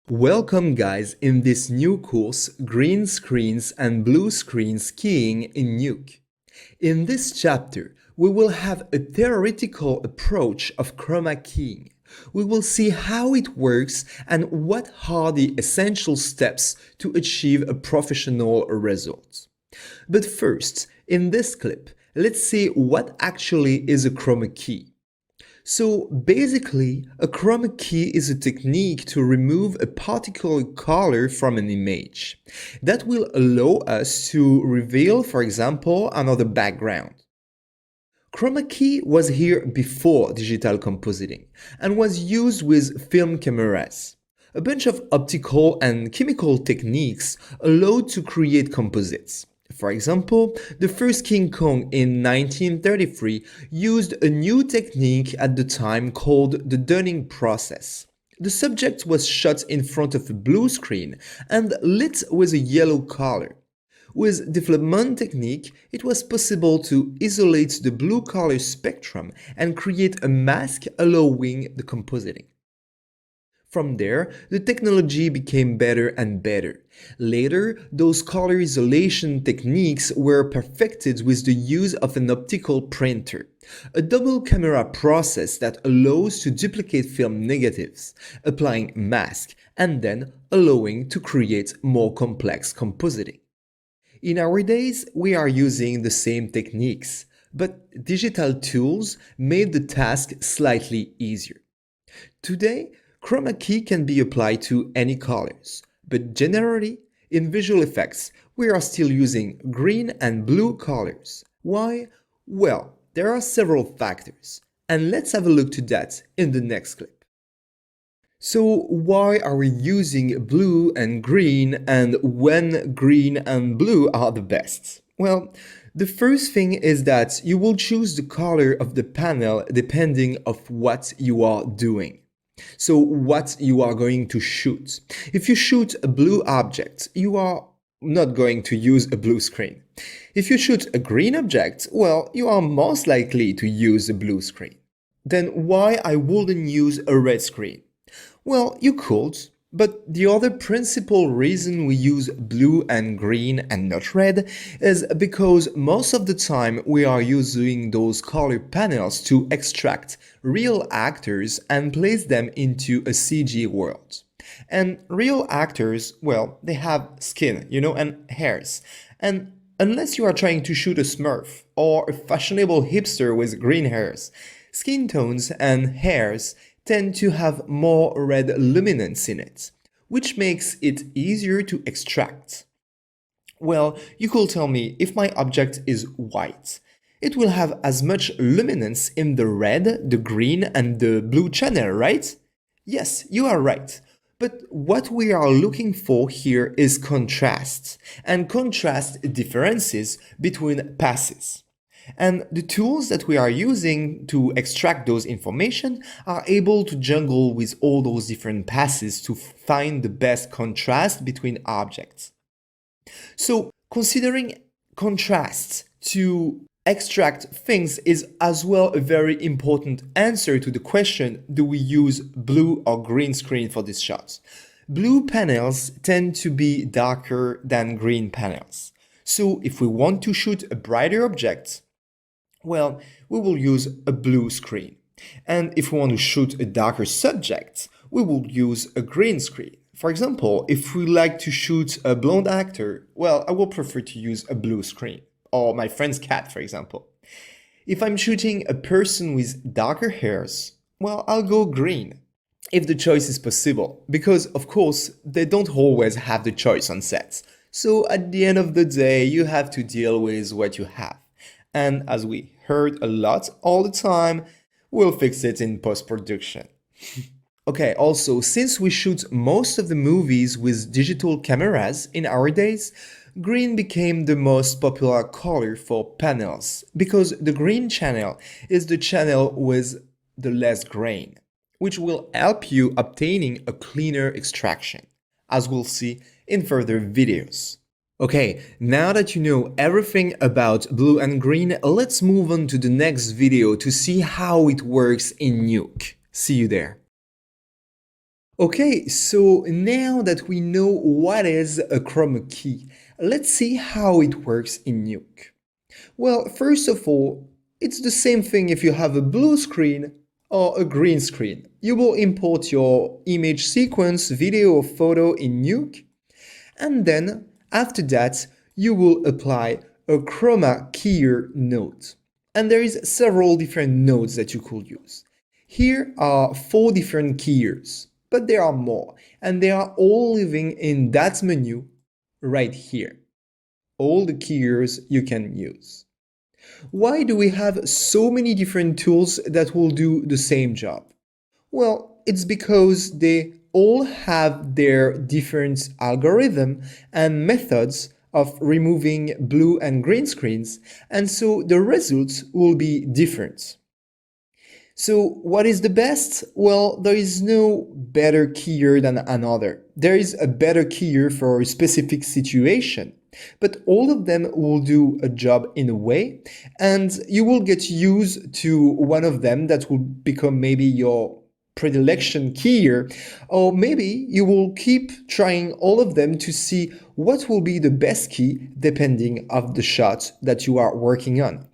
Welcome guys in this new course, Green Screens and Blue Screens Keying in Nuke. In this chapter, we will have a theoretical approach of chroma keying. We will see how it works and what are the essential steps to achieve a professional result. But first, in this clip, let's see what actually is a chroma key. So basically, a chroma key is a technique to remove a particular color from an image. That will allow us to reveal, for example, another background. Chroma key was here before digital compositing and was used with film cameras. A bunch of optical and chemical techniques allowed to create composites. For example, the first King Kong in 1933 used a new technique at the time called the Dunning process. The subject was shot in front of a blue screen and lit with a yellow color. With development technique, it was possible to isolate the blue color spectrum and create a mask allowing the compositing. From there, the technology became better and better. Later, those color isolation techniques were perfected with the use of an optical printer, a double camera process that allows to duplicate film negatives, applying mask, and then allowing to create more complex compositing. In our days, we are using the same techniques, but digital tools made the task slightly easier. Today, chroma key can be applied to any colors, but generally, in visual effects, we are still using green and blue colors. Why? Well, there are several factors, and let's have a look to that in the next clip. So why are we using blue and green, and when green and blue are the best? Well, the first thing is that you will choose the color of the panel depending on what you are doing. So what you are going to shoot. If you shoot a blue object, you are not going to use a blue screen. If you shoot a green object, well, you are most likely to use a blue screen. Then why I wouldn't use a red screen? Well, you could, but the other principal reason we use blue and green and not red is because most of the time we are using those color panels to extract real actors and place them into a CG world. And real actors, well, they have skin, and hairs. And unless you are trying to shoot a Smurf or a fashionable hipster with green hairs, skin tones and hairs tend to have more red luminance in it, which makes it easier to extract. Well, you could tell me if my object is white, it will have as much luminance in the red, the green, and the blue channel, right? Yes, you are right. But what we are looking for here is contrast, and contrast differences between passes. And the tools that we are using to extract those information are able to jungle with all those different passes to find the best contrast between objects. So considering contrast to extract things is as well a very important answer to the question, do we use blue or green screen for these shots? Blue panels tend to be darker than green panels. So if we want to shoot a brighter object, well, we will use a blue screen. And if we want to shoot a darker subject, we will use a green screen. For example, if we like to shoot a blonde actor, well, I will prefer to use a blue screen. Or my friend's cat, for example. If I'm shooting a person with darker hairs, well, I'll go green. If the choice is possible, because of course, they don't always have the choice on set. So at the end of the day, you have to deal with what you have. And as we heard a lot all the time, we'll fix it in post-production. Okay, also, since we shoot most of the movies with digital cameras in our days, green became the most popular color for panels, because the green channel is the channel with the less grain, which will help you obtaining a cleaner extraction, as we'll see in further videos. Okay, now that you know everything about blue and green, let's move on to the next video to see how it works in Nuke. See you there. Okay, so now that we know what is a chroma key, let's see how it works in Nuke. Well, first of all, it's the same thing if you have a blue screen or a green screen. You will import your image sequence, video or photo in Nuke, and then after that, you will apply a chroma keyer node. And there is several different nodes that you could use. Here are 4 different keyers, but there are more, and they are all living in that menu right here. All the keyers you can use. Why do we have so many different tools that will do the same job? Well, it's because they all have their different algorithm and methods of removing blue and green screens, and so the results will be different. So what is the best? Well, there is no better keyer than another. There is a better keyer for a specific situation, but all of them will do a job in a way, and you will get used to one of them that will become maybe your predilection keyer, or maybe you will keep trying all of them to see what will be the best key depending of the shot that you are working on.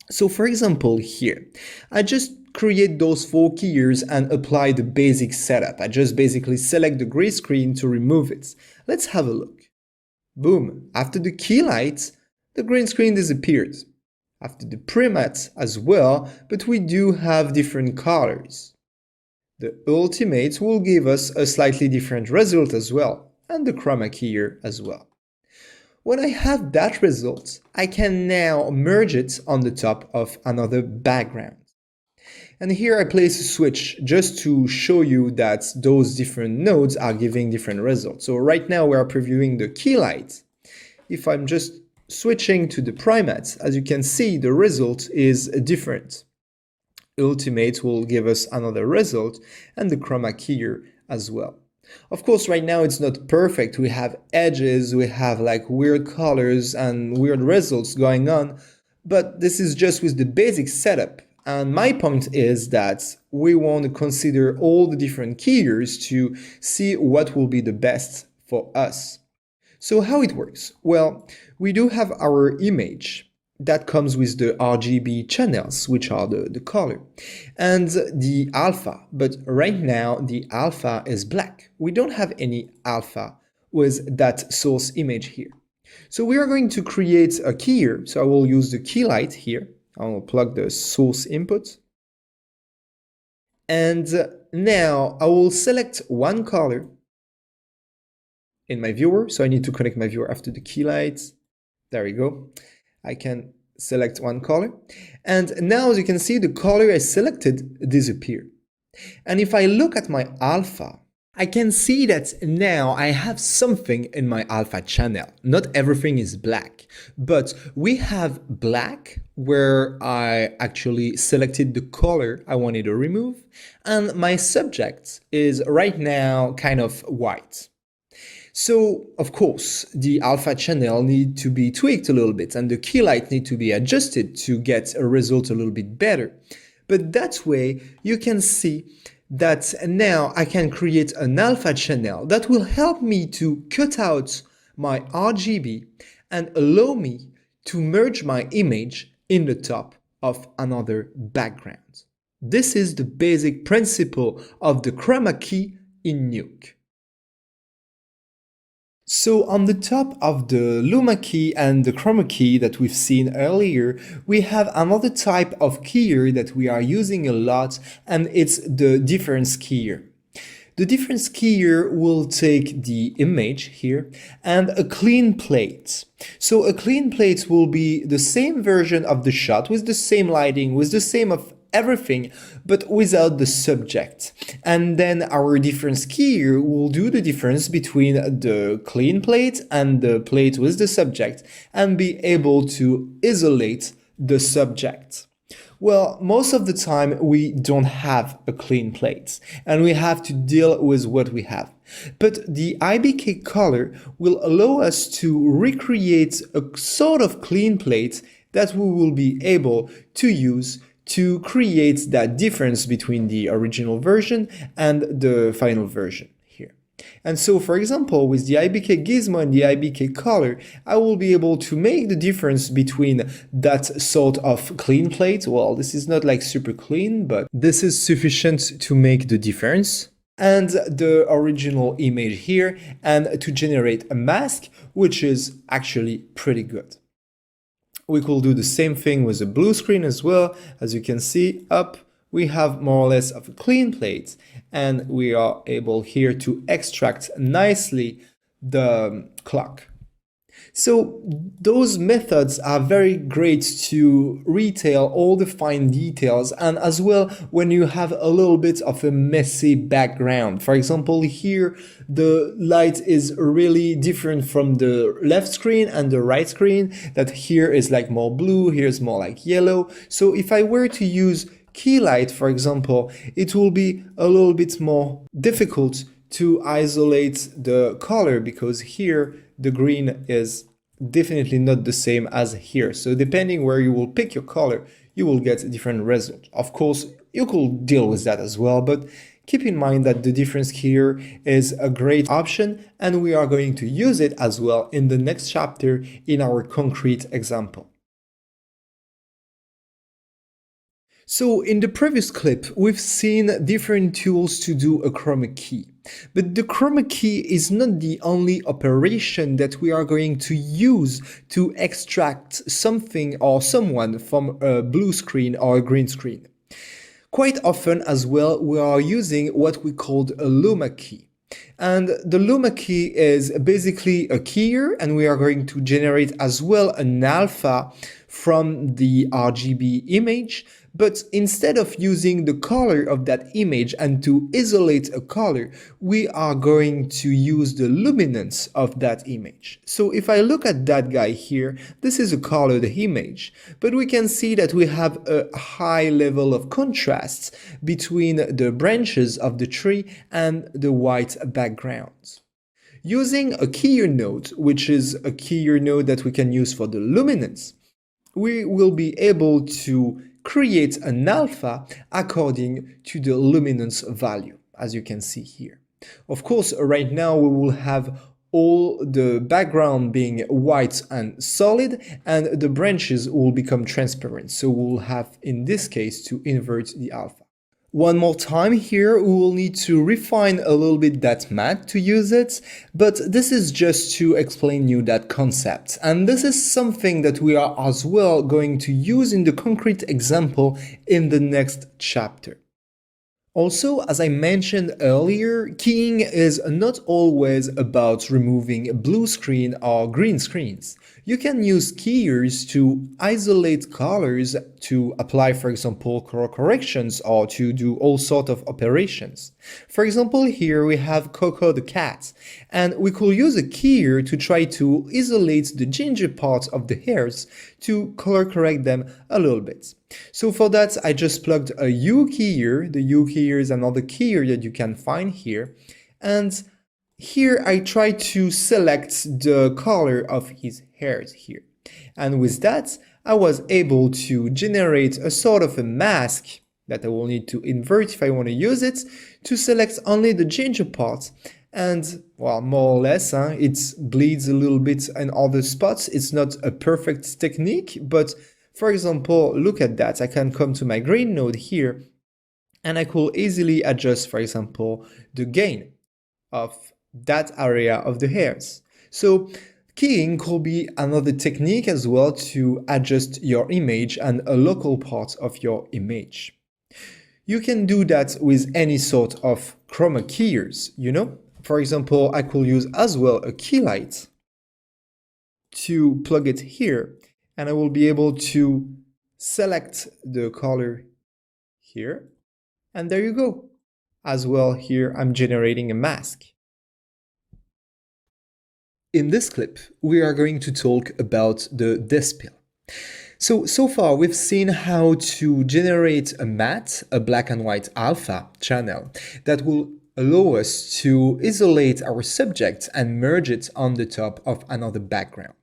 So for example here, I just create those 4 keyers and apply the basic setup. I just basically select the gray screen to remove it. Let's have a look. Boom, after the key light, the green screen disappeared. After the premat as well, but we do have different colors. The ultimate will give us a slightly different result as well, and the chroma keyer as well. When I have that result, I can now merge it on the top of another background. And here I place a switch just to show you that those different nodes are giving different results. So right now we are previewing the key light. If I'm just switching to the premat, as you can see, the result is different. Ultimate will give us another result, and the chroma keyer as well. Of course, right now it's not perfect. We have edges, we have like weird colors and weird results going on, but this is just with the basic setup. And my point is that we want to consider all the different keyers to see what will be the best for us. So how it works? Well, we do have our image that comes with the RGB channels, which are the color, and the alpha. But right now, the alpha is black. We don't have any alpha with that source image here. So we are going to create a keyer. So I will use the key light here. I will plug the source input. And now I will select one color in my viewer. So I need to connect my viewer after the key light. There we go. I can select one color. And now, as you can see, the color I selected disappeared. And if I look at my alpha, I can see that now I have something in my alpha channel. Not everything is black, but we have black where I actually selected the color I wanted to remove, and my subject is right now kind of white. So, of course, the alpha channel need to be tweaked a little bit and the key light need to be adjusted to get a result a little bit better. But that way you can see that now I can create an alpha channel that will help me to cut out my RGB and allow me to merge my image in the top of another background. This is the basic principle of the chroma key in Nuke. So on the top of the Luma key and the chroma key that we've seen earlier, we have another type of keyer that we are using a lot, and it's the difference keyer. The difference keyer will take the image here and a clean plate. So a clean plate will be the same version of the shot with the same lighting, with the same of everything, but without the subject. And then our difference keyer will do the difference between the clean plate and the plate with the subject and be able to isolate the subject. Well, most of the time we don't have a clean plate and we have to deal with what we have. But the IBK color will allow us to recreate a sort of clean plate that we will be able to use to create that difference between the original version and the final version here. And so, for example, with the IBK gizmo and the IBK color, I will be able to make the difference between that sort of clean plate. Well, this is not like super clean, but this is sufficient to make the difference, and the original image here, and to generate a mask, which is actually pretty good. We could do the same thing with the blue screen as well. As you can see up, we have more or less of a clean plate, and we are able here to extract nicely the clock. So those methods are very great to retail all the fine details, and as well when you have a little bit of a messy background. For example, here the light is really different from the left screen and the right screen, that here is like more blue, here's more like yellow. So if I were to use key light, for example, it will be a little bit more difficult to isolate the color, because here the green is definitely not the same as here. So depending where you will pick your color, you will get a different result. Of course, you could deal with that as well, but keep in mind that the difference here is a great option, and we are going to use it as well in the next chapter in our concrete example. So in the previous clip, we've seen different tools to do a chroma key. But the chroma key is not the only operation that we are going to use to extract something or someone from a blue screen or a green screen. Quite often as well, we are using what we call a luma key. And the luma key is basically a keyer, and we are going to generate as well an alpha from the RGB image. But instead of using the color of that image and to isolate a color, we are going to use the luminance of that image. So if I look at that guy here, this is a colored image, but we can see that we have a high level of contrast between the branches of the tree and the white background. Using a keyer node, which is a keyer node that we can use for the luminance, we will be able to create an alpha according to the luminance value, as you can see here. Of course, right now we will have all the background being white and solid, and the branches will become transparent. So we'll have, in this case, to invert the alpha. One more time here, we will need to refine a little bit that math to use it, but this is just to explain you that concept. And this is something that we are as well going to use in the concrete example in the next chapter. Also, as I mentioned earlier, keying is not always about removing blue screen or green screens. You can use keyers to isolate colors, to apply, for example, color corrections, or to do all sorts of operations. For example, here we have Coco the cat, and we could use a keyer to try to isolate the ginger part of the hairs to color correct them a little bit. So for that, I just plugged a U keyer. The U keyer is another keyer that you can find here. And here I try to select the color of his hairs here. And with that, I was able to generate a sort of a mask that I will need to invert if I want to use it, to select only the ginger part. And, well, more or less, it bleeds a little bit in other spots. It's not a perfect technique, but for example, look at that. I can come to my green node here, and I could easily adjust, for example, the gain of that area of the hairs. So keying could be another technique as well to adjust your image and a local part of your image. You can do that with any sort of chroma keyers, you know? For example, I could use as well a key light to plug it here, and I will be able to select the color here, and there you go. As well, here I'm generating a mask. In this clip, we are going to talk about the dispel. So far we've seen how to generate a matte, a black and white alpha channel that will allow us to isolate our subject and merge it on the top of another background.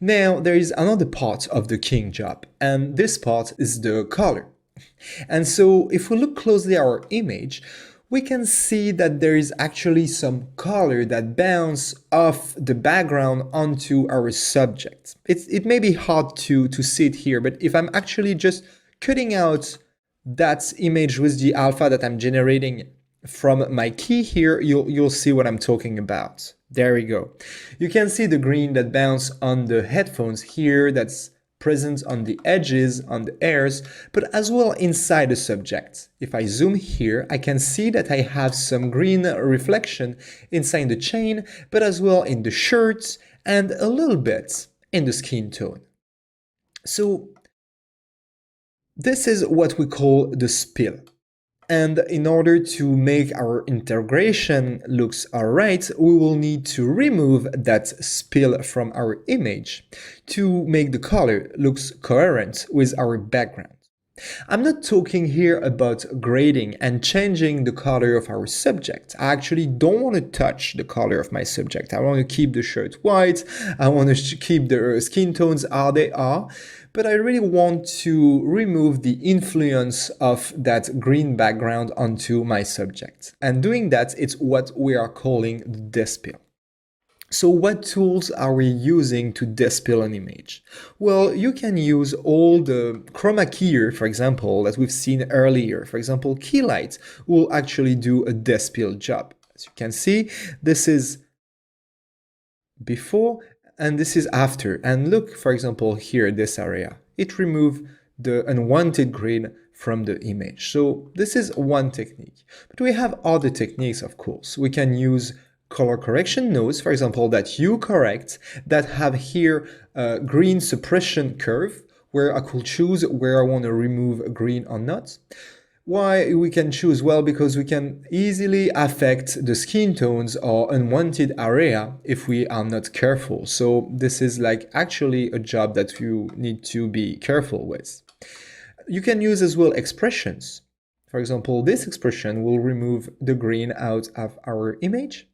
Now there is another part of the keying job, and this part is the color. And so if we look closely at our image, we can see that there is actually some color that bounce off the background onto our subject. It may be hard to see it here, but if I'm actually just cutting out that image with the alpha that I'm generating from my key here, you'll see what I'm talking about. There we go. You can see the green that bounce on the headphones here, that's present on the edges, on the ears, but as well inside the subject. If I zoom here, I can see that I have some green reflection inside the chain, but as well in the shirt and a little bit in the skin tone. So this is what we call the spill. And in order to make our integration looks alright, we will need to remove that spill from our image to make the color looks coherent with our background. I'm not talking here about grading and changing the color of our subject. I actually don't want to touch the color of my subject. I want to keep the shirt white. I want to keep the skin tones how they are. But I really want to remove the influence of that green background onto my subject. And doing that, it's what we are calling the despill. So what tools are we using to despill an image? Well, you can use all the chroma key here, for example, that we've seen earlier. For example, key light will actually do a despill job. As you can see, this is before and this is after. And look, for example, here, this area. It removes the unwanted green from the image. So this is one technique. But we have other techniques, of course. We can use color correction nodes, for example, that you correct, that have here a green suppression curve, where I could choose where I want to remove green or not. Why we can choose? Well, because we can easily affect the skin tones or unwanted area if we are not careful. So this is like actually a job that you need to be careful with. You can use as well expressions. For example, this expression will remove the green out of our image.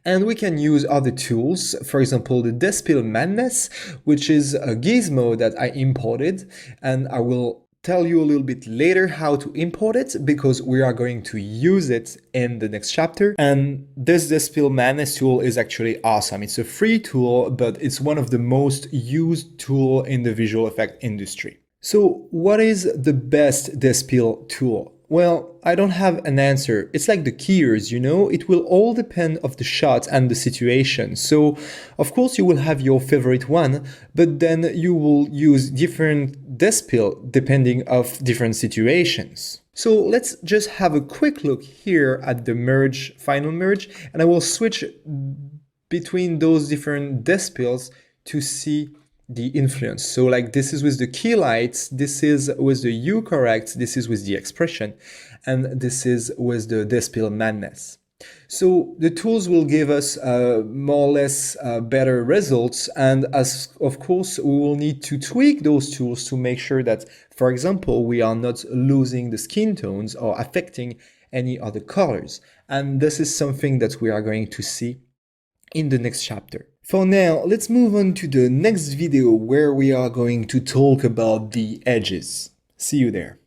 And we can use other tools, for example, the Despill Madness, which is a gizmo that I imported, and I will tell you a little bit later how to import it because we are going to use it in the next chapter. And this Despill Madness tool is actually awesome. It's a free tool, but it's one of the most used tool in the visual effect industry. So what is the best Despill tool? Well, I don't have an answer. It's like the keyers, you know, it will all depend of the shot and the situation. So, of course, you will have your favorite one, but then you will use different despill depending of different situations. So let's just have a quick look here at the merge, final merge, and I will switch between those different despills to see the influence. So like this is with the key lights, this is with the hue correct, this is with the expression, and this is with the Despill Madness. So the tools will give us more or less better results, and as of course we will need to tweak those tools to make sure that, for example, we are not losing the skin tones or affecting any other colors. And this is something that we are going to see in the next chapter. For now, let's move on to the next video where we are going to talk about the edges. See you there.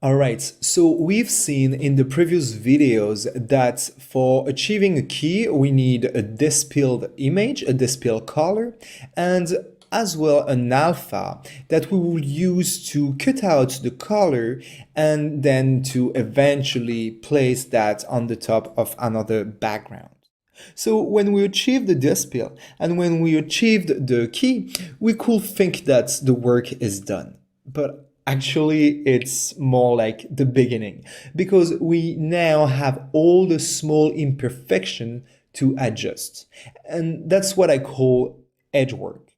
Alright, so we've seen in the previous videos that for achieving a key, we need a despilled image, a despill color, and as well an alpha that we will use to cut out the color and then to eventually place that on the top of another background. So when we achieved the despill and when we achieved the key, we could think that the work is done. But actually, it's more like the beginning because we now have all the small imperfection to adjust. And that's what I call edge work.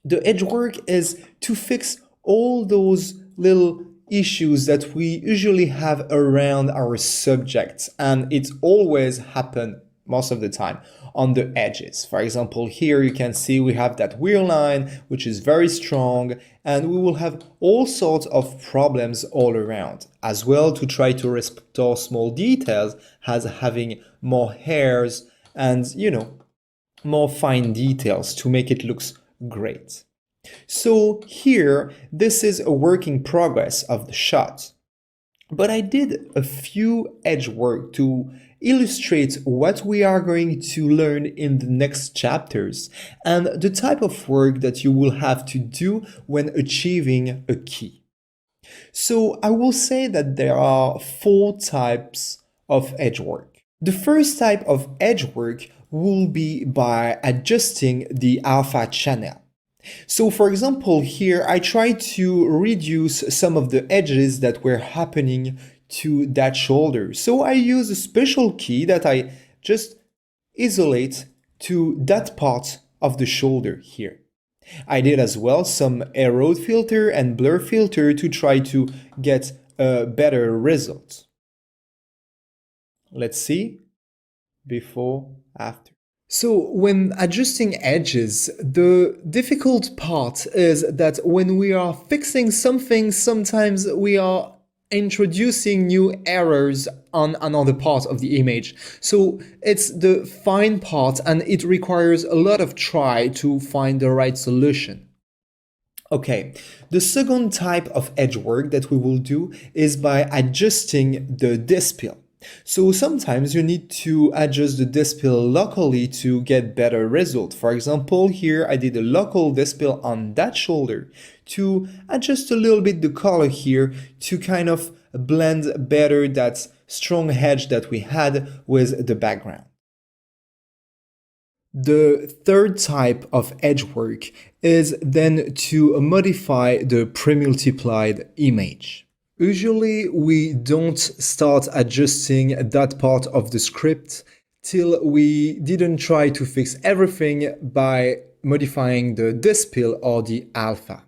The edge work is to fix all those little issues that we usually have around our subjects, and it always happens most of the time on the edges. For example, here you can see we have that weir line, which is very strong, and we will have all sorts of problems all around. As well, to try to restore small details as having more hairs and, more fine details to make it look great. So here, this is a work in progress of the shot. But I did a few edge work to illustrate what we are going to learn in the next chapters and the type of work that you will have to do when achieving a key. So I will say that there are four types of edge work. The first type of edge work will be by adjusting the alpha channel. So for example, here I try to reduce some of the edges that were happening to that shoulder. So I use a special key that I just isolate to that part of the shoulder here. I did as well some erode filter and blur filter to try to get a better result. Let's see, before, after. So when adjusting edges, the difficult part is that when we are fixing something, sometimes we are introducing new errors on another part of the image. So it's the fine part and it requires a lot of try to find the right solution. Okay, the second type of edge work that we will do is by adjusting the dispill. So sometimes you need to adjust the dispill locally to get better result. For example, here I did a local dispill on that shoulder to adjust a little bit the color here to kind of blend better that strong edge that we had with the background. The third type of edge work is then to modify the pre-multiplied image. Usually we don't start adjusting that part of the script till we didn't try to fix everything by modifying the dispill or the alpha.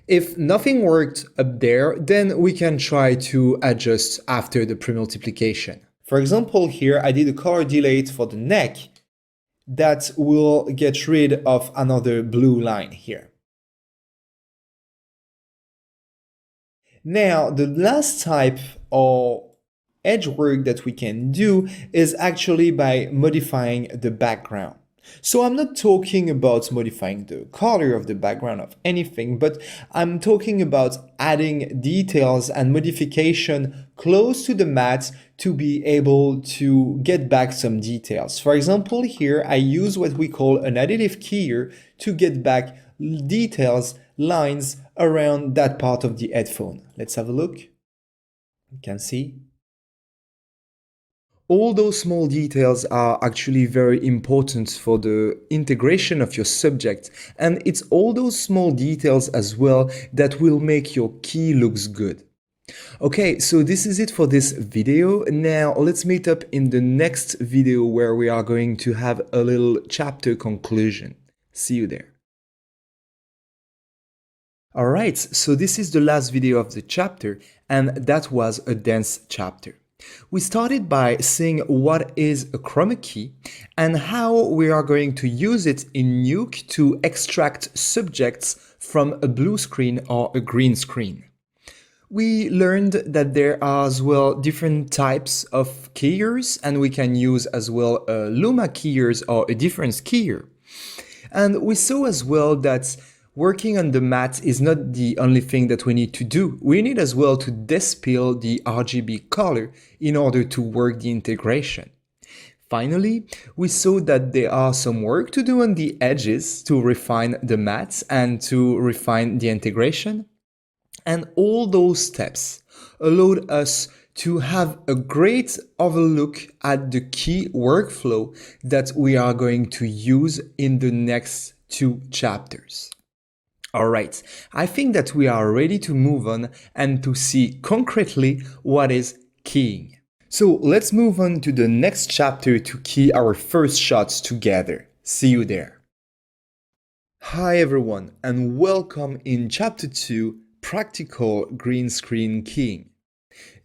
If nothing worked up there, then we can try to adjust after the pre-multiplication. For example, here I did a color delete for the neck that will get rid of another blue line here. Now, the last type of edge work that we can do is actually by modifying the background. So I'm not talking about modifying the color of the background of anything, but I'm talking about adding details and modification close to the matte to be able to get back some details. For example, here I use what we call an additive keyer to get back details, lines around that part of the headphone. Let's have a look. You can see. All those small details are actually very important for the integration of your subject, and it's all those small details as well that will make your key looks good. Okay, so this is it for this video. Now let's meet up in the next video where we are going to have a little chapter conclusion. See you there. Alright, so this is the last video of the chapter, and that was a dance chapter. We started by seeing what is a chroma key and how we are going to use it in Nuke to extract subjects from a blue screen or a green screen. We learned that there are as well different types of keyers, and we can use as well a Luma keyers or a difference keyer. And we saw as well that working on the matte is not the only thing that we need to do. We need as well to dispill the RGB color in order to work the integration. Finally, we saw that there are some work to do on the edges to refine the matte and to refine the integration. And all those steps allowed us to have a great overlook at the key workflow that we are going to use in the next two chapters. Alright, I think that we are ready to move on and to see concretely what is keying. So let's move on to the next chapter to key our first shots together. See you there. Hi everyone, and welcome in chapter 2, Practical Green Screen Keying.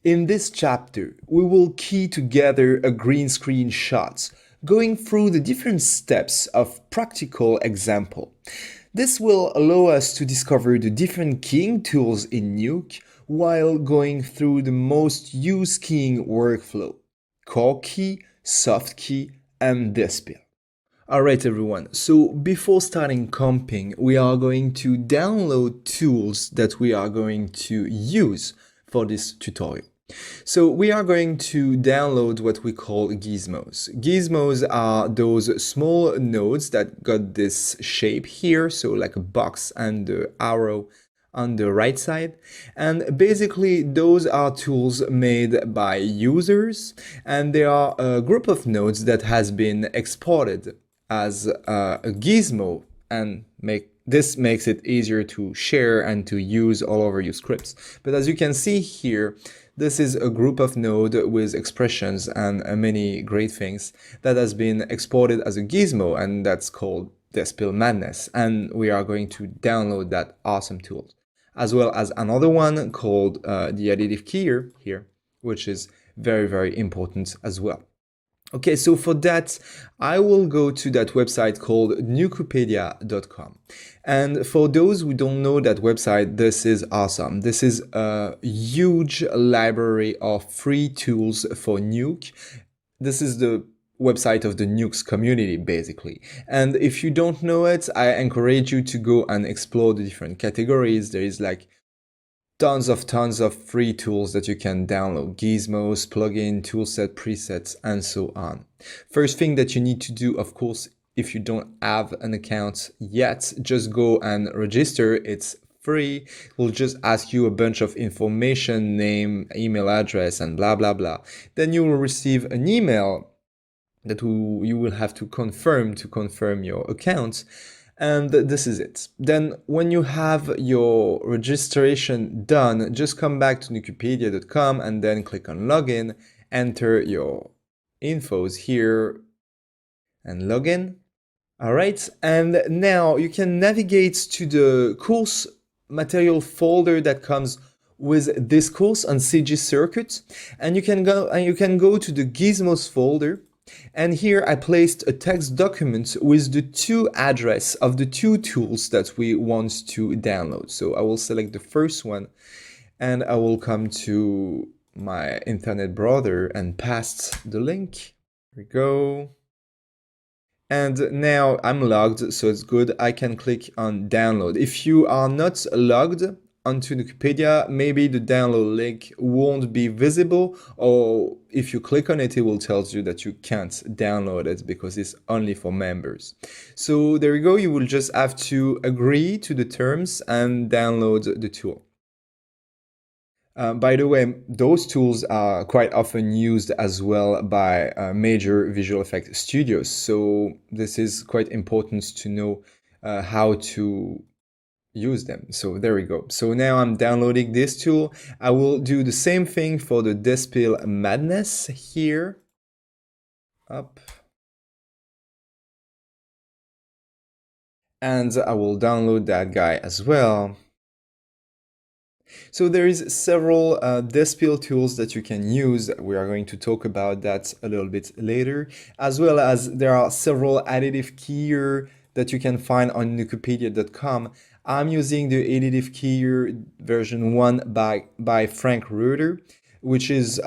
In this chapter, we will key together a green screen shot, going through the different steps of practical example. This will allow us to discover the different keying tools in Nuke while going through the most used keying workflow: core key, soft key, and dispill. Alright everyone, so before starting comping, we are going to download tools that we are going to use for this tutorial. So we are going to download what we call gizmos. Gizmos are those small nodes that got this shape here, so like a box and the arrow on the right side. And basically those are tools made by users, and they are a group of nodes that has been exported as a gizmo, and this makes it easier to share and to use all over your scripts. But as you can see here, this is a group of node with expressions and many great things that has been exported as a gizmo, and that's called Despill Madness. And we are going to download that awesome tool, as well as another one called the additive keyer here, which is very, very important as well. Okay, so for that, I will go to that website called nucopedia.com. And for those who don't know that website, this is awesome. This is a huge library of free tools for Nuke. This is the website of the Nukes community, basically. And if you don't know it, I encourage you to go and explore the different categories. There is like tons of free tools that you can download: gizmos, plugin, toolset, presets, and so on. First thing that you need to do, of course, if you don't have an account yet, just go and register. It's free. It will just ask you a bunch of information, name, email address, and blah, blah, blah. Then you will receive an email that you will have to confirm your account. And this is it. Then when you have your registration done, just come back to nucopedia.com and then click on login, enter your infos here and login. All right, and now you can navigate to the course material folder that comes with this course on CG Circuit, and you can go to the Gizmos folder. And here I placed a text document with the two address of the two tools that we want to download. So I will select the first one and I will come to my internet browser and paste the link. Here we go. And now I'm logged, so it's good. I can click on download. If you are not logged onto Nucopedia, maybe the download link won't be visible, or if you click on it, it will tell you that you can't download it because it's only for members. So there you go. You will just have to agree to the terms and download the tool. By the way, those tools are quite often used as well by major visual effects studios. So this is quite important to know how to use them. So there we go. So now I'm downloading this tool. I will do the same thing for the Despill Madness here. Up. And I will download that guy as well. So there is several Despill tools that you can use. We are going to talk about that a little bit later, as well as there are several additive keyer that you can find on nucopedia.com. I'm using the additive keyer version 1 by Frank Reuter, which is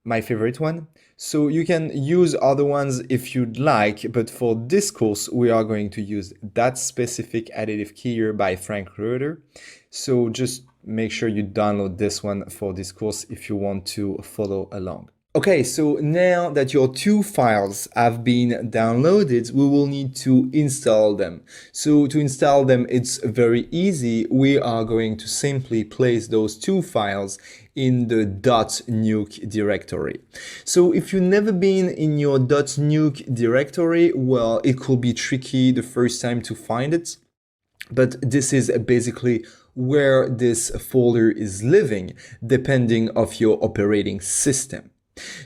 my favorite one. So you can use other ones if you'd like, but for this course, we are going to use that specific additive keyer by Frank Reuter. So just make sure you download this one for this course if you want to follow along. Okay, so now that your two files have been downloaded, we will need to install them. So to install them, it's very easy. We are going to simply place those two files in the .nuke directory. So if you've never been in your .nuke directory, well, it could be tricky the first time to find it. But this is basically where this folder is living, depending of your operating system.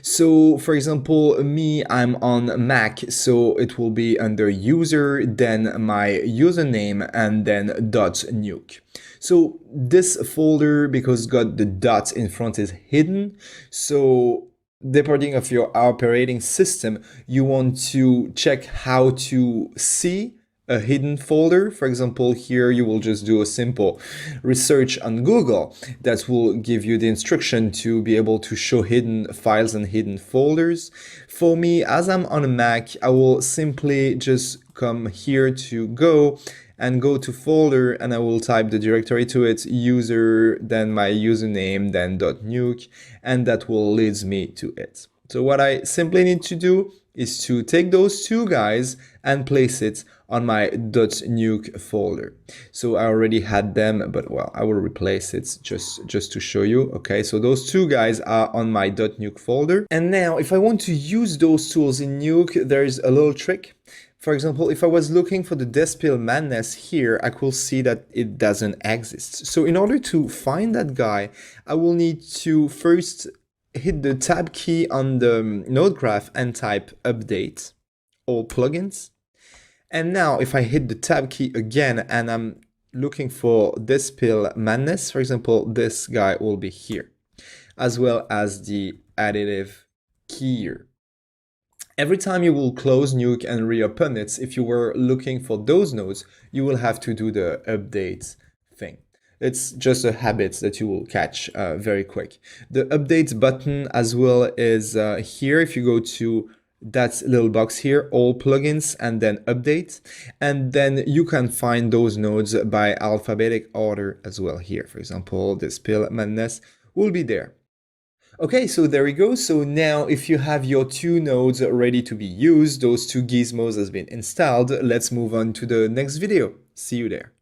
So for example, me, I'm on Mac, so it will be under user, then my username, and then .nuke. So this folder, because it's got the dot in front, is hidden. So depending of your operating system, you want to check how to see a hidden folder. For example, here you will just do a simple research on Google that will give you the instruction to be able to show hidden files and hidden folders. For me, as I'm on a Mac, I will simply just come here to Go and go to folder, and I will type the directory to it, user, then my username, then .nuke, and that will lead me to it. So what I simply need to do is to take those two guys and place it on my .nuke folder. So I already had them, but well, I will replace it just to show you. Okay, so those two guys are on my .nuke folder. And now if I want to use those tools in Nuke, there's a little trick. For example, if I was looking for the Despill Madness here, I could see that it doesn't exist. So in order to find that guy, I will need to first hit the tab key on the node graph and type update all plugins. And now if I hit the tab key again and I'm looking for Despill Madness, for example, this guy will be here, as well as the additive key here. Every time you will close Nuke and reopen it, if you were looking for those nodes, you will have to do the update thing. It's just a habit that you will catch very quick. The update button as well is here. If you go to that little box here, all plugins, and then update, and then you can find those nodes by alphabetic order as well here. For example, Despill Madness will be there. Okay, so there we go. So now if you have your two nodes ready to be used, those two gizmos has been installed, let's move on to the next video. See you there.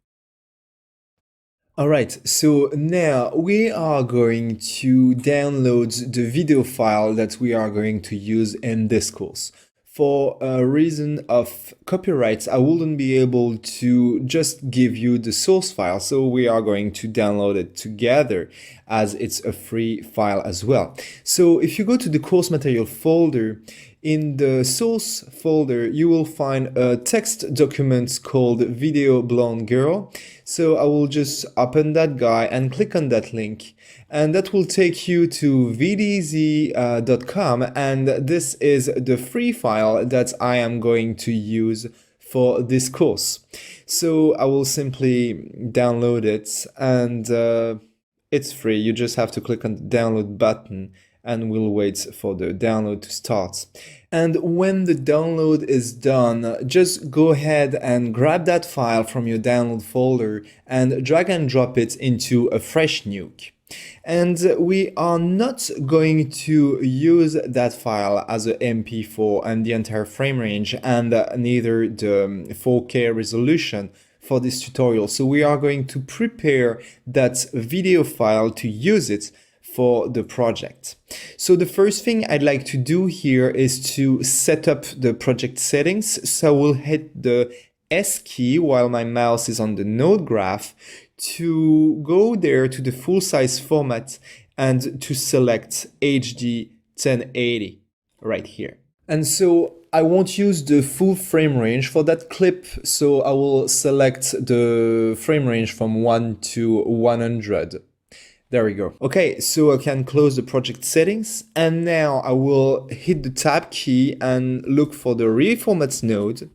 Alright, so now we are going to download the video file that we are going to use in this course. For a reason of copyright, I wouldn't be able to just give you the source file, so we are going to download it together as it's a free file as well. So if you go to the course material folder, in the source folder, you will find a text document called Video Blonde Girl. So I will just open that guy and click on that link, and that will take you to vdz.com, and this is the free file that I am going to use for this course. So I will simply download it, and it's free. You just have to click on the download button and we'll wait for the download to start. And when the download is done, just go ahead and grab that file from your download folder and drag and drop it into a fresh Nuke. And we are not going to use that file as a MP4 and the entire frame range, and neither the 4K resolution for this tutorial. So we are going to prepare that video file to use it for the project. So the first thing I'd like to do here is to set up the project settings. So I will hit the S key while my mouse is on the node graph to go there to the full size format and to select HD 1080 right here. And so I won't use the full frame range for that clip, so I will select the frame range from 1 to 100. There we go. Okay, so I can close the project settings, and now I will hit the tab key and look for the reformat node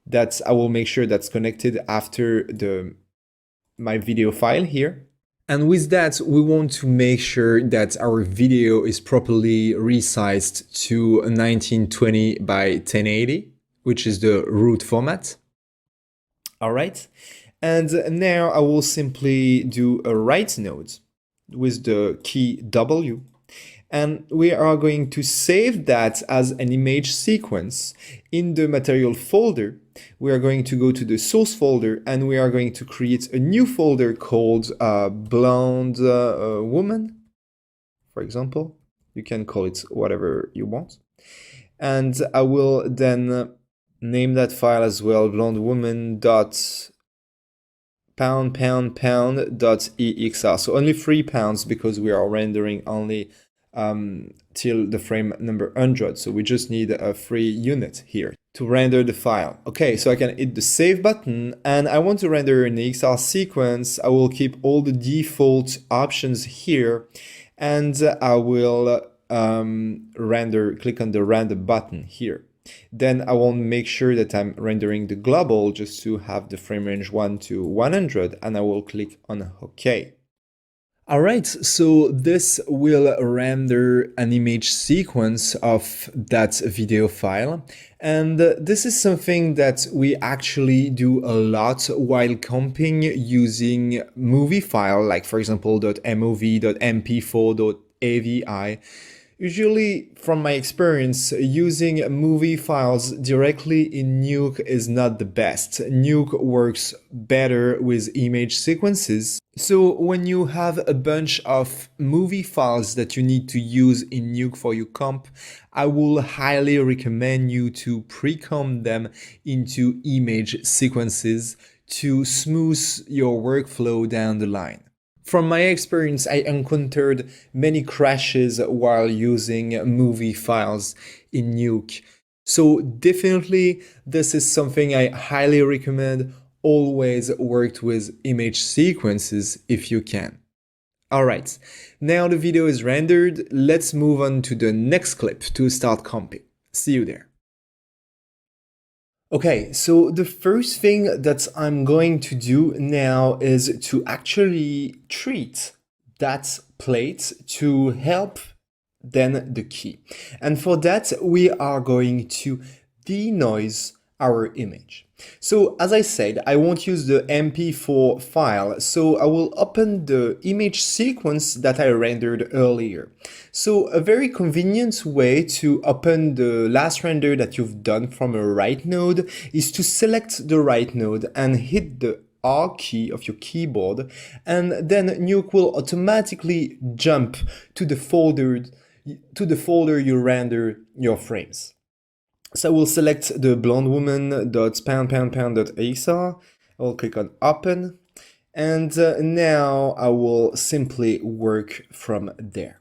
that I will make sure that's connected after my video file here. And with that, we want to make sure that our video is properly resized to 1920 by 1080, which is the root format. All right. And now I will simply do a write node with the key W, and we are going to save that as an image sequence in the material folder. We are going to go to the source folder and we are going to create a new folder called Blonde Woman, for example. You can call it whatever you want. And I will then name that file as well, blondewoman.pound.exr. So only 3 pounds because we are rendering only till the frame number 100. So we just need a free unit here to render the file. Okay, so I can hit the save button and I want to render an EXR sequence. I will keep all the default options here and I will click on the render button here. Then I want to make sure that I'm rendering the global just to have the frame range 1 to 100, and I will click on OK. Alright, so this will render an image sequence of that video file, and this is something that we actually do a lot while comping using movie file, like for example .mov, .mp4, .avi. Usually, from my experience, using movie files directly in Nuke is not the best. Nuke works better with image sequences. So when you have a bunch of movie files that you need to use in Nuke for your comp, I will highly recommend you to pre-comp them into image sequences to smooth your workflow down the line. From my experience, I encountered many crashes while using movie files in Nuke. So definitely, this is something I highly recommend. Always work with image sequences if you can. Alright, now the video is rendered. Let's move on to the next clip to start comping. See you there. Okay, so the first thing that I'm going to do now is to actually treat that plate to help then the key. And for that, we are going to denoise our image. So as I said, I won't use the MP4 file, so I will open the image sequence that I rendered earlier. So a very convenient way to open the last render that you've done from a right node is to select the right node and hit the R key of your keyboard, and then Nuke will automatically jump to the folder you render your frames. So I will select the blonde woman.pound.exa. I will click on open, and now I will simply work from there.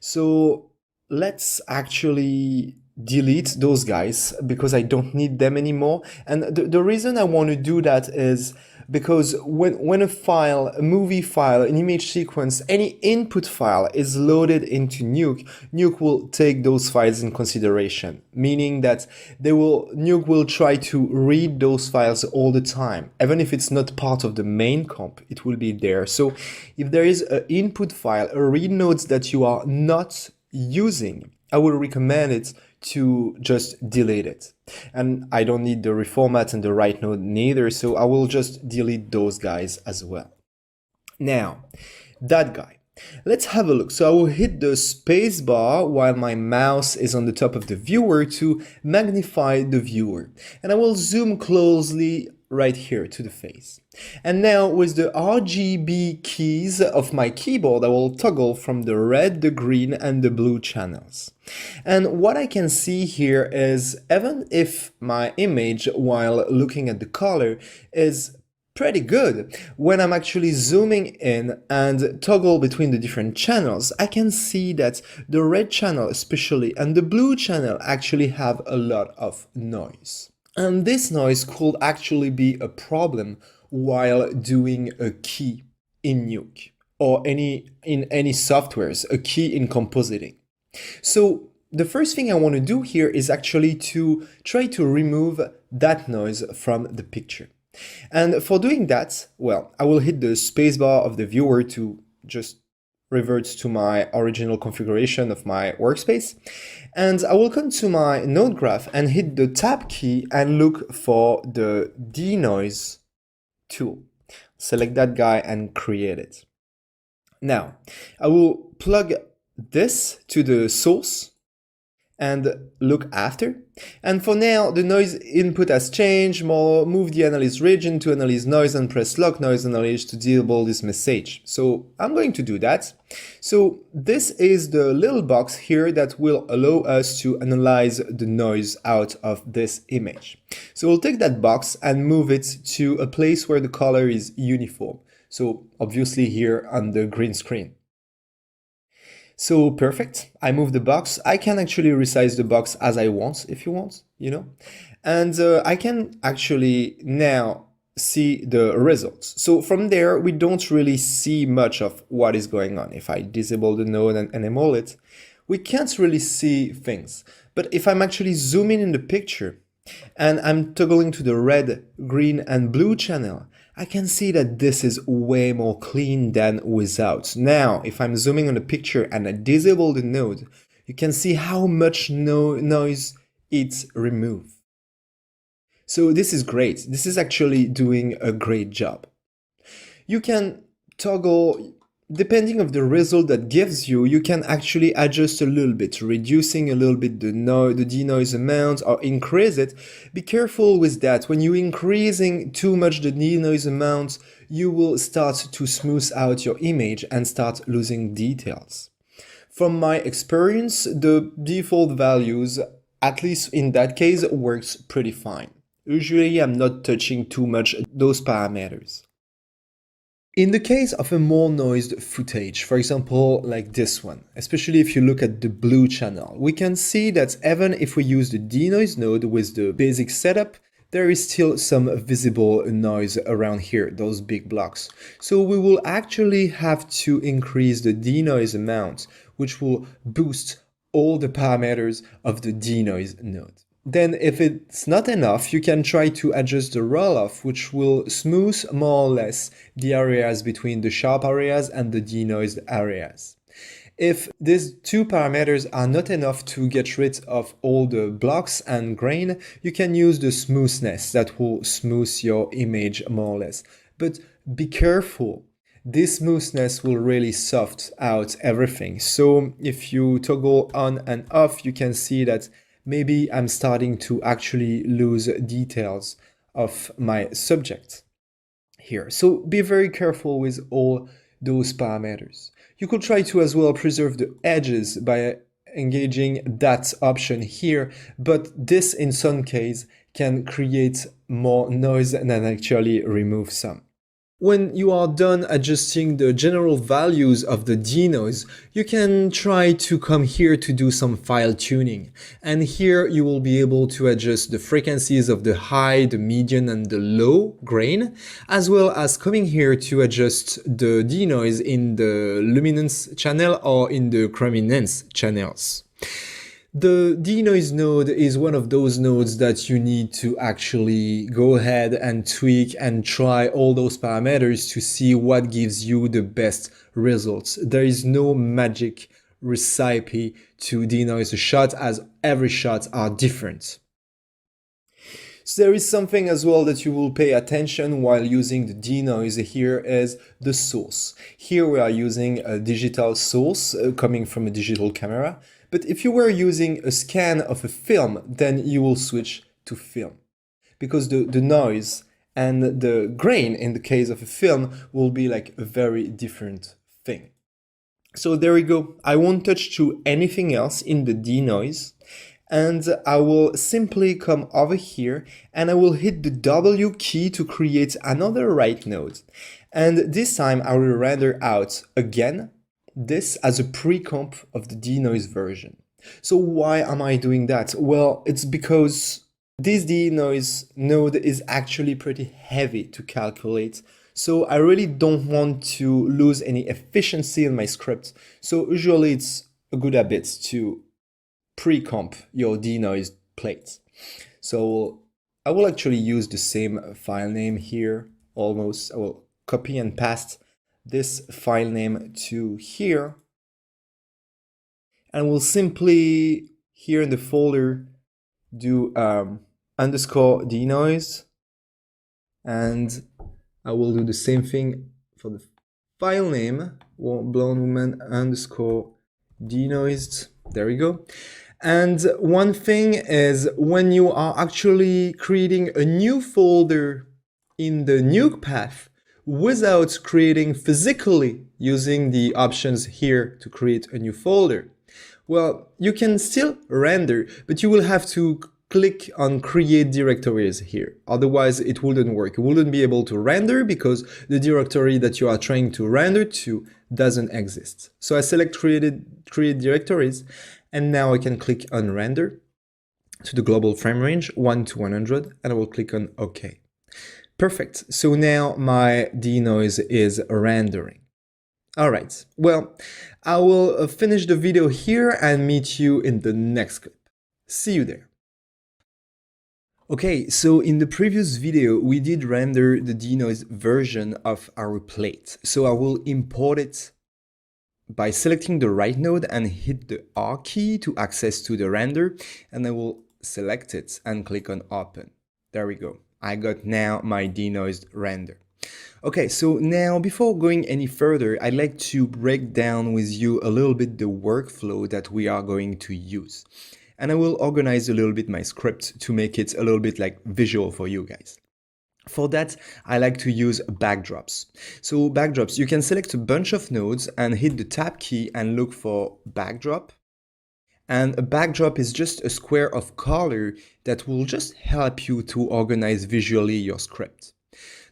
So let's actually delete those guys because I don't need them anymore. And the reason I want to do that is because when a file, a movie file, an image sequence, any input file is loaded into Nuke, Nuke will take those files in consideration, meaning that Nuke will try to read those files all the time. Even if it's not part of the main comp, it will be there. So if there is an input file, a read nodes that you are not using, I would recommend it to just delete it. And I don't need the reformat and the right node neither, so I will just delete those guys as well. Now, that guy. Let's have a look. So I will hit the space bar while my mouse is on the top of the viewer to magnify the viewer. And I will zoom closely right here to the face. And now with the RGB keys of my keyboard, I will toggle from the red, the green, and the blue channels. And what I can see here is even if my image while looking at the color is pretty good, when I'm actually zooming in and toggle between the different channels, I can see that the red channel especially and the blue channel actually have a lot of noise. And this noise could actually be a problem while doing a key in Nuke or in any softwares, a key in compositing. So the first thing I want to do here is actually to try to remove that noise from the picture. And for doing that, well, I will hit the spacebar of the viewer to just revert to my original configuration of my workspace. And I will come to my node graph and hit the tab key and look for the denoise tool. Select that guy and create it. Now, I will plug this to the source and look after. And for now, the noise input has changed. Move the analyze region to analyze noise and press lock noise analyze to disable this message. So I'm going to do that. So this is the little box here that will allow us to analyze the noise out of this image. So we'll take that box and move it to a place where the color is uniform. So obviously here on the green screen. So perfect, I move the box. I can actually resize the box as I want, if you want, you know, and I can actually now see the results. So from there, we don't really see much of what is going on. If I disable the node and enable it, we can't really see things. But if I'm actually zooming in the picture and I'm toggling to the red, green, and blue channel, I can see that this is way more clean than without. Now, if I'm zooming on the picture and I disable the node, you can see how much noise it removes. So this is great. This is actually doing a great job. You can toggle, depending on the result that gives you, you can actually adjust a little bit, reducing a little bit the denoise amount or increase it. Be careful with that. When you're increasing too much the denoise amount, you will start to smooth out your image and start losing details. From my experience, the default values, at least in that case, works pretty fine. Usually I'm not touching too much those parameters. In the case of a more noised footage, for example, like this one, especially if you look at the blue channel, we can see that even if we use the denoise node with the basic setup, there is still some visible noise around here, those big blocks. So we will actually have to increase the denoise amount, which will boost all the parameters of the denoise node. Then if it's not enough, you can try to adjust the roll-off, which will smooth more or less the areas between the sharp areas and the denoised areas. If these two parameters are not enough to get rid of all the blocks and grain, you can use the smoothness that will smooth your image more or less. But be careful. This smoothness will really soft out everything. So if you toggle on and off, you can see that maybe I'm starting to actually lose details of my subject here. So be very careful with all those parameters. You could try to as well preserve the edges by engaging that option here, but this in some case can create more noise than actually remove some. When you are done adjusting the general values of the denoise, you can try to come here to do some file tuning. And here you will be able to adjust the frequencies of the high, the medium, and the low grain, as well as coming here to adjust the denoise in the luminance channel or in the chrominance channels. The denoise node is one of those nodes that you need to actually go ahead and tweak and try all those parameters to see what gives you the best results. There is no magic recipe to denoise a shot, as every shot are different. So there is something as well that you will pay attention while using the denoise here is the source. Here we are using a digital source coming from a digital camera. But if you were using a scan of a film, then you will switch to film. Because the noise and the grain in the case of a film will be like a very different thing. So there we go. I won't touch to anything else in the denoise. And I will simply come over here and I will hit the W key to create another write node. And this time I will render out again this as a pre-comp of the denoise version. So why am I doing that? Well, it's because this denoise node is actually pretty heavy to calculate. So I really don't want to lose any efficiency in my script. So usually it's a good habit to pre-comp your denoise plate. So I will actually use the same file name here almost. I will copy and paste this file name to here. And we'll simply here in the folder do underscore denoise. And I will do the same thing for the file name, blonde woman underscore denoised. There we go. And one thing is when you are actually creating a new folder in the nuke path without creating physically using the options here to create a new folder, well, you can still render, but you will have to click on create directories here. Otherwise, it wouldn't work. You wouldn't be able to render because the directory that you are trying to render to doesn't exist. So I select create directories. And now I can click on render to the global frame range 1 to 100 and I will click on OK. Perfect. So now my denoise is rendering. All right. Well, I will finish the video here and meet you in the next clip. See you there. Okay, so in the previous video, we did render the denoise version of our plate. So I will import it by selecting the right node and hit the R key to access to the render, and I will select it and click on open. There we go. I got now my denoised render. Okay, so now before going any further, I'd like to break down with you a little bit the workflow that we are going to use. And I will organize a little bit my script to make it a little bit like visual for you guys. For that, I like to use backdrops. So backdrops, you can select a bunch of nodes and hit the tab key and look for backdrop. And a backdrop is just a square of color that will just help you to organize visually your script.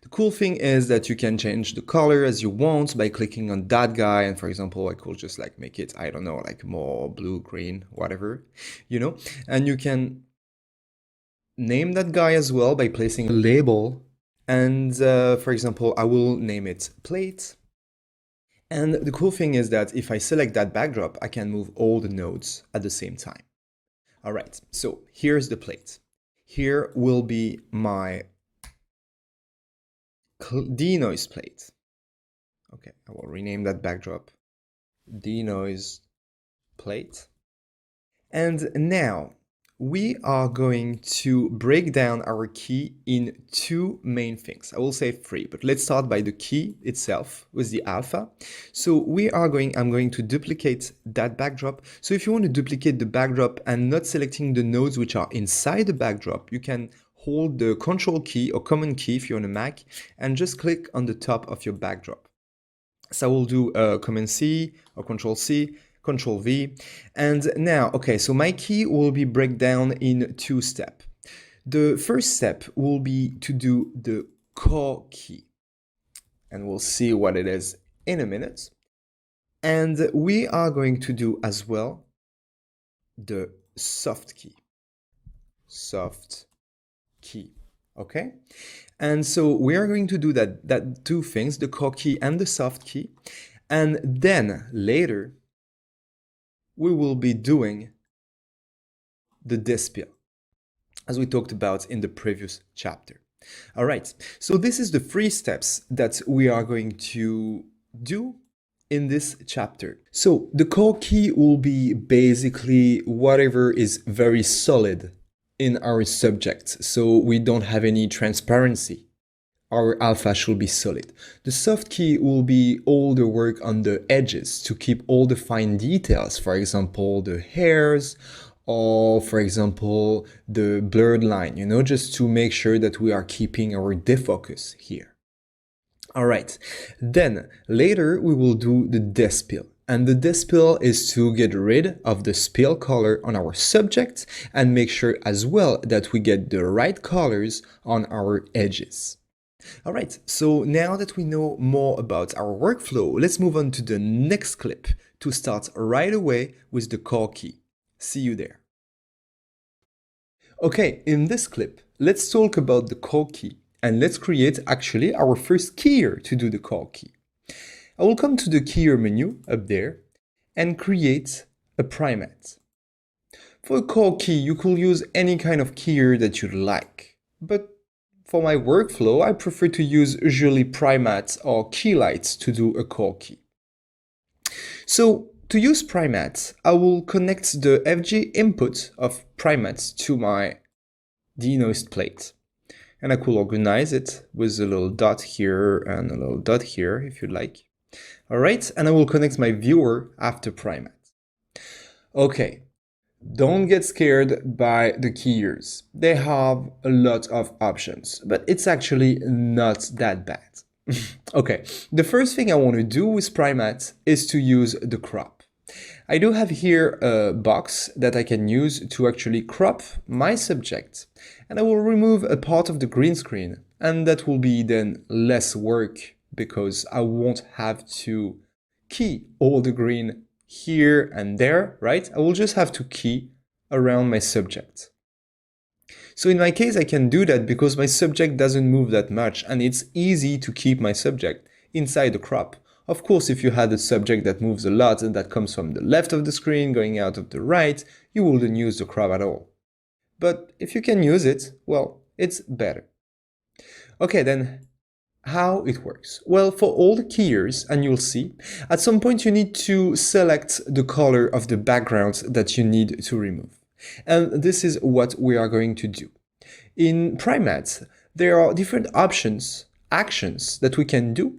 The cool thing is that you can change the color as you want by clicking on that guy. And for example, I could just like make it, I don't know, like more blue, green, whatever, you know, and you can name that guy as well by placing a label. And for example, I will name it plate. And the cool thing is that if I select that backdrop, I can move all the nodes at the same time. All right, so here's the plate. Here will be my denoise plate. Okay, I will rename that backdrop denoise plate. And now we are going to break down our key in two main things. I will say three, but let's start by the key itself with the alpha. So I'm going to duplicate that backdrop. So if you want to duplicate the backdrop and not selecting the nodes which are inside the backdrop, you can hold the Control key or Command key if you're on a Mac and just click on the top of your backdrop. So I will do Command C or Control C, Control V. And now, okay, so my key will be break down in two steps. The first step will be to do the core key. And we'll see what it is in a minute. And we are going to do as well the soft key. Soft key. Okay, and so we are going to do that two things, the core key and the soft key, and then later we will be doing the dispel as we talked about in the previous chapter. All right, so this is the three steps that we are going to do in this chapter. So the core key will be basically whatever is very solid in our subject, so we don't have any transparency. Our alpha should be solid. The soft key will be all the work on the edges to keep all the fine details, for example, the hairs, or for example, the blurred line, you know, just to make sure that we are keeping our defocus here. All right, then later we will do the dispel. And the dispel is to get rid of the spill color on our subject and make sure as well that we get the right colors on our edges. All right, so now that we know more about our workflow, let's move on to the next clip to start right away with the core key. See you there. Okay, in this clip, let's talk about the core key and let's create actually our first keyer to do the core key. I will come to the keyer menu up there and create a primat. For a core key, you could use any kind of keyer that you like, but for my workflow, I prefer to use usually primats or keylights to do a core key. So to use primats, I will connect the FG input of primats to my denoised plate. And I could organize it with a little dot here and a little dot here if you'd like. All right, and I will connect my viewer after primat. Okay, don't get scared by the keyers. They have a lot of options, but it's actually not that bad. Okay, the first thing I want to do with primat is to use the crop. I do have here a box that I can use to actually crop my subject, and I will remove a part of the green screen, and that will be then less work because I won't have to key all the green here and there, right? I will just have to key around my subject. So in my case, I can do that because my subject doesn't move that much and it's easy to keep my subject inside the crop. Of course, if you had a subject that moves a lot and that comes from the left of the screen going out of the right, you wouldn't use the crop at all. But if you can use it, well, it's better. Okay, then how it works? Well, for all the keyers, and you'll see, at some point you need to select the color of the background that you need to remove. And this is what we are going to do. In PriMat, there are different options, actions that we can do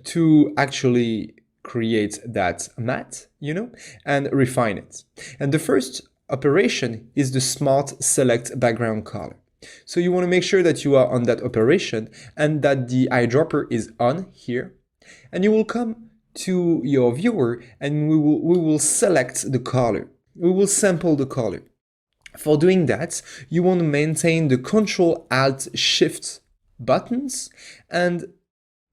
to actually create that mat, and refine it. And the first operation is the Smart Select Background Color. So you want to make sure that you are on that operation and that the eyedropper is on here. And you will come to your viewer and we will select the color. We will sample the color. For doing that, you want to maintain the Ctrl-Alt-Shift buttons and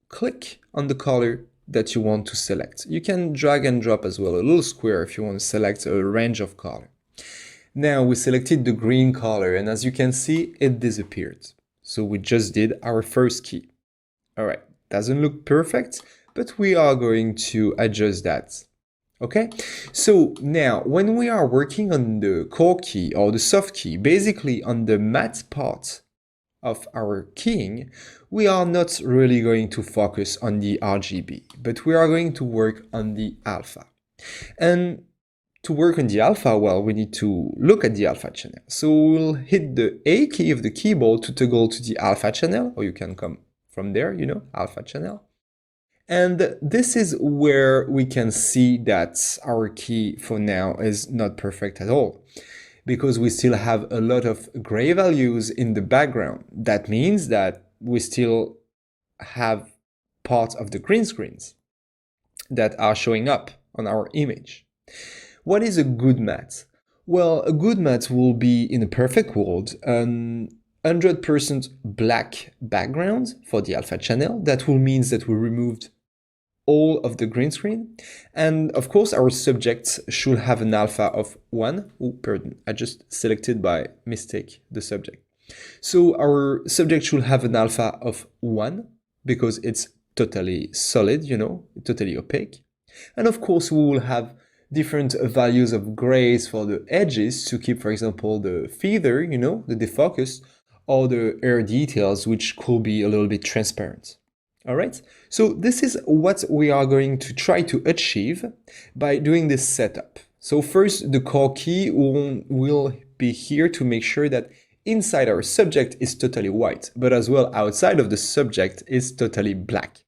click on the color that you want to select. You can drag and drop as well a little square if you want to select a range of color. Now we selected the green color and as you can see, it disappeared. So we just did our first key. All right, doesn't look perfect, but we are going to adjust that. Okay, so now when we are working on the core key or the soft key, basically on the matte part of our keying, we are not really going to focus on the RGB, but we are going to work on the alpha. And to work on the alpha, well, we need to look at the alpha channel. So we'll hit the A key of the keyboard to toggle to the alpha channel, or you can come from there, alpha channel. And this is where we can see that our key for now is not perfect at all, because we still have a lot of gray values in the background. That means that we still have parts of the green screens that are showing up on our image. What is a good mat? Well, a good mat will be, in a perfect world, an 100% black background for the alpha channel. That will mean that we removed all of the green screen. And of course, our subject should have an alpha of 1. Oh, pardon, I just selected by mistake the subject. So our subject should have an alpha of 1 because it's totally solid, totally opaque. And of course, we will have different values of grays for the edges to keep, for example, the feather, the defocus, or the hair details, which could be a little bit transparent. All right, so this is what we are going to try to achieve by doing this setup. So first, the core key will be here to make sure that inside our subject is totally white, but as well outside of the subject is totally black.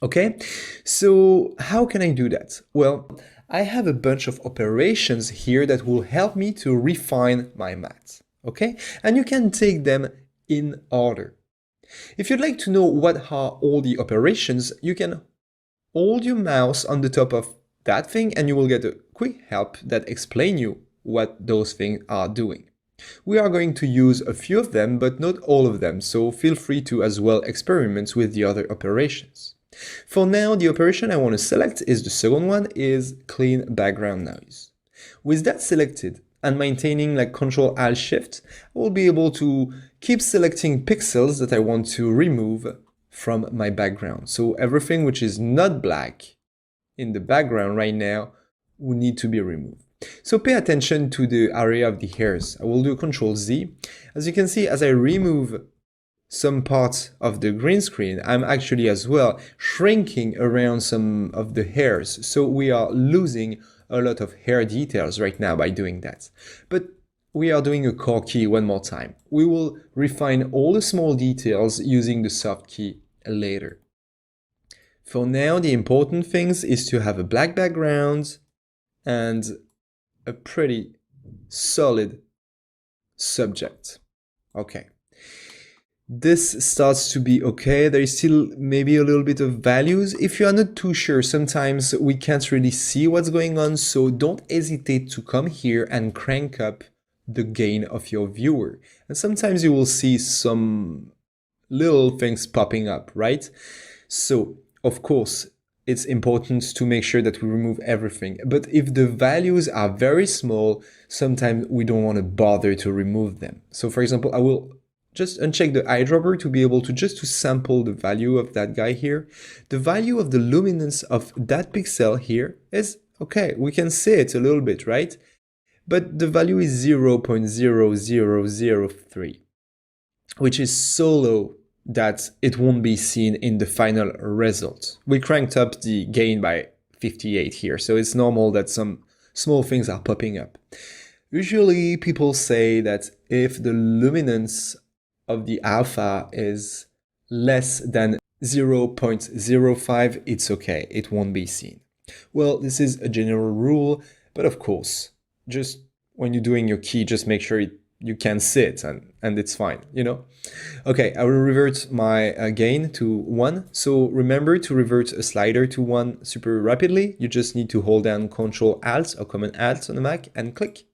Okay, so how can I do that? Well, I have a bunch of operations here that will help me to refine my mat, okay? And you can take them in order. If you'd like to know what are all the operations, you can hold your mouse on the top of that thing and you will get a quick help that explain you what those things are doing. We are going to use a few of them, but not all of them, so feel free to as well experiment with the other operations. For now, the operation I want to select is the second one, is clean background noise. With that selected and maintaining like Ctrl-Alt-Shift, I will be able to keep selecting pixels that I want to remove from my background. So everything which is not black in the background right now will need to be removed. So pay attention to the area of the hairs. I will do Ctrl-Z. As you can see, as I remove some parts of the green screen, I'm actually as well shrinking around some of the hairs. So we are losing a lot of hair details right now by doing that. But we are doing a core key one more time. We will refine all the small details using the soft key later. For now, the important things is to have a black background and a pretty solid subject. Okay. This starts to be okay. There is still maybe a little bit of values. If you are not too sure, sometimes we can't really see what's going on, so don't hesitate to come here and crank up the gain of your viewer. And sometimes you will see some little things popping up, right? So, of course, it's important to make sure that we remove everything. But if the values are very small, sometimes we don't want to bother to remove them. So, for example, I will just uncheck the eyedropper to be able to just to sample the value of that guy here. The value of the luminance of that pixel here is, okay, we can see it a little bit, right? But the value is 0.0003, which is so low that it won't be seen in the final result. We cranked up the gain by 58 here, so it's normal that some small things are popping up. Usually people say that if the luminance of the alpha is less than 0.05, it's okay, it won't be seen. Well, this is a general rule, but of course, just when you're doing your key, just make sure you can see it and it's fine, you know? Okay, I will revert my gain to 1. So remember to revert a slider to 1 super rapidly. You just need to hold down Ctrl Alt or Command Alt on the Mac and click.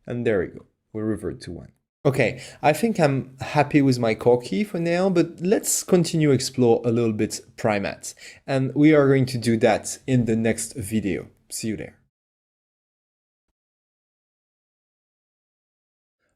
And there we go, we'll revert to 1. Okay, I think I'm happy with my core key for now, but let's continue explore a little bit Primat. And we are going to do that in the next video. See you there.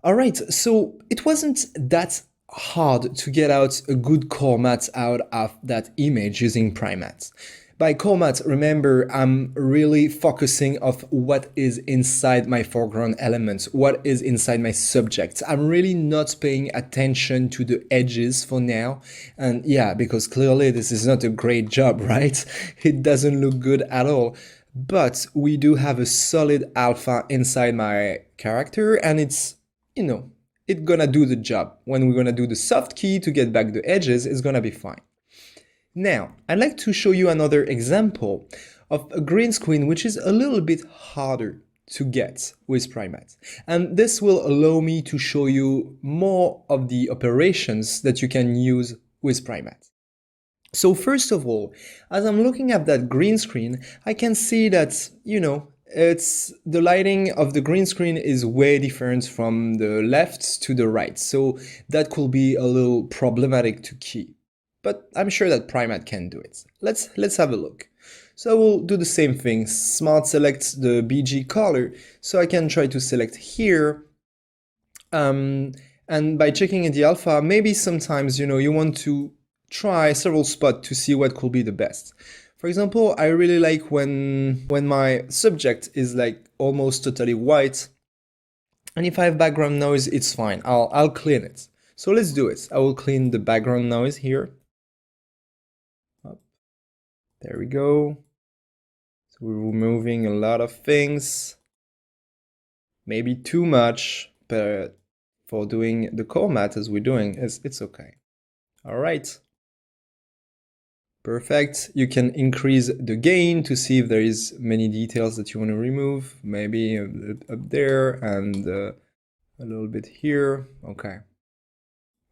Alright, so it wasn't that hard to get out a good core matte out of that image using Primat. By core matte, remember, I'm really focusing on what is inside my foreground elements, what is inside my subject. I'm really not paying attention to the edges for now. And yeah, because clearly this is not a great job, right? It doesn't look good at all. But we do have a solid alpha inside my character, and it's, you know, it's gonna do the job. When we're gonna do the soft key to get back the edges, it's gonna be fine. Now, I'd like to show you another example of a green screen which is a little bit harder to get with Primat. And this will allow me to show you more of the operations that you can use with Primat. So first of all, as I'm looking at that green screen, I can see that, you know, the lighting of the green screen is way different from the left to the right. So that could be a little problematic to key. But I'm sure that Primat can do it. Let's have a look. So we'll do the same thing. Smart select the BG color, so I can try to select here. And by checking in the alpha, maybe sometimes, you know, you want to try several spots to see what could be the best. For example, I really like when my subject is like almost totally white. And if I have background noise, it's fine. I'll clean it. So let's do it. I will clean the background noise here. There we go. So we're removing a lot of things. Maybe too much, but for doing the core matte as we're doing, it's okay. All right. Perfect. You can increase the gain to see if there is many details that you want to remove. Maybe up there and a little bit here. Okay.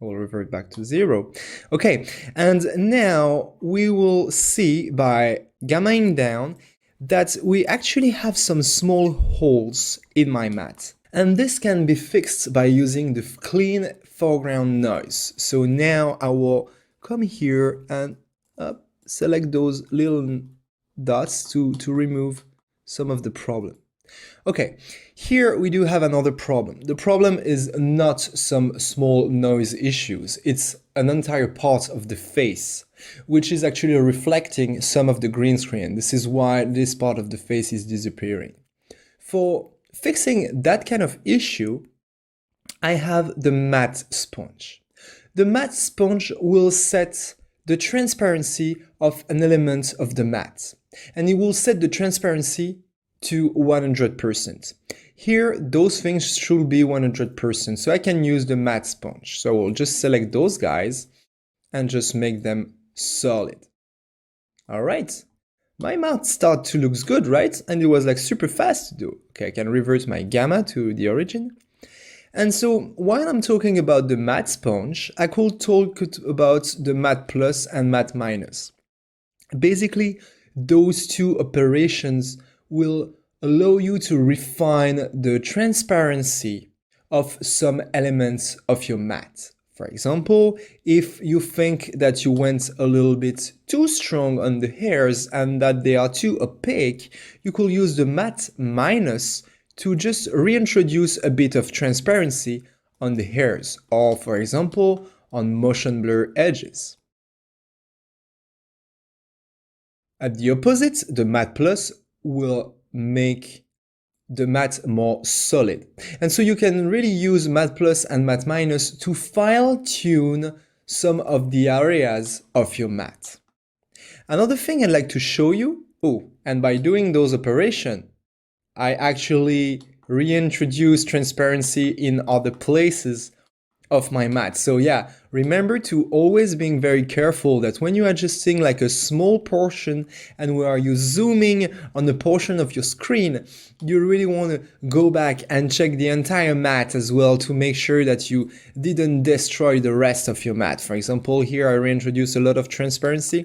We'll revert back to 0. Okay, and now we will see by gammaing down that we actually have some small holes in my matte. And this can be fixed by using the clean foreground noise. So now I will come here and select those little dots to remove some of the problem. Okay, here we do have another problem. The problem is not some small noise issues. It's an entire part of the face, which is actually reflecting some of the green screen. This is why this part of the face is disappearing. For fixing that kind of issue, I have the matte sponge. The matte sponge will set the transparency of an element of the matte, and it will set the transparency to 100%. Here, those things should be 100%, so I can use the matte sponge. So I'll just select those guys and just make them solid. All right, my matte start to look good, right? And it was like super fast to do. Okay, I can revert my gamma to the origin. And so while I'm talking about the matte sponge, I could talk about the matte plus and matte minus. Basically, those two operations will allow you to refine the transparency of some elements of your matte. For example, if you think that you went a little bit too strong on the hairs and that they are too opaque, you could use the matte minus to just reintroduce a bit of transparency on the hairs, or for example, on motion blur edges. At the opposite, the Matte Plus will make the matte more solid. And so you can really use Matte Plus and Matte Minus to fine-tune some of the areas of your matte. Another thing I'd like to show you, and by doing those operations, I actually reintroduce transparency in other places of my matte. So yeah, remember to always being very careful that when you're adjusting like a small portion and where you zooming on a portion of your screen, you really want to go back and check the entire matte as well to make sure that you didn't destroy the rest of your matte. For example, here I reintroduced a lot of transparency.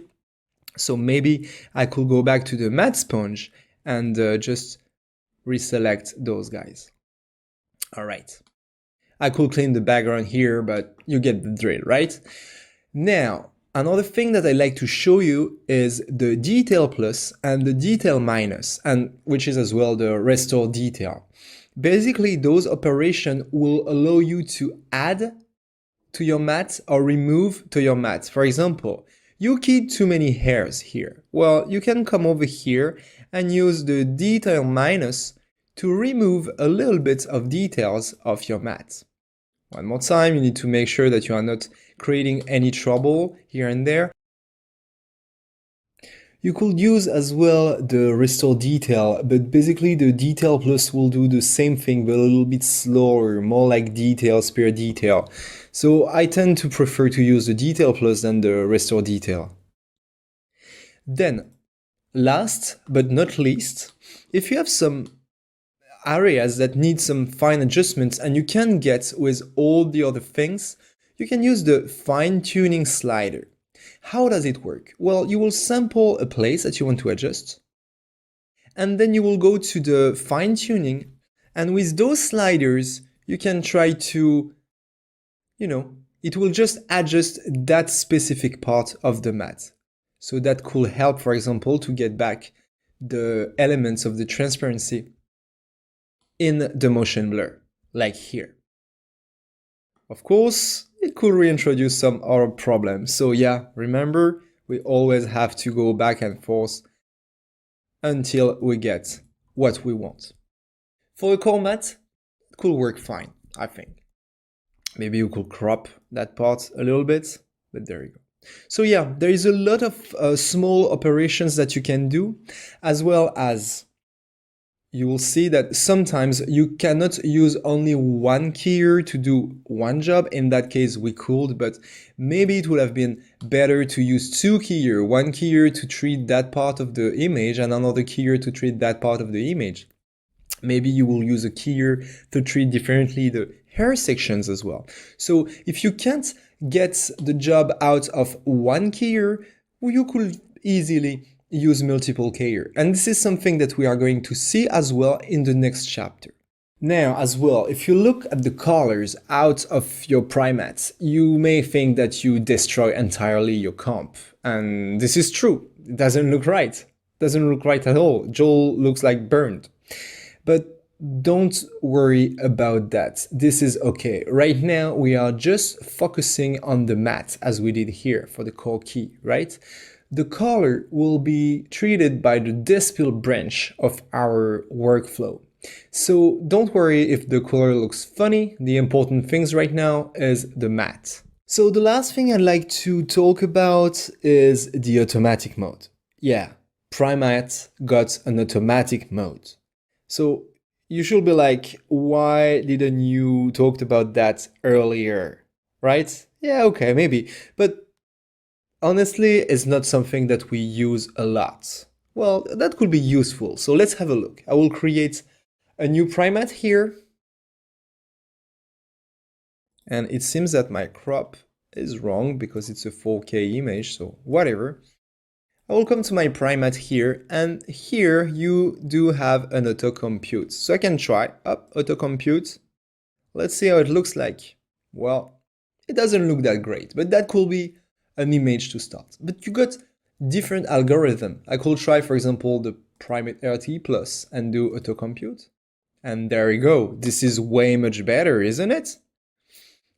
So maybe I could go back to the matte sponge and just reselect those guys. All right. I could clean the background here, but you get the drill, right? Now, another thing that I like to show you is the detail plus and the detail minus, and which is as well the restore detail. Basically, those operations will allow you to add to your matte or remove to your matte. For example, you keyed too many hairs here. Well, you can come over here and use the detail minus to remove a little bit of details of your matte. One more time, you need to make sure that you are not creating any trouble here and there. You could use as well the restore detail, but basically the detail plus will do the same thing, but a little bit slower, more like detail, spare detail. So I tend to prefer to use the detail plus than the restore detail. Then, last but not least, if you have some areas that need some fine adjustments and you can get with all the other things, you can use the fine-tuning slider. How does it work? Well, you will sample a place that you want to adjust, and then you will go to the fine-tuning, and with those sliders, you can try to, it will just adjust that specific part of the matte. So that could help, for example, to get back the elements of the transparency in the motion blur, like here. Of course, it could reintroduce some other problems. So yeah, remember, we always have to go back and forth until we get what we want. For a core matte, it could work fine, I think. Maybe you could crop that part a little bit, but there you go. So yeah, there is a lot of small operations that you can do, as well as you will see that sometimes you cannot use only one keyer to do one job. In that case, we could, but maybe it would have been better to use two keyers, one keyer to treat that part of the image and another keyer to treat that part of the image. Maybe you will use a keyer to treat differently the hair sections as well. So if you can't get the job out of one keyer, you could easily use multiple keyer. And this is something that we are going to see as well in the next chapter. Now, as well, if you look at the colors out of your primats, you may think that you destroy entirely your comp. And this is true. It doesn't look right. It doesn't look right at all. Joel looks like burned. But don't worry about that. This is okay. Right now, we are just focusing on the matte as we did here for the core key, right? The color will be treated by the dispill branch of our workflow. So don't worry if the color looks funny. The important things right now is the matte. So the last thing I'd like to talk about is the automatic mode. Yeah, Primat got an automatic mode. So you should be like, why didn't you talk about that earlier, right? Yeah, okay, maybe. But honestly, it's not something that we use a lot. Well, that could be useful. So let's have a look. I will create a new Primat here. And it seems that my crop is wrong because it's a 4K image, so whatever. I will come to my Primat here, and here you do have an auto compute. So I can try auto compute. Let's see how it looks like. Well, it doesn't look that great, but that could be an image to start. But you got different algorithm. I could try, for example, the Primate RT Plus and do auto compute. And there you go. This is way much better, isn't it?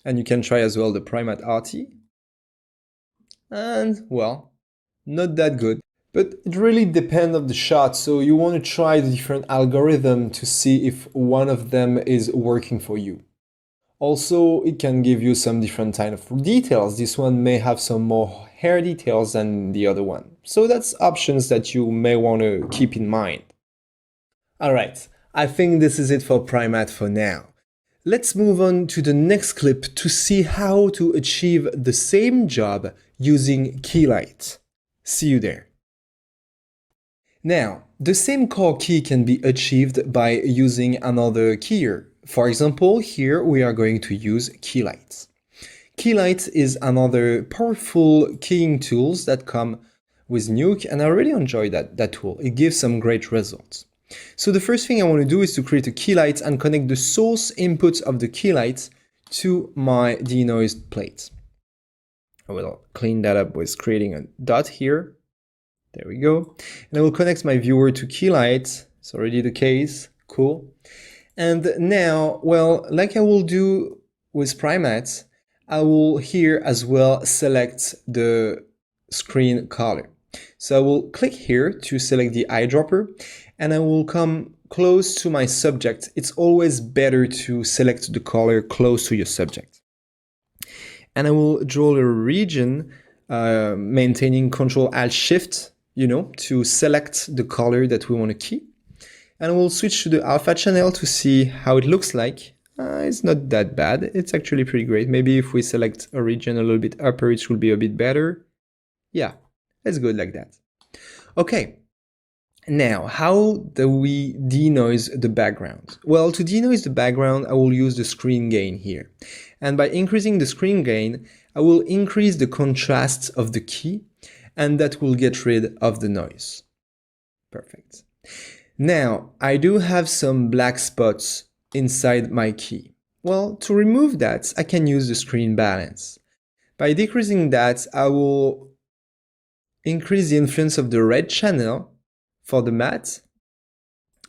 And you can try as well the Primat RT. And well, not that good. But it really depends on the shot, so you want to try the different algorithm to see if one of them is working for you. Also, it can give you some different kind of details. This one may have some more hair details than the other one. So that's options that you may want to keep in mind. Alright, I think this is it for Primat for now. Let's move on to the next clip to see how to achieve the same job using Keylight. See you there. Now, the same core key can be achieved by using another keyer. For example, here we are going to use Keylight. Keylight is another powerful keying tools that come with Nuke, and I really enjoy that tool. It gives some great results. So the first thing I want to do is to create a Keylight and connect the source input of the Keylight to my denoise plate. I will clean that up with creating a dot here. There we go. And I will connect my viewer to Keylight. It's already the case. Cool. And now, well, like I will do with Primat, I will here as well select the screen color. So I will click here to select the eyedropper, and I will come close to my subject. It's always better to select the color close to your subject. And I will draw a region maintaining Ctrl-Alt-Shift, to select the color that we want to key. And we'll switch to the alpha channel to see how it looks like. It's not that bad. It's actually pretty great. Maybe if we select a region a little bit upper, it should be a bit better. Yeah, it's good like that. Okay. Now, how do we denoise the background? Well, to denoise the background, I will use the screen gain here. And by increasing the screen gain, I will increase the contrast of the key, and that will get rid of the noise. Perfect. Now, I do have some black spots inside my key. Well, to remove that, I can use the screen balance. By decreasing that, I will increase the influence of the red channel for the matte,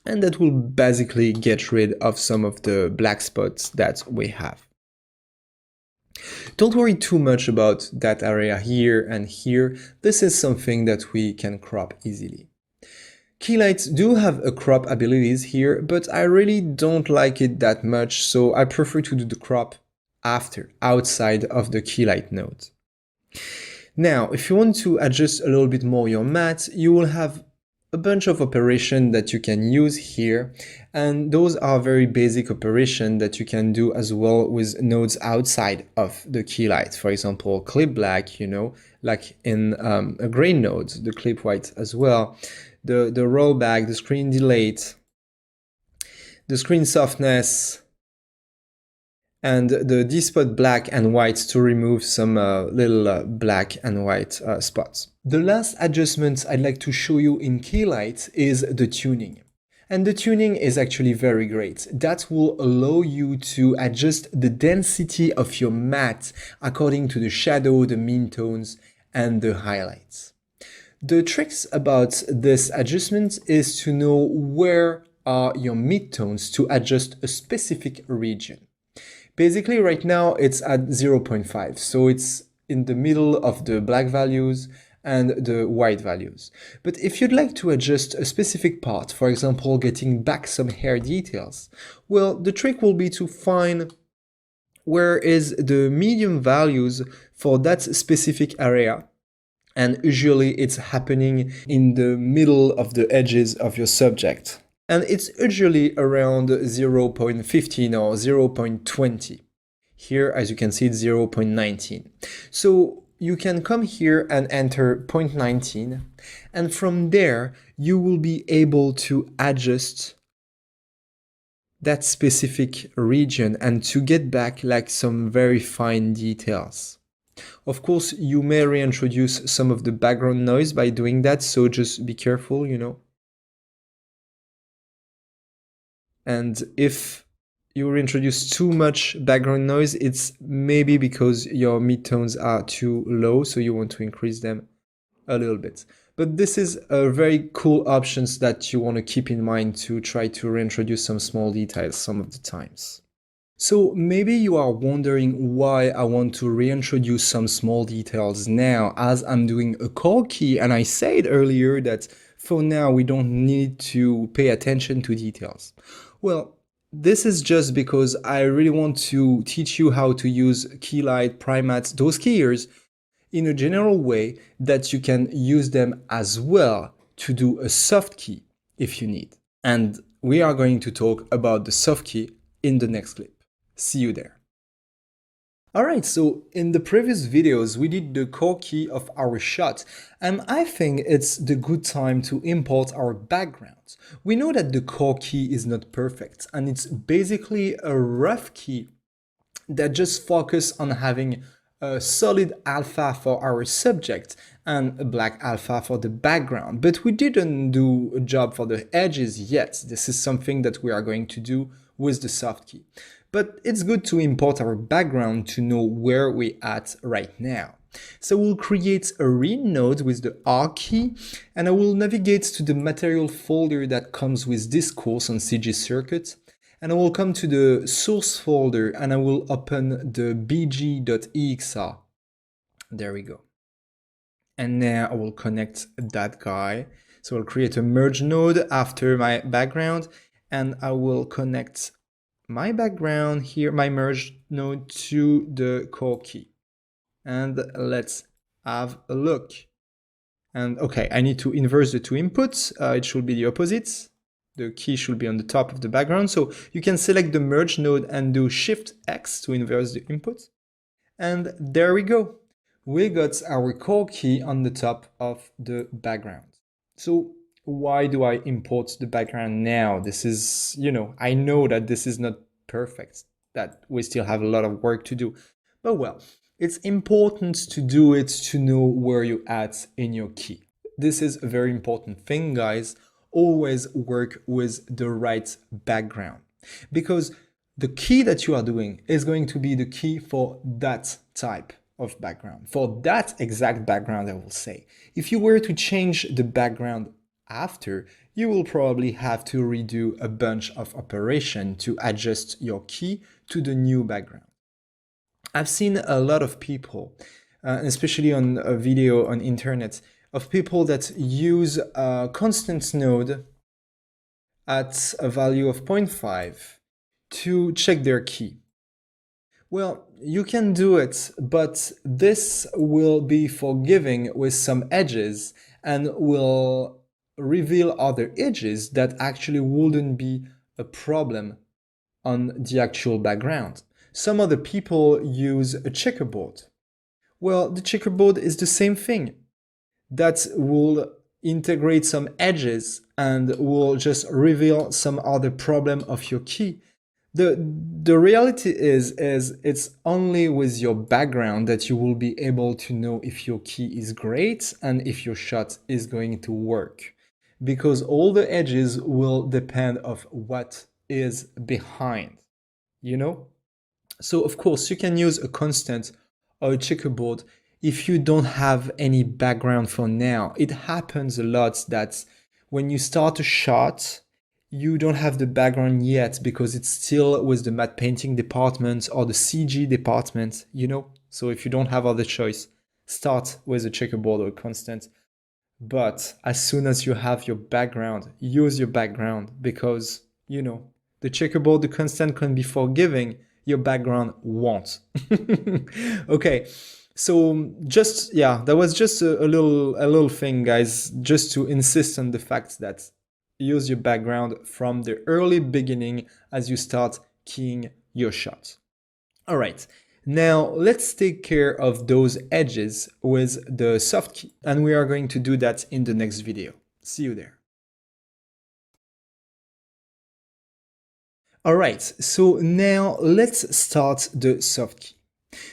and that will basically get rid of some of the black spots that we have. Don't worry too much about that area here and here. This is something that we can crop easily. Keylights do have a crop abilities here, but I really don't like it that much, so I prefer to do the crop outside of the Keylight node. Now, if you want to adjust a little bit more your matte, you will have a bunch of operations that you can use here, and those are very basic operations that you can do as well with nodes outside of the Keylight. For example, clip black, like in a grain node, the clip white as well, the rollback, the screen delete, the screen softness, and the despot black and white to remove some little black and white spots. The last adjustment I'd like to show you in Keylight is the tuning. And the tuning is actually very great. That will allow you to adjust the density of your matte according to the shadow, the midtones, and the highlights. The tricks about this adjustment is to know where are your midtones to adjust a specific region. Basically, right now it's at 0.5, so it's in the middle of the black values and the white values. But if you'd like to adjust a specific part, for example, getting back some hair details, well, the trick will be to find where is the medium values for that specific area. And usually it's happening in the middle of the edges of your subject. And it's usually around 0.15 or 0.20. Here, as you can see, it's 0.19. So you can come here and enter 0.19, and from there, you will be able to adjust that specific region and to get back like some very fine details. Of course, you may reintroduce some of the background noise by doing that, so just be careful, And if you reintroduce too much background noise, it's maybe because your midtones are too low, so you want to increase them a little bit. But this is a very cool options that you want to keep in mind to try to reintroduce some small details some of the times. So maybe you are wondering why I want to reintroduce some small details now as I'm doing a call key, and I said earlier that for now we don't need to pay attention to details. Well, this is just because I really want to teach you how to use keylight, primats, those keyers in a general way that you can use them as well to do a soft key if you need. And we are going to talk about the soft key in the next clip. See you there. Alright, so in the previous videos we did the core key of our shot, and I think it's the good time to import our background. We know that the core key is not perfect, and it's basically a rough key that just focus on having a solid alpha for our subject and a black alpha for the background. But we didn't do a job for the edges yet. This is something that we are going to do with the soft key. But it's good to import our background to know where we're at right now. So we'll create a read node with the R key, and I will navigate to the material folder that comes with this course on CG Circuit. And I will come to the source folder and I will open the bg.exr. There we go. And now I will connect that guy. So I'll create a merge node after my background, and I will connect my background here, my merge node, to the core key. And let's have a look. And okay, I need to inverse the two inputs. It should be the opposites. The key should be on the top of the background. So you can select the merge node and do Shift X to inverse the input. And there we go. We got our core key on the top of the background. So why do I import the background now? This is, I know that this is not perfect, that we still have a lot of work to do. But well, it's important to do it to know where you're at in your key. This is a very important thing, guys. Always work with the right background, because the key that you are doing is going to be the key for that type of background, for that exact background, I will say. If you were to change the background after, you will probably have to redo a bunch of operation to adjust your key to the new background. I've seen a lot of people, especially on a video on internet, of people that use a constant node at a value of 0.5 to check their key. Well, you can do it, but this will be forgiving with some edges and will reveal other edges that actually wouldn't be a problem on the actual background. Some other people use a checkerboard. Well, the checkerboard is the same thing. That will integrate some edges and will just reveal some other problem of your key. The reality is it's only with your background that you will be able to know if your key is great and if your shot is going to work, because all the edges will depend of what is behind, So of course you can use a constant or a checkerboard if you don't have any background for now. It happens a lot that when you start a shot, you don't have the background yet because it's still with the matte painting department or the CG department, So if you don't have other choice, start with a checkerboard or a constant. But as soon as you have your background, use your background, because, the checkerboard, the constant can be forgiving, your background won't. Okay. So that was just a little thing, guys, just to insist on the fact that use your background from the early beginning as you start keying your shot. All right, now let's take care of those edges with the soft key, and we are going to do that in the next video. See you there. All right, so now let's start the soft key.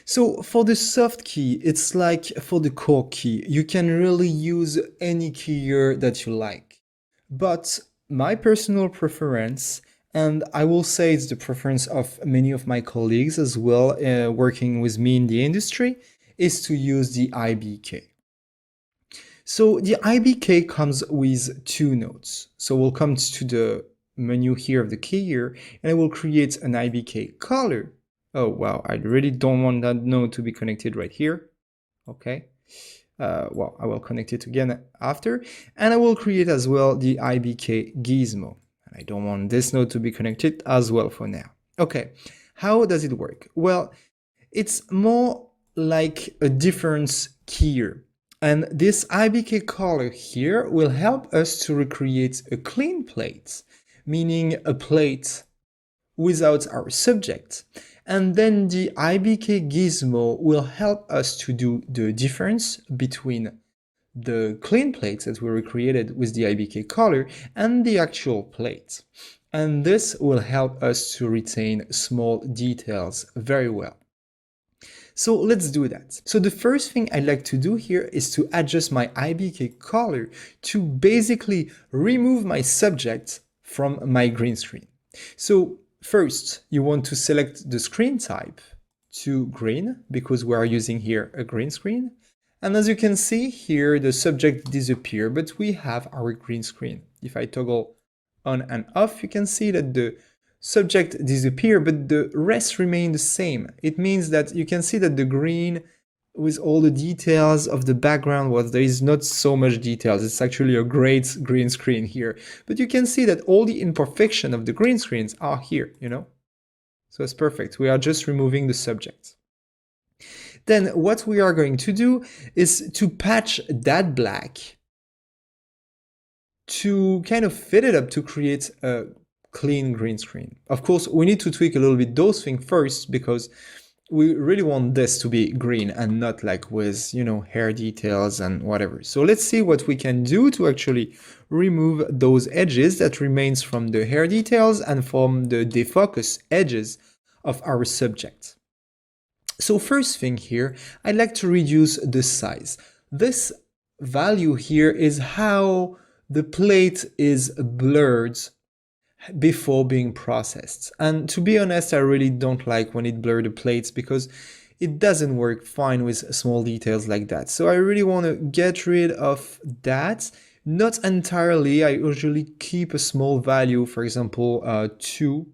So for the soft key, it's like for the core key. You can really use any keyer that you like. But my personal preference, and I will say it's the preference of many of my colleagues as well, working with me in the industry, is to use the IBK. So the IBK comes with two nodes. So we'll come to the menu here of the key here, and I will create an IBK color. Oh, wow, I really don't want that node to be connected right here. Okay. Well, I will connect it again after, and I will create as well the IBK gizmo. And I don't want this node to be connected as well for now. Okay, how does it work? Well, it's more like a difference keyer. And this IBK color here will help us to recreate a clean plate, meaning a plate without our subject. And then the IBK gizmo will help us to do the difference between the clean plates that we recreated with the IBK color and the actual plate. And this will help us to retain small details very well. So let's do that. So the first thing I'd like to do here is to adjust my IBK color to basically remove my subject from my green screen. So first, you want to select the screen type to green because we are using here a green screen. And as you can see here, the subject disappears, but we have our green screen. If I toggle on and off, you can see that the subject disappear, but the rest remain the same. It means that you can see that the green with all the details of the background, well, there is not so much details. It's actually a great green screen here. But you can see that all the imperfection of the green screens are here, you know? So it's perfect. We are just removing the subject. Then what we are going to do is to patch that black to kind of fit it up to create a clean green screen. Of course, we need to tweak a little bit those things first because we really want this to be green and not like with, you know, hair details and whatever. So let's see what we can do to actually remove those edges that remains from the hair details and from the defocus edges of our subject. So first thing here, I'd like to reduce the size. This value here is how the plate is blurred before being processed. And to be honest, I really don't like when it blurs the plates because it doesn't work fine with small details like that. So I really want to get rid of that. Not entirely. I usually keep a small value, for example, 2.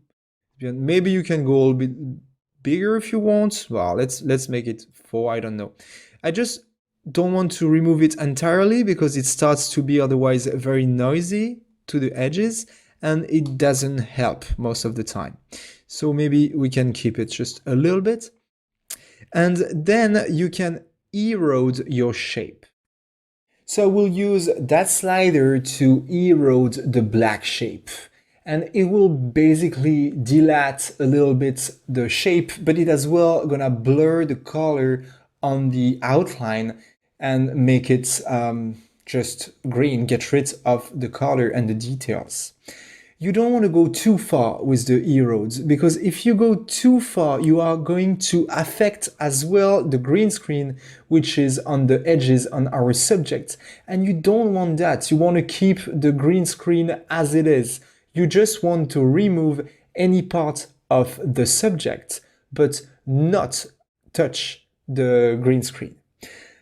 Maybe you can go a little bit bigger if you want. Well, let's make it 4. I don't know. I just don't want to remove it entirely because it starts to be otherwise very noisy to the edges. And it doesn't help most of the time. So maybe we can keep it just a little bit. And then you can erode your shape. So we'll use that slider to erode the black shape. And it will basically dilate a little bit the shape, but it as well gonna blur the color on the outline and make it just green, get rid of the color and the details. You don't want to go too far with the erodes because if you go too far, you are going to affect as well the green screen, which is on the edges on our subject. And you don't want that. You want to keep the green screen as it is. You just want to remove any part of the subject, but not touch the green screen.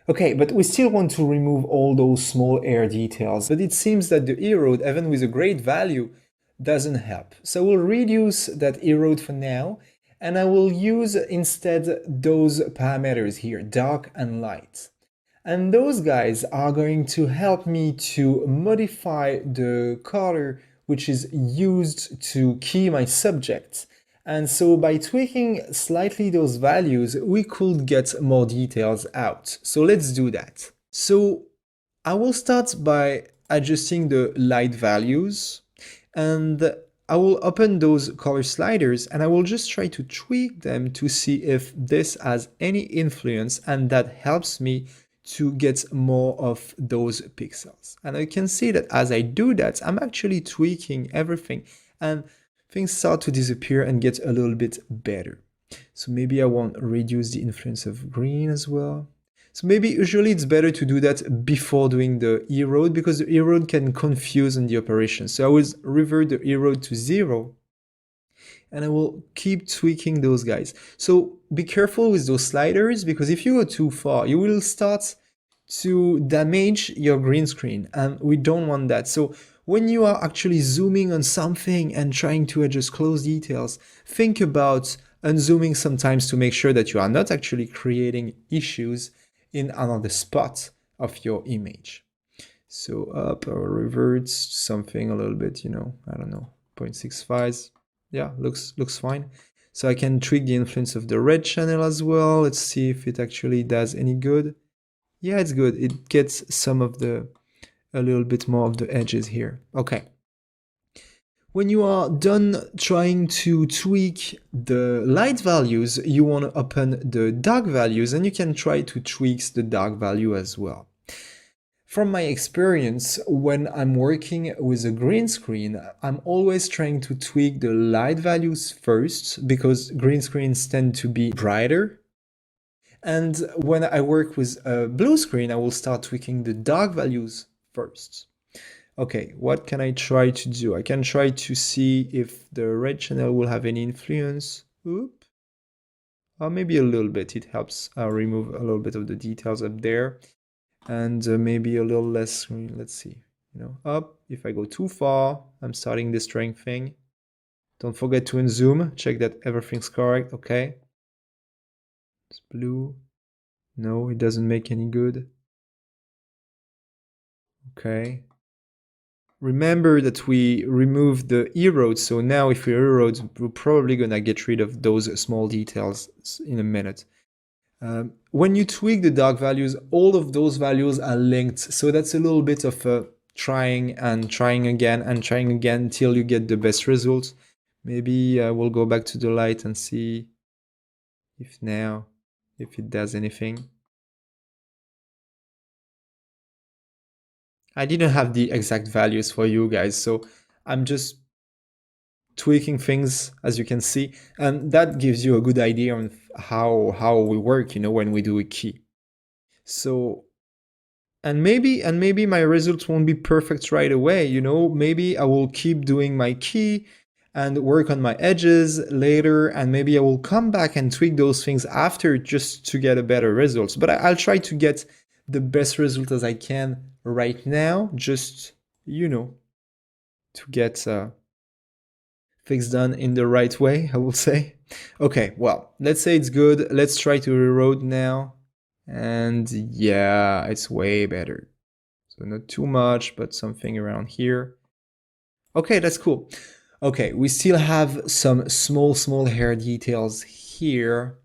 Okay, but we still want to remove all those small hair details. But it seems that the erode, even with a great value, doesn't help. So we'll reduce that erode for now, and I will use instead those parameters here, dark and light. And those guys are going to help me to modify the color which is used to key my subject. And so by tweaking slightly those values, we could get more details out. So let's do that. So I will start by adjusting the light values. And I will open those color sliders and I will just try to tweak them to see if this has any influence, and that helps me to get more of those pixels. And I can see that as I do that, I'm actually tweaking everything and things start to disappear and get a little bit better. So maybe I want to reduce the influence of green as well. So maybe usually it's better to do that before doing the erode because the erode can confuse on the operation. So I will revert the erode to 0 and I will keep tweaking those guys. So be careful with those sliders because if you go too far, you will start to damage your green screen and we don't want that. So When you are actually zooming on something and trying to adjust close details, think about unzooming sometimes to make sure that you are not actually creating issues in another spot of your image. So up or reverts something a little bit, I don't know, 0.65. Yeah, looks fine. So I can tweak the influence of the red channel as well. Let's see if it actually does any good. Yeah, it's good. It gets a little bit more of the edges here. Okay. When you are done trying to tweak the light values, you want to open the dark values, and you can try to tweak the dark value as well. From my experience, when I'm working with a green screen, I'm always trying to tweak the light values first because green screens tend to be brighter. And when I work with a blue screen, I will start tweaking the dark values first. Okay, what can I try to do? I can try to see if the red channel will have any influence. Oop. Or maybe a little bit. It helps remove a little bit of the details up there. And maybe a little less, let's see, up. If I go too far, I'm starting destroying thing. Don't forget to unzoom, check that everything's correct. Okay. It's blue. No, it doesn't make any good. Okay. Remember that we removed the erode, so now if we erode, we're probably gonna get rid of those small details in a minute. When you tweak the dark values, all of those values are linked. So that's a little bit of a trying and trying again and trying again until you get the best result. Maybe we'll go back to the light and see if it does anything. I didn't have the exact values for you guys, so I'm just tweaking things, as you can see, and that gives you a good idea on how we work, when we do a key. So and maybe my results won't be perfect right away, maybe I will keep doing my key and work on my edges later, and maybe I will come back and tweak those things after just to get a better results. But I'll try to get the best result as I can right now, just to get things done in the right way, I will say. Okay, well, let's say it's good. Let's try to reroute now. And yeah, it's way better. So not too much, but something around here. Okay, that's cool. Okay, we still have some small hair details here,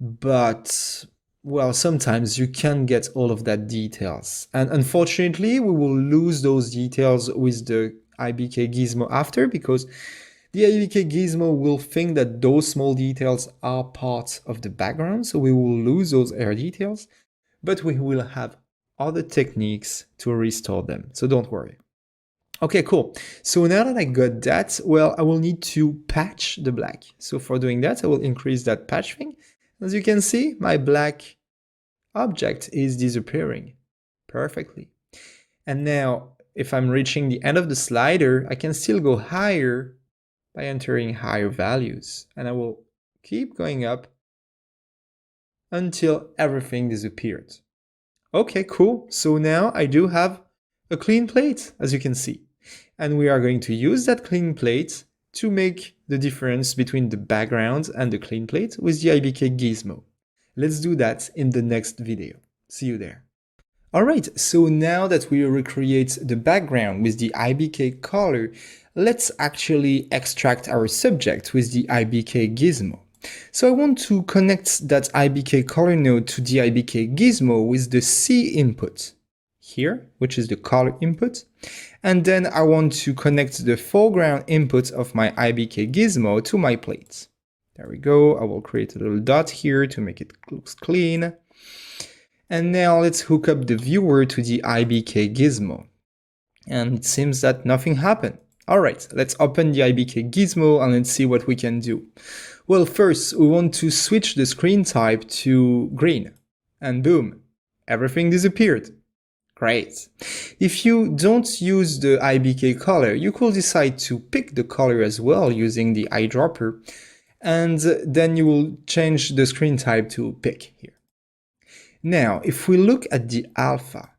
but well, sometimes you can't get all of that details. And unfortunately, we will lose those details with the IBK gizmo after, because the IBK gizmo will think that those small details are part of the background, so we will lose those hair details, but we will have other techniques to restore them, so don't worry. Okay, cool. So now that I got that, well, I will need to patch the black. So for doing that, I will increase that patch thing. As you can see, my black object is disappearing perfectly. And now, if I'm reaching the end of the slider, I can still go higher by entering higher values. And I will keep going up until everything disappeared. Okay, cool. So now I do have a clean plate, as you can see. And we are going to use that clean plate to make the difference between the background and the clean plate with the IBK gizmo. Let's do that in the next video. See you there. Alright, so now that we recreate the background with the IBK color, let's actually extract our subject with the IBK gizmo. So I want to connect that IBK color node to the IBK gizmo with the C input here, which is the color input. And then I want to connect the foreground input of my IBK gizmo to my plate. There we go. I will create a little dot here to make it look clean. And now let's hook up the viewer to the IBK gizmo. And it seems that nothing happened. Alright, let's open the IBK gizmo and let's see what we can do. Well, first we want to switch the screen type to green. And boom, everything disappeared. Great. If you don't use the IBK color, you could decide to pick the color as well using the eyedropper, and then you will change the screen type to pick here. Now, if we look at the alpha,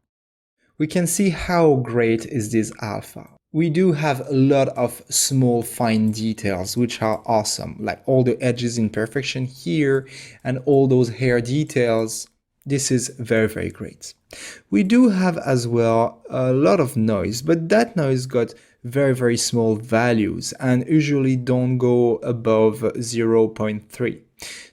we can see how great is this alpha. we do have a lot of small fine details which are awesome, like all the edges imperfection here and all those hair details. This is very, very great. We do have as well a lot of noise, but that noise got very, very small values and usually don't go above 0.3.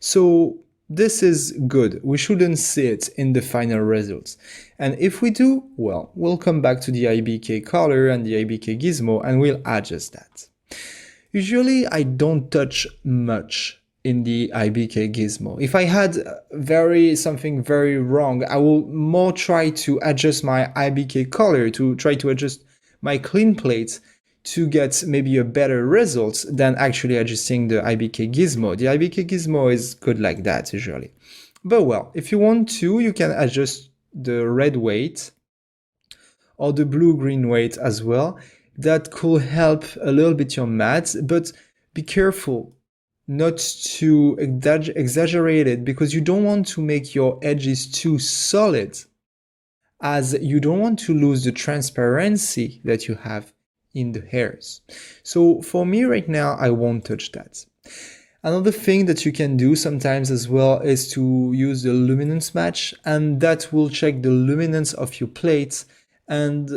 So this is good. We shouldn't see it in the final results. And if we do, well, we'll come back to the IBK color and the IBK gizmo and we'll adjust that. Usually I don't touch much in the IBK gizmo. If I had something very wrong, I will more try to adjust my IBK color, to try to adjust my clean plates to get maybe a better result than actually adjusting the IBK gizmo. The IBK gizmo is good like that usually. But well, if you want to, you can adjust the red weight or the blue-green weight as well. That could help a little bit your matte, but be careful not to exaggerate it because you don't want to make your edges too solid, as you don't want to lose the transparency that you have in the hairs. So for me right now, I won't touch that. Another thing that you can do sometimes as well is to use the luminance match, and that will check the luminance of your plates and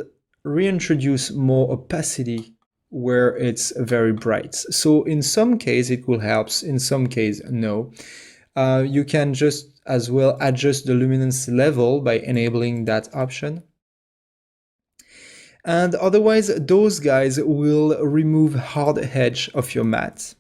reintroduce more opacity where it's very bright. So in some case it will help, in some case no. You can just as well adjust the luminance level by enabling that option. And otherwise those guys will remove hard edge of your mat.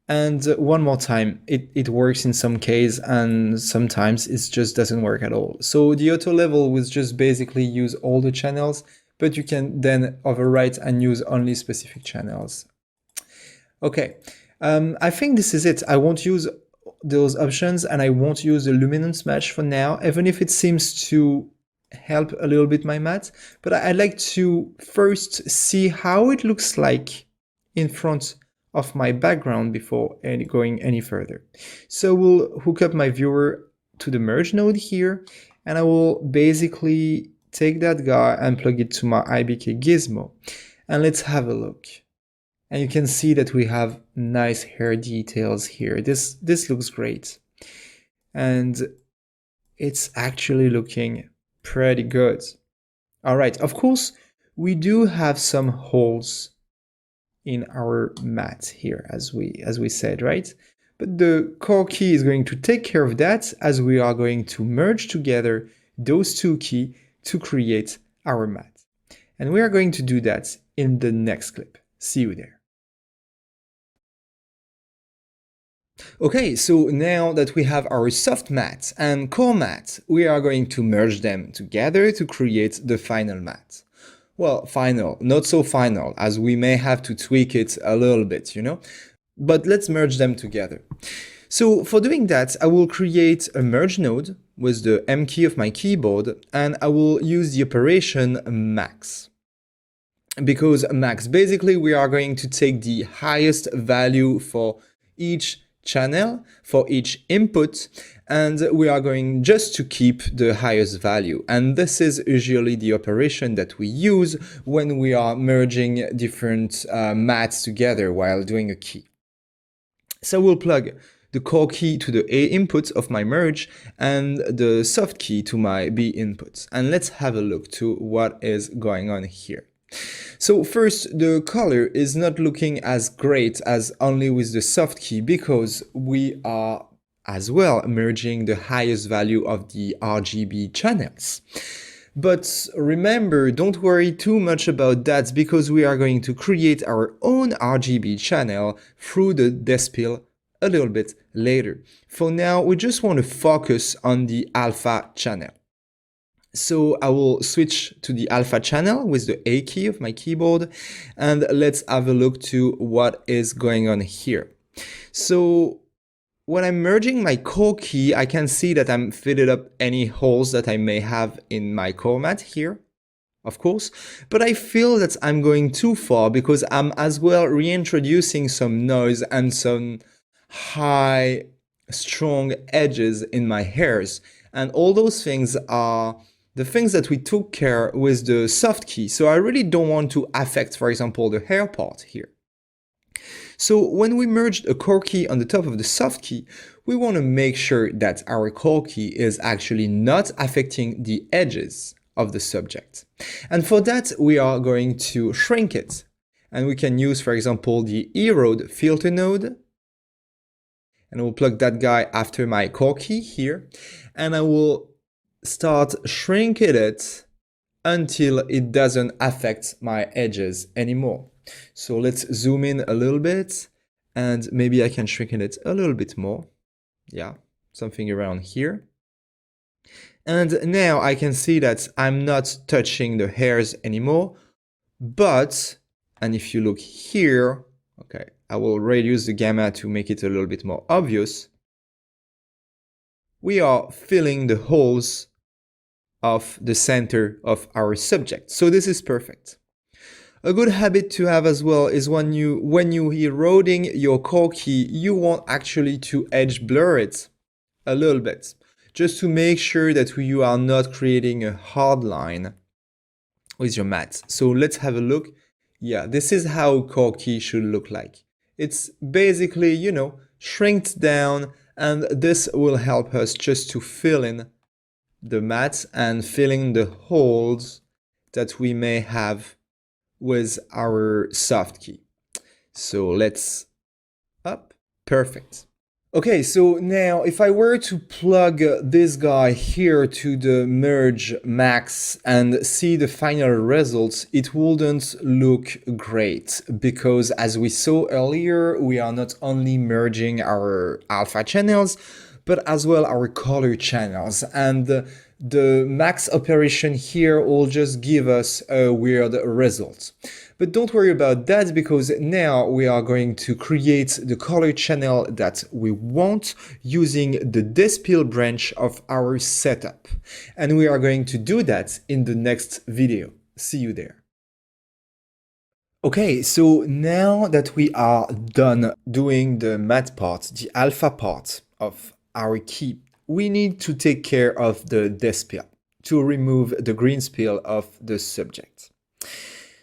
And one more time, it works in some case and sometimes it just doesn't work at all. So the auto level will just basically use all the channels, but you can then overwrite and use only specific channels. Okay, I think this is it. I won't use those options and I won't use the luminance match for now, even if it seems to help a little bit my mat, but I'd like to first see how it looks like in front of my background before going any further. So we'll hook up my viewer to the merge node here, and I will basically take that guy and plug it to my IBK gizmo. And let's have a look. And you can see that we have nice hair details here. This looks great. And it's actually looking pretty good. All right, of course, we do have some holes in our mat here, as we said, right? But the core key is going to take care of that, as we are going to merge together those two keys to create our mat. And we are going to do that in the next clip. See you there. Okay, so now that we have our soft mat and core mat, we are going to merge them together to create the final mat. Well, final, not so final, as we may have to tweak it a little bit, you know? But let's merge them together. So for doing that, I will create a merge node with the M key of my keyboard, and I will use the operation max. Because max, basically we are going to take the highest value for each channel, for each input, and we are going just to keep the highest value. And this is usually the operation that we use when we are merging different mats together while doing a key. So we'll plug the core key to the A input of my merge and the soft key to my B input. And let's have a look to what is going on here. So first, the color is not looking as great as only with the soft key because we are as well merging the highest value of the RGB channels. But remember, don't worry too much about that because we are going to create our own RGB channel through the Despill a little bit later. For now, we just want to focus on the alpha channel. So I will switch to the alpha channel with the A key of my keyboard, and let's have a look to what is going on here. So when I'm merging my core key, I can see that I'm fitted up any holes that I may have in my core mat here, of course, but I feel that I'm going too far because I'm as well reintroducing some noise and some high, strong edges in my hairs, and all those things are the things that we took care with the soft key. So I really don't want to affect, for example, the hair part here. So when we merged a core key on the top of the soft key, we want to make sure that our core key is actually not affecting the edges of the subject. And for that, we are going to shrink it. And we can use, for example, the erode filter node. And we'll plug that guy after my core key here. And I will start shrinking it until it doesn't affect my edges anymore. So let's zoom in a little bit, and maybe I can shrink it a little bit more. Yeah, something around here. And now I can see that I'm not touching the hairs anymore, but, and if you look here, okay, I will reduce the gamma to make it a little bit more obvious. We are filling the holes of the center of our subject. So this is perfect. A good habit to have as well is when you eroding your core key, you want actually to edge blur it a little bit, just to make sure that you are not creating a hard line with your mat. So let's have a look. Yeah, this is how core key should look like. It's basically, you know, shrinked down, and this will help us just to fill in the mat and fill in the holes that we may have with our soft key. So let's up. Perfect. Okay, so now if I were to plug this guy here to the merge max and see the final results, it wouldn't look great, because as we saw earlier, we are not only merging our alpha channels, but as well our color channels, and the max operation here will just give us a weird result. But don't worry about that, because now we are going to create the color channel that we want using the dispel branch of our setup. And we are going to do that in the next video. See you there. Okay, so now that we are done doing the matte part, the alpha part of our key, we need to take care of the dispel to remove the green spill of the subject.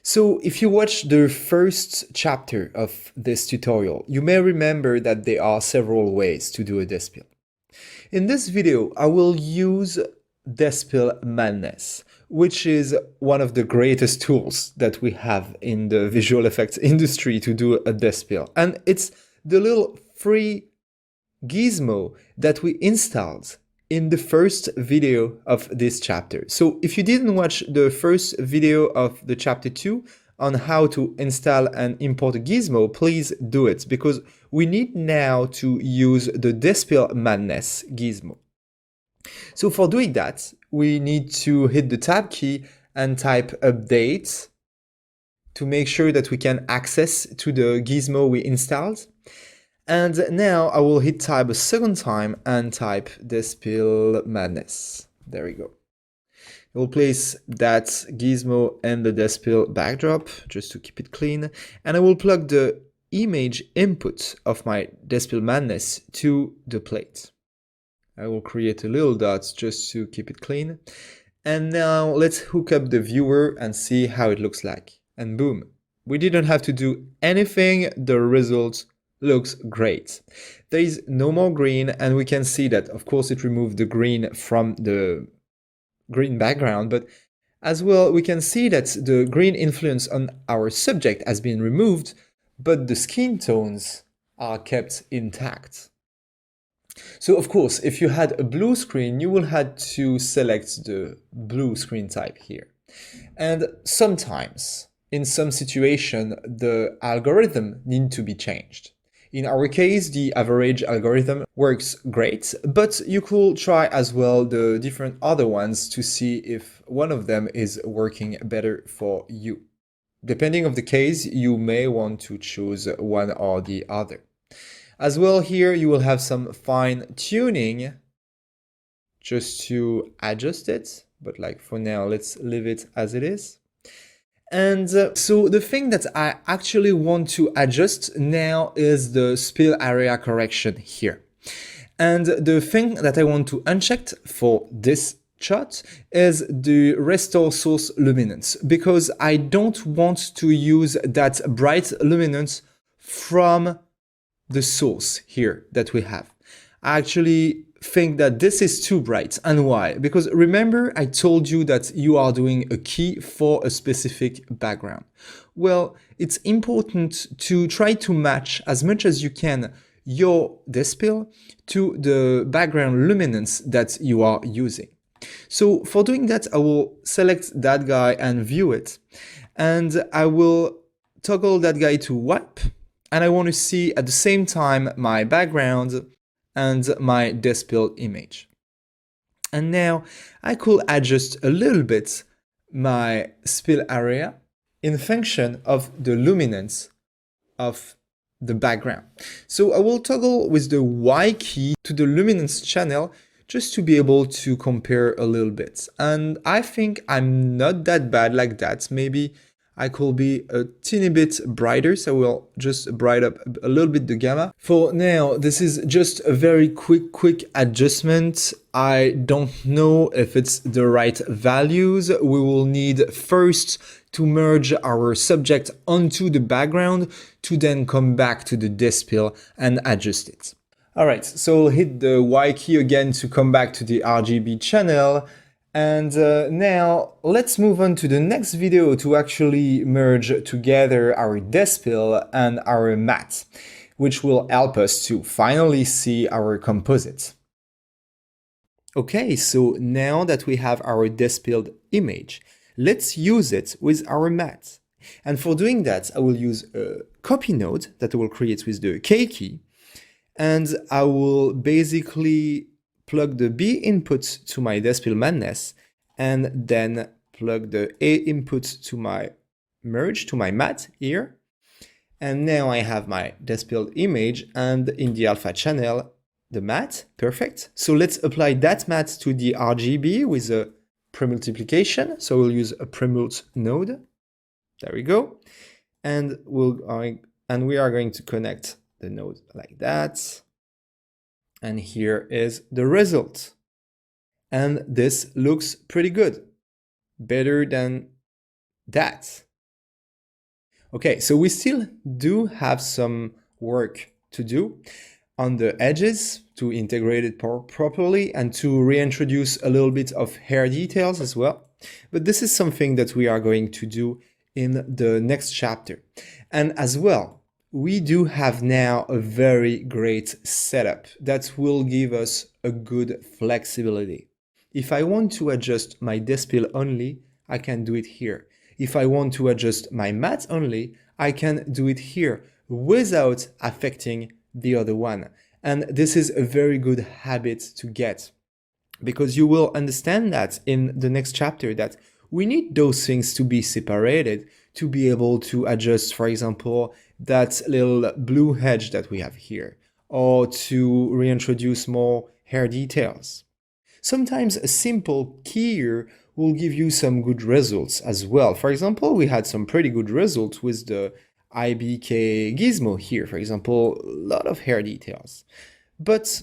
So if you watch the first chapter of this tutorial, you may remember that there are several ways to do a dispel. In this video, I will use Dispel Madness, which is one of the greatest tools that we have in the visual effects industry to do a dispel. And it's the little free gizmo that we installed in the first video of this chapter. So if you didn't watch the first video of the chapter 2 on how to install and import a gizmo, please do it, because we need now to use the Dispel Madness gizmo. So for doing that, we need to hit the tab key and type update to make sure that we can access to the gizmo we installed. And now I will hit tab a second time and type Dispel Madness. There we go. I will place that gizmo and the Dispel backdrop just to keep it clean. And I will plug the image input of my Dispel Madness to the plate. I will create a little dot just to keep it clean. And now let's hook up the viewer and see how it looks like. And boom, we didn't have to do anything. The result looks great. There is no more green, and we can see that, of course, it removed the green from the green background, but as well, we can see that the green influence on our subject has been removed, but the skin tones are kept intact. So, of course, if you had a blue screen, you will have to select the blue screen type here. And sometimes, in some situation, the algorithm needs to be changed. In our case, the average algorithm works great, but you could try as well the different other ones to see if one of them is working better for you. Depending on the case, you may want to choose one or the other. As well, here you will have some fine tuning just to adjust it, but like for now, let's leave it as it is. And so the thing that I actually want to adjust now is the spill area correction here. And the thing that I want to uncheck for this shot is the restore source luminance, because I don't want to use that bright luminance from the source here that we have. I actually think that this is too bright. And why? Because remember, I told you that you are doing a key for a specific background. Well, it's important to try to match as much as you can your dispel to the background luminance that you are using. So for doing that, I will select that guy and view it. And I will toggle that guy to wipe. And I want to see at the same time my background and my dispel image. And now I could adjust a little bit my spill area in function of the luminance of the background. So I will toggle with the Y key to the luminance channel just to be able to compare a little bit. And I think I'm not that bad like that. Maybe I could be a teeny bit brighter, so we'll just brighten up a little bit the gamma. For now, this is just a very quick adjustment. I don't know if it's the right values. We will need first to merge our subject onto the background to then come back to the dispel and adjust it. All right, so we'll hit the Y key again to come back to the RGB channel. And now let's move on to the next video to actually merge together our dispel and our matte, which will help us to finally see our composite. Okay, so now that we have our dispelled image, let's use it with our matte. And for doing that, I will use a copy node that I will create with the K key. And I will basically plug the B input to my dispel madness, and then plug the A input to my merge, to my matte here. And now I have my dispelled image, and in the alpha channel, the matte, perfect. So let's apply that matte to the RGB with a premultiplication. So we'll use a premult node. There we go. And we are going to connect the node like that. And here is the result. And this looks pretty good. Better than that. Okay, so we still do have some work to do on the edges to integrate it properly and to reintroduce a little bit of hair details as well. But this is something that we are going to do in the next chapter. And as well, we do have now a very great setup that will give us a good flexibility. If I want to adjust my dispel only, I can do it here. If I want to adjust my matte only, I can do it here without affecting the other one. And this is a very good habit to get, because you will understand that in the next chapter that we need those things to be separated to be able to adjust, for example, that little blue edge that we have here, or to reintroduce more hair details. Sometimes a simple keyer will give you some good results as well. For example, we had some pretty good results with the IBK gizmo here, for example, a lot of hair details. But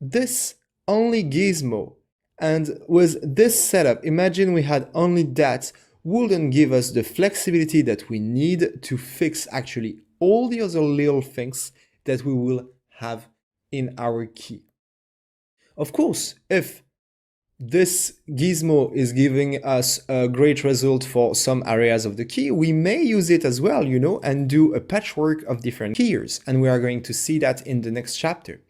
this only gizmo, and with this setup, imagine we had only that, wouldn't give us the flexibility that we need to fix actually all the other little things that we will have in our key. Of course, if this gizmo is giving us a great result for some areas of the key, we may use it as well, and do a patchwork of different keyers. And we are going to see that in the next chapter.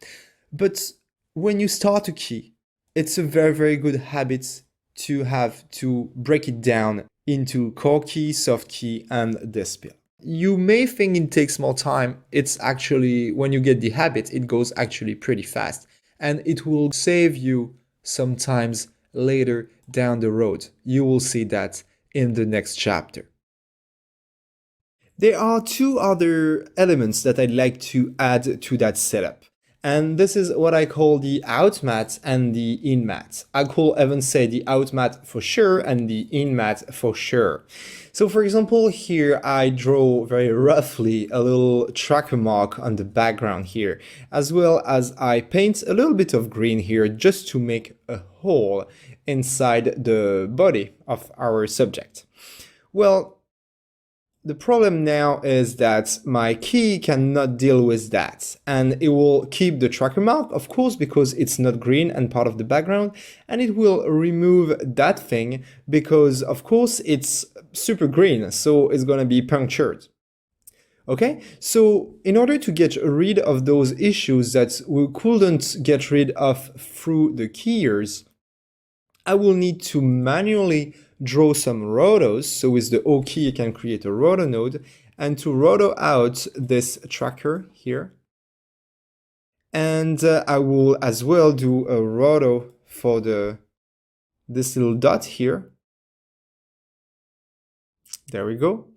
But when you start a key, it's a very, very good habit to have to break it down into core key, soft key, and dispel. You may think it takes more time. It's actually, when you get the habit, it goes actually pretty fast. And it will save you sometimes later down the road. You will see that in the next chapter. There are two other elements that I'd like to add to that setup. And this is what I call the out matte and the in matte. I could even say the out matte for sure and the in matte for sure. So for example, here I draw very roughly a little tracker mark on the background here, as well as I paint a little bit of green here just to make a hole inside the body of our subject. Well, the problem now is that my key cannot deal with that, and it will keep the tracker mark, of course, because it's not green and part of the background, and it will remove that thing because, of course, it's super green, so it's gonna be punctured. Okay, so in order to get rid of those issues that we couldn't get rid of through the keyers, I will need to manually draw some rotos. So with the O key, you can create a roto node, and to roto out this tracker here. And I will as well do a roto for this little dot here. There we go.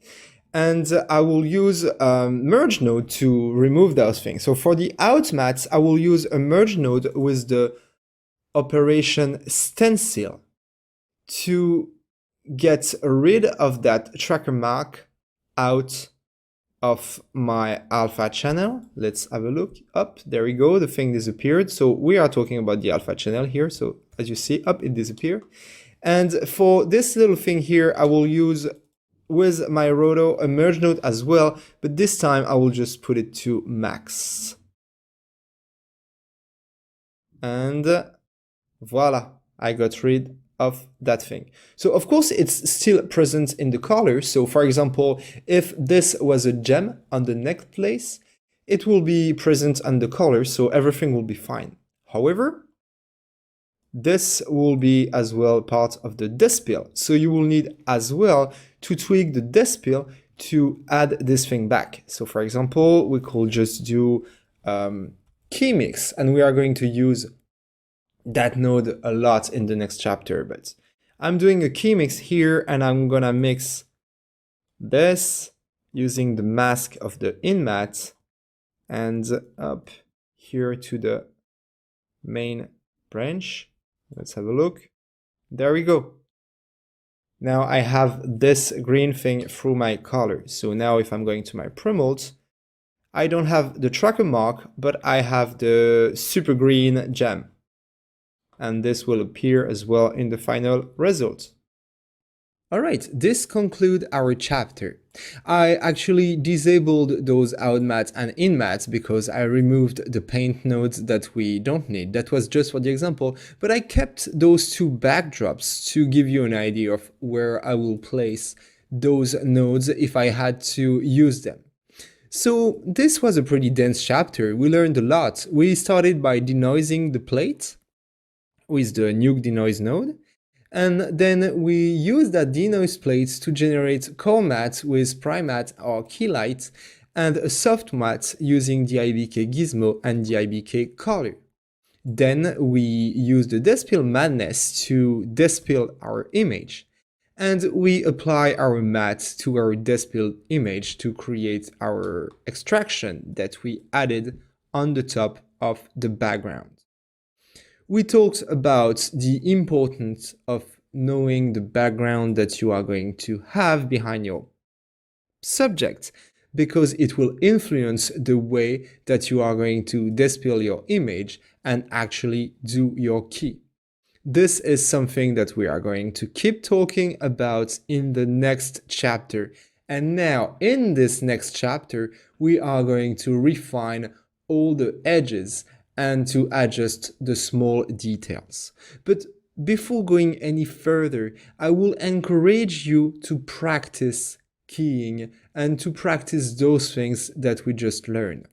And I will use a merge node to remove those things. So for the out matte, I will use a merge node with the operation stencil to get rid of that tracker mark out of my alpha channel. Let's have a look. Up, there we go, the thing disappeared. So we are talking about the alpha channel here. So as you see, up, it disappeared. And for this little thing here, I will use with my roto a merge node as well, but this time I will just put it to max. And voila, I got rid of that thing. So of course it's still present in the color. So for example, if this was a gem on the next place, it will be present on the color, so everything will be fine. However, this will be as well part of the dispel. So you will need as well to tweak the dispel to add this thing back. So for example, we could just do key mix, and we are going to use that node a lot in the next chapter, but I'm doing a key mix here, and I'm gonna mix this using the mask of the in matte and up here to the main branch. Let's have a look. There we go. Now I have this green thing through my color. So now if I'm going to my promults, I don't have the tracker mark, but I have the super green gem. And this will appear as well in the final result. All right, this concludes our chapter. I actually disabled those out matte and in matte because I removed the paint nodes that we don't need. That was just for the example, but I kept those two backdrops to give you an idea of where I will place those nodes if I had to use them. So this was a pretty dense chapter. We learned a lot. We started by denoising the plate with the nuke denoise node. And then we use that denoise plate to generate core matte with prime matte or key light, and a soft matte using the IBK gizmo and the IBK color. Then we use the dispel madness to dispel our image. And we apply our matte to our dispel image to create our extraction that we added on the top of the background. We talked about the importance of knowing the background that you are going to have behind your subject, because it will influence the way that you are going to dispel your image and actually do your key. This is something that we are going to keep talking about in the next chapter. And now in this next chapter, we are going to refine all the edges and to adjust the small details. But before going any further, I will encourage you to practice keying and to practice those things that we just learned.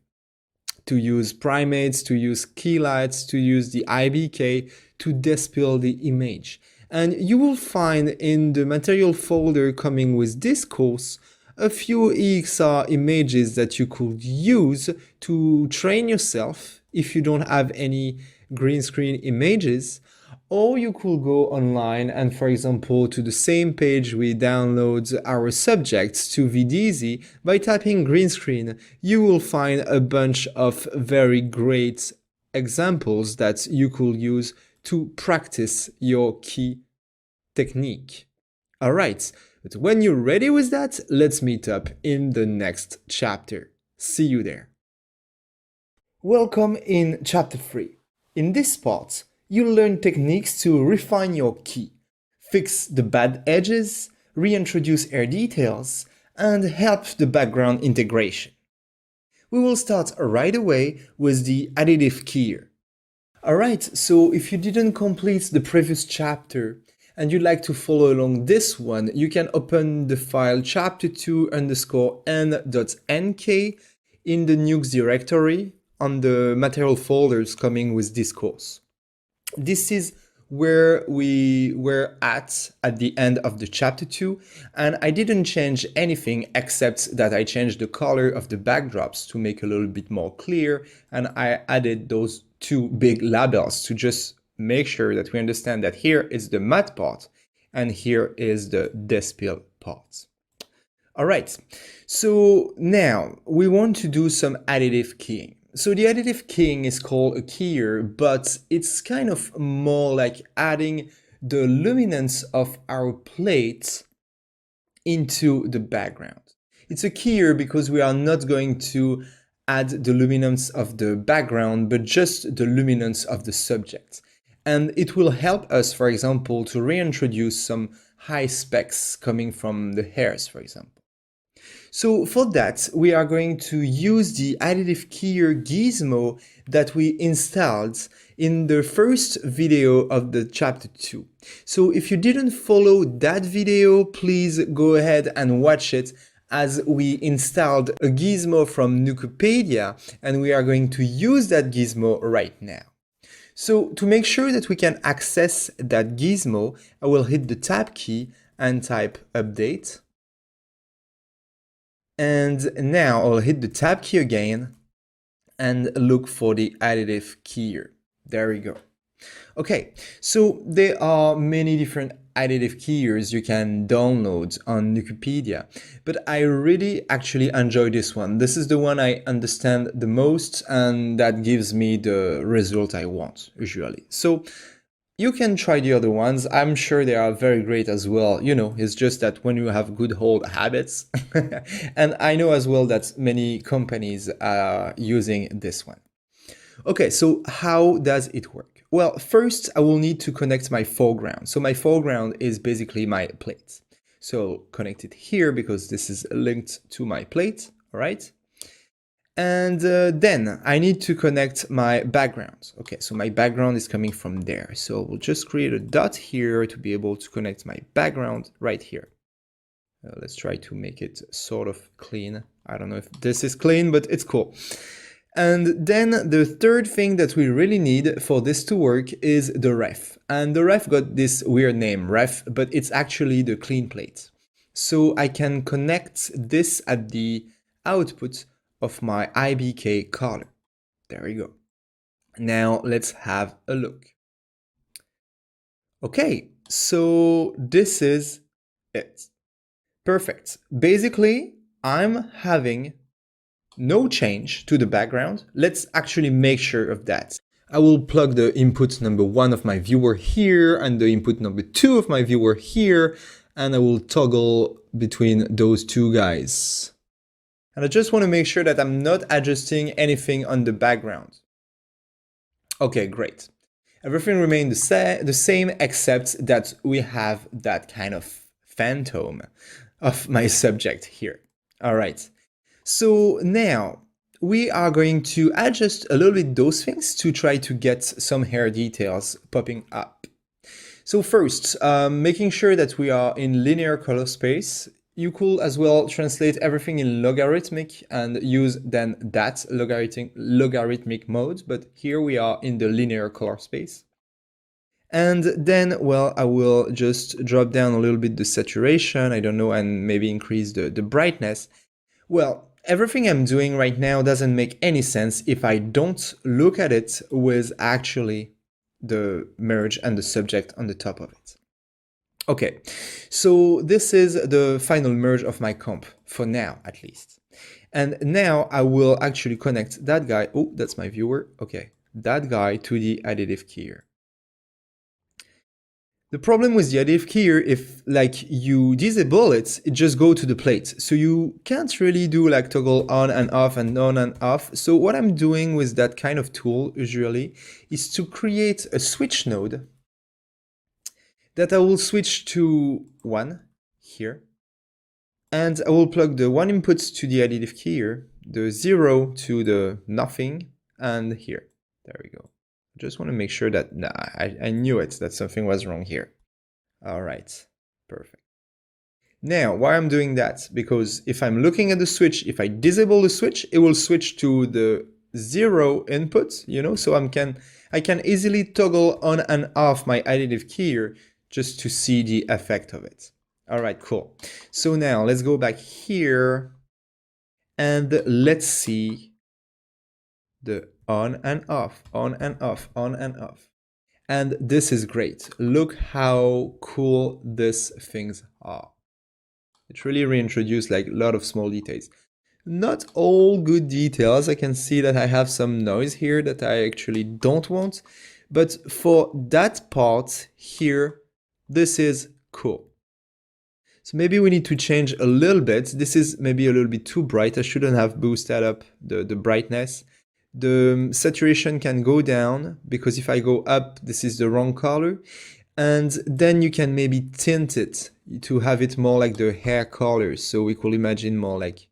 To use primates, to use key lights, to use the IBK to dispel the image. And you will find in the material folder coming with this course a few EXR images that you could use to train yourself if you don't have any green screen images, or you could go online and, for example, to the same page we download our subjects to VDZ by typing green screen. You will find a bunch of very great examples that you could use to practice your key technique. All right, but when you're ready with that, let's meet up in the next chapter. See you there. Welcome in chapter 3. In this part, you'll learn techniques to refine your key, fix the bad edges, reintroduce air details, and help the background integration. We will start right away with the additive keyer. Alright, so if you didn't complete the previous chapter and you'd like to follow along this one, you can open the file chapter2_n.nk in the nukes directory on the material folders coming with this course. This is where we were at the end of the chapter 2, and I didn't change anything except that I changed the color of the backdrops to make a little bit more clear, and I added those two big labels to just make sure that we understand that here is the matte part and here is the despill part. All right, so now we want to do some additive keying. So the additive keying is called a keyer, but it's kind of more like adding the luminance of our plate into the background. It's a keyer because we are not going to add the luminance of the background, but just the luminance of the subject. And it will help us, for example, to reintroduce some high specks coming from the hairs, for example. So for that, we are going to use the additive keyer gizmo that we installed in the first video of the chapter 2. So if you didn't follow that video, please go ahead and watch it, as we installed a gizmo from Nukepedia and we are going to use that gizmo right now. So to make sure that we can access that gizmo, I will hit the tab key and type update. And now I'll hit the tab key again and look for the additive keyer. There we go. Okay, so there are many different additive keyers you can download on Nukepedia, but I really actually enjoy this one. This is the one I understand the most and that gives me the result I want usually. So you can try the other ones. I'm sure they are very great as well. You know, it's just that when you have good old habits, and I know as well that many companies are using this one. Okay, so how does it work? Well, first I will need to connect my foreground. So my foreground is basically my plate. So connect it here because this is linked to my plate, all right? And then I need to connect my background. Okay, so my background is coming from there. So we'll just create a dot here to be able to connect my background right here. Let's try to make it sort of clean. I don't know if this is clean, but it's cool. And then the third thing that we really need for this to work is the ref. And the ref got this weird name, ref, but it's actually the clean plate. So I can connect this at the output of my IBK color. There we go. Now let's have a look. Okay, so this is it. Perfect. Basically, I'm having no change to the background. Let's actually make sure of that. I will plug the input number 1 of my viewer here and the input number 2 of my viewer here, and I will toggle between those two guys. And I just want to make sure that I'm not adjusting anything on the background. Okay, great. Everything remained the same except that we have that kind of phantom of my subject here. All right. So now we are going to adjust a little bit those things to try to get some hair details popping up. So first, making sure that we are in linear color space. You could as well translate everything in logarithmic and use then that logarithmic mode, but here we are in the linear color space. And then, well, I will just drop down a little bit the saturation, I don't know, and maybe increase the brightness. Well, everything I'm doing right now doesn't make any sense if I don't look at it with actually the merge and the subject on the top of it. Okay, so this is the final merge of my comp, for now at least. And now I will actually connect that guy. Oh, that's my viewer. Okay, that guy to the additive keyer. The problem with the additive keyer, if like you disable it, it just go to the plate. So you can't really do like toggle on and off and on and off. So what I'm doing with that kind of tool usually is to create a switch node that I will switch to 1 here. And I will plug the 1 input to the additive keyer, the 0 to the nothing, and here. There we go. I just want to make sure that, nah, I knew it, that something was wrong here. All right, perfect. Now, why I'm doing that? Because if I'm looking at the switch, if I disable the switch, it will switch to the 0 input, you know, so I can easily toggle on and off my additive keyer just to see the effect of it. All right, cool. So now let's go back here and let's see the on and off, on and off, on and off. And this is great. Look how cool these things are. It really reintroduced like a lot of small details. Not all good details. I can see that I have some noise here that I actually don't want. But for that part here, this is cool. So maybe we need to change a little bit. This is maybe a little bit too bright. I shouldn't have boosted up the brightness. The saturation can go down because if I go up, this is the wrong color. And then you can maybe tint it to have it more like the hair color. So we could imagine more like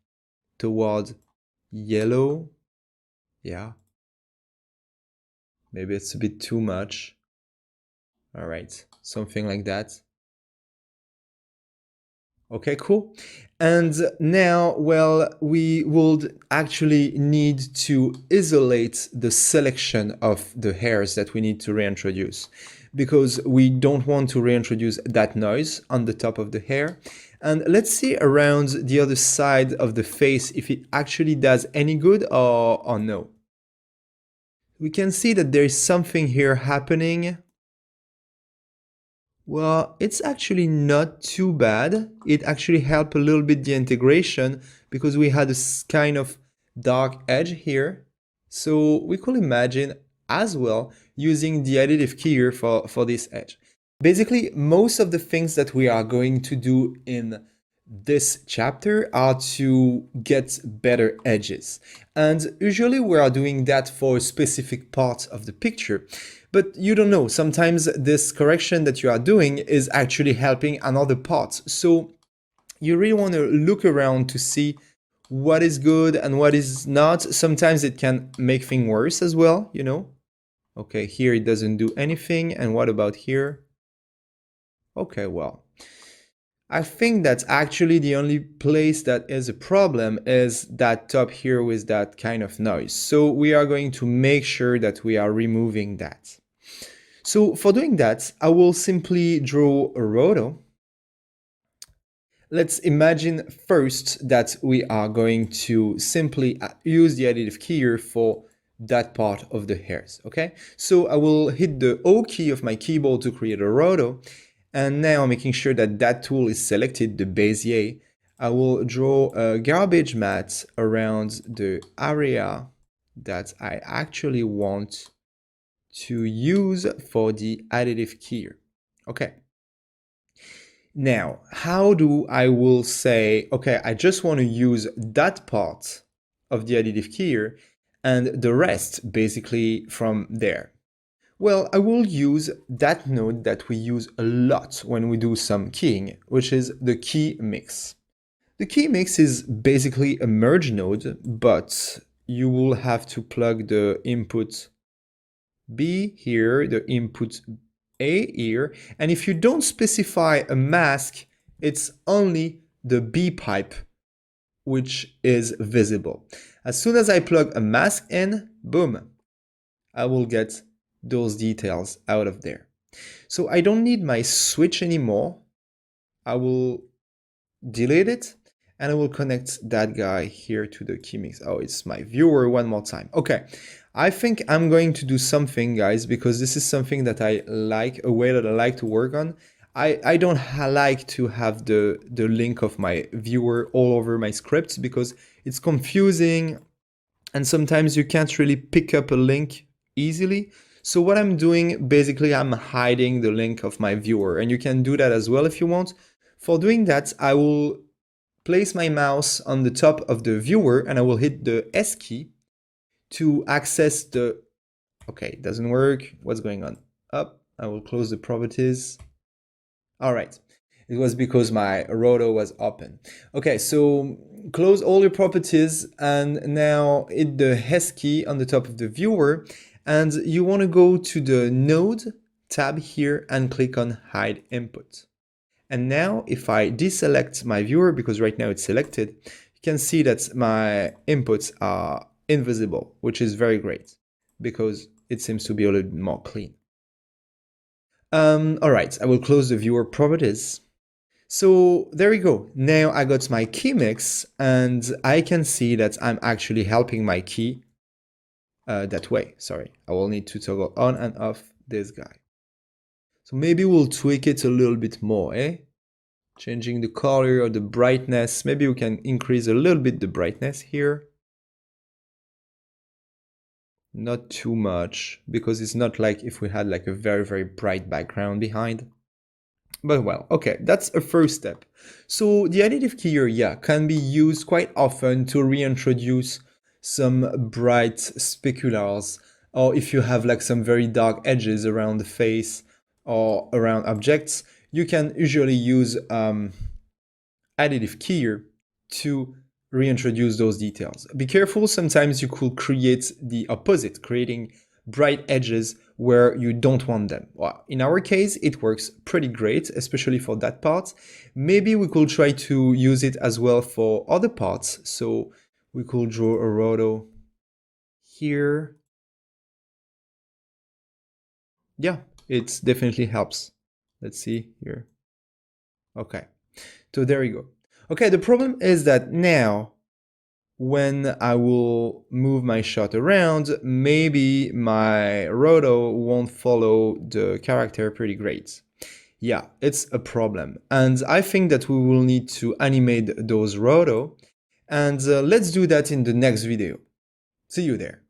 toward yellow. Yeah. Maybe it's a bit too much. All right, something like that. Okay, cool. And now, well, we would actually need to isolate the selection of the hairs that we need to reintroduce because we don't want to reintroduce that noise on the top of the hair. And let's see around the other side of the face if it actually does any good or no. We can see that there is something here happening. Well, it's actually not too bad. It actually helped a little bit the integration because we had this kind of dark edge here. So we could imagine as well using the additive keyer for this edge. Basically, most of the things that we are going to do in this chapter are to get better edges. And usually we are doing that for a specific part of the picture. But you don't know, sometimes this correction that you are doing is actually helping another part. So you really want to look around to see what is good and what is not. Sometimes it can make things worse as well, you know. Okay, here it doesn't do anything. And what about here? Okay, well, I think that actually the only place that is a problem is that top here with that kind of noise. So we are going to make sure that we are removing that. So for doing that, I will simply draw a roto. Let's imagine first that we are going to simply use the additive keyer for that part of the hairs, okay? So I will hit the O key of my keyboard to create a roto. And now making sure that that tool is selected, the Bezier, I will draw a garbage mat around the area that I actually want to use for the additive keyer. Okay. Now, how do I will say, okay, I just want to use that part of the additive keyer and the rest basically from there. Well, I will use that node that we use a lot when we do some keying, which is the key mix. The key mix is basically a merge node, but you will have to plug the input B here, the input A here, and if you don't specify a mask, it's only the B pipe which is visible. As soon as I plug a mask in, boom, I will get those details out of there. So I don't need my switch anymore. I will delete it and I will connect that guy here to the key mix. Oh, it's my viewer one more time. Okay, I think I'm going to do something, guys, because this is something that I like, a way that I like to work on. I don't like to have the link of my viewer all over my scripts because it's confusing and sometimes you can't really pick up a link easily. So what I'm doing, basically, I'm hiding the link of my viewer, and you can do that as well if you want. For doing that, I will place my mouse on the top of the viewer and I will hit the S key to access the, okay, it doesn't work. What's going on? Up, I will close the properties. All right. It was because my roto was open. Okay, so close all your properties and now hit the S key on the top of the viewer and you want to go to the node tab here and click on hide input. And now if I deselect my viewer, because right now it's selected, you can see that my inputs are invisible, which is very great because it seems to be a little bit more clean. All right, I will close the viewer properties. So there we go. Now I got my key mix and I can see that I'm actually helping my key that way. Sorry, I will need to toggle on and off this guy. So maybe we'll tweak it a little bit more, eh? Changing the color or the brightness. Maybe we can increase a little bit the brightness here. Not too much, because it's not like if we had like a very, very bright background behind. But well, okay, that's a first step. So the additive keyer, yeah, can be used quite often to reintroduce some bright speculars, or if you have like some very dark edges around the face or around objects, you can usually use additive keyer to reintroduce those details. Be careful, sometimes you could create the opposite, creating bright edges where you don't want them. Well, in our case, it works pretty great, especially for that part. Maybe we could try to use it as well for other parts. So we could draw a roto here. Yeah, it definitely helps. Let's see here. Okay, so there we go. Okay, the problem is that now when I will move my shot around, maybe my roto won't follow the character pretty great. Yeah, it's a problem. And I think that we will need to animate those roto. And let's do that in the next video. See you there.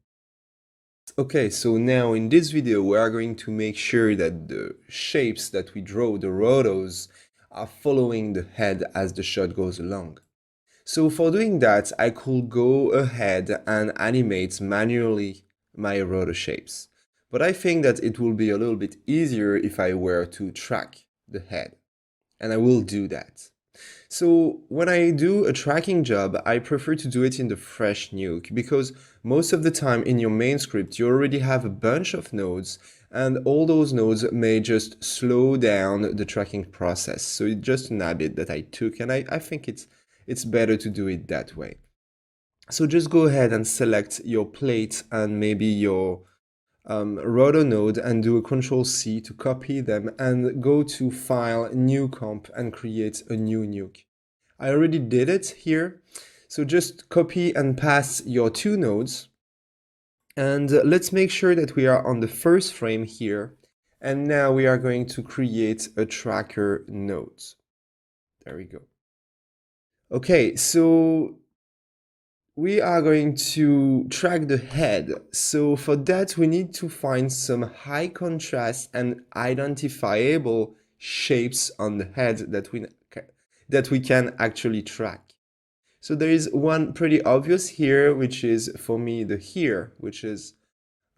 Okay, so now in this video, we are going to make sure that the shapes that we draw, the rotos, are following the head as the shot goes along. So for doing that, I could go ahead and animate manually my roto shapes. But I think that it will be a little bit easier if I were to track the head. And I will do that. So when I do a tracking job, I prefer to do it in the fresh nuke because most of the time in your main script, you already have a bunch of nodes and all those nodes may just slow down the tracking process. So it's just an habit that I took and I think it's better to do it that way. So just go ahead and select your plate and maybe your roto node and do a Control-C to copy them and go to File, New Comp and create a new nuke. I already did it here. So just copy and paste your two nodes. And let's make sure that we are on the first frame here. And now we are going to create a tracker node. There we go. Okay, so we are going to track the head. So for that, we need to find some high contrast and identifiable shapes on the head that we can actually track. So there is one pretty obvious here, which is for me the here, which is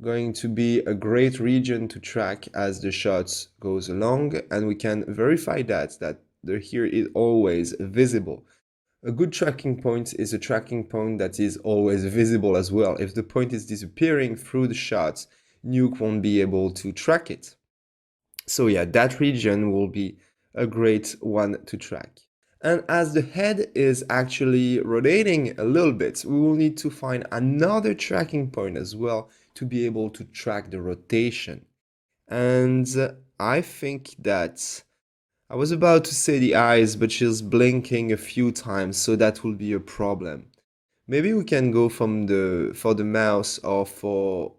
going to be a great region to track as the shot goes along. And we can verify that the here is always visible. A good tracking point is a tracking point that is always visible as well. If the point is disappearing through the shot, Nuke won't be able to track it. So yeah, that region will be a great one to track. And as the head is actually rotating a little bit, we will need to find another tracking point as well to be able to track the rotation. And I think that I was about to say the eyes, but she's blinking a few times, so that will be a problem. Maybe we can go for the mouse or for